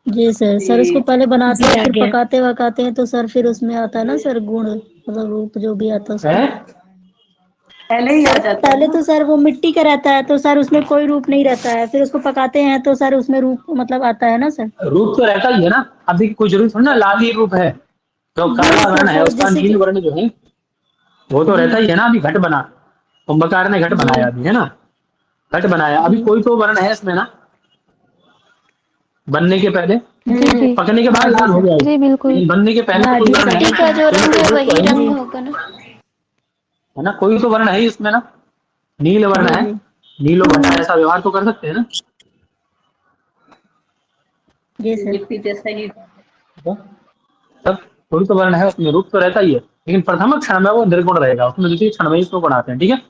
जी सर। सर उसको जी। पहले बनाते जी हैं आ फिर गया। पकाते वकाते हैं तो सर फिर उसमें आता है ना सर गुण, मतलब रूप जो भी आता है उसका। है पहले ही आ सर जाता है पहले ना। तो सर वो मिट्टी का रहता है तो सर उसमें कोई रूप नहीं रहता है, फिर उसको पकाते हैं तो सर उसमें रूप मतलब आता है ना सर। रूप तो रहता ही है ना, अभी कोई जरूरी थोड़ी ना लाल ही रूप है, जो जी काला सर। वर्ण है सर उसका जैसे नील कि वर्ण जो है वो तो जी रहता ही है ना। अभी घट बना, कुंभकार ने घट जी बनाया अभी, है ना, घट बनाया, अभी जी कोई तो वर्ण है इसमें ना, बनने के पहले, जी जी। पकने के बाद हाँ जी लाल हो सर। गया जी बिल्कुल। लेकिन बनने के पहले तो हाँ कोई जी वर्ण है सर। मिट्टी ना, का जो इसमें रंग कोई है रूप तो वही है रंग जी। नहीं, होगा ना। है ना, कोई तो वर्ण है ही इसमें ना, नील वर्ण जी है, जी। नीलो घटा, ऐसा व्यवहार तो कर सकते हैं ना। जी सर। मिट्टी जैसा ही। तब कोई तो वर्ण है उसमें, रूप तो रहता ही है, लेकिन प्रथम क्षण में वो निर्गुण रहेगा, उसमें द्वितीय क्षण में ही इसको गुणाते हैं, ठीक है।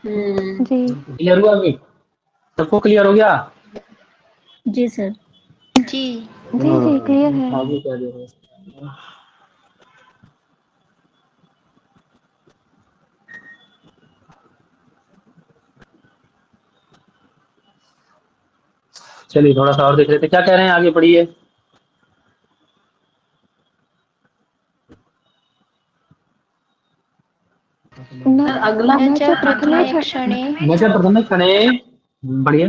जी क्लियर हुआ अभी, सबको क्लियर हो गया। जी सर। जी। जी। जी क्लियर है। आगे क्या दे रहे हैं? चलिए थोड़ा सा और देख लेते, क्या कह रहे हैं, आगे पढ़िए। अगला न च प्रथमे क्षणे वैसे प्रथम क्षणे बढ़िया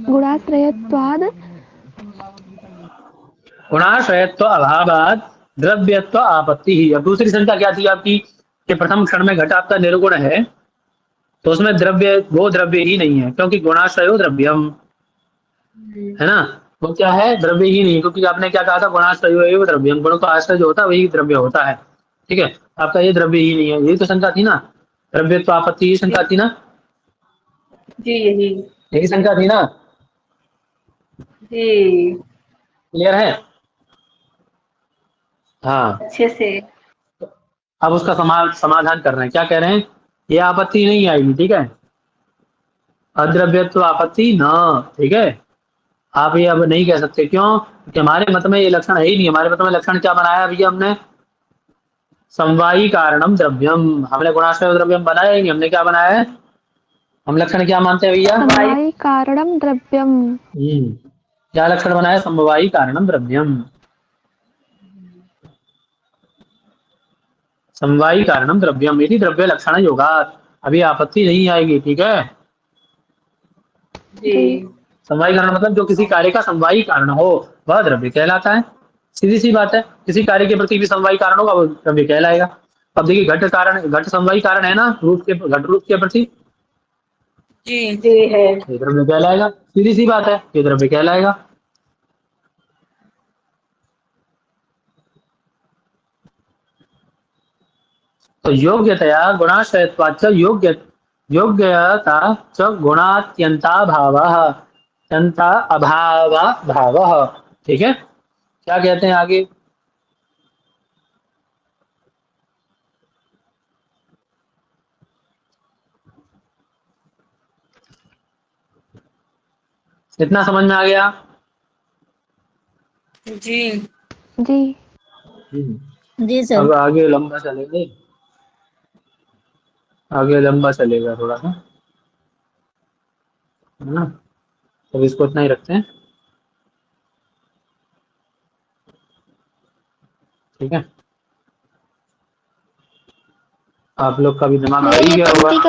गुणाश्रयत्वाद गुणाश्रयत्व अभावात द्रव्यत्व आपत्ति ही। अब दूसरी शंका क्या थी आपकी कि प्रथम क्षण में घट आपका निर्गुण है तो उसमें द्रव्य वो द्रव्य ही नहीं है, क्योंकि गुणाश्रयो द्रव्यम है ना, वो क्या है, द्रव्य ही नहीं, क्योंकि आपने क्या कहा था, गुणाश्रयो एव द्रव्यम, गुणों का आश्रय जो होता है वही द्रव्य होता है। ठीक है, आपका ये द्रव्य ही नहीं है, यही तो शंका थी ना, द्रव्यत्व आपत्ति ही शंका थी ना, जी यही यही शंका थी ना, जी क्लियर है। हाँ, अच्छे से। अब उसका समाधान कर रहे हैं, क्या कह रहे हैं, ये आपत्ति नहीं आएगी, ठीक है, अद्रव्यत्व आपत्ति न, ठीक है, आप ये अब नहीं कह सकते, क्यों, क्योंकि हमारे मत में ये लक्षण है ही नहीं, हमारे मत में लक्षण क्या बनाया भैया हमने, समवायी कारणम द्रव्यम, हमने गुणाश्रय द्रव्यम बनाया ही नहीं, हमने क्या बनाया है, हम लक्षण क्या मानते हैं भैया, समवायी कारणम द्रव्यम। क्या लक्षण बनाया, समवायी कारणम द्रव्यम, समवायी कारणम द्रव्यम, यदि द्रव्य लक्षण योगा, अभी आपत्ति नहीं आएगी, ठीक है। जी समवायी कारण मतलब जो किसी कार्य का समवायी कारण हो वह द्रव्य कहलाता है, सीधी सी बात है, किसी कार्य के प्रति भी समवायी कारण होगा वो द्रव्य कहलाएगा। अब देखिए घट कारण, घट समवायी कारण है ना, रूप के, घट रूप के प्रति जी जी है। ये द्रव्य कहलाएगा, सीधी सी बात है, ये द्रव्य कहलाएगा। तो योग्यतया गुणाश्रयत्वाच्च योग्यता च गुणात्यंताभावः अत्यंता अभाव भावः, ठीक है, क्या कहते हैं आगे, इतना समझ में आ गया। जी जी जी सर। अब आगे लंबा चलेगा, आगे लंबा चलेगा थोड़ा सा, है ना, तो इसको इतना ही रखते हैं, ठीक है, आप लोग का भी दिमाग आ ही ये गया होगा। पंक्ति का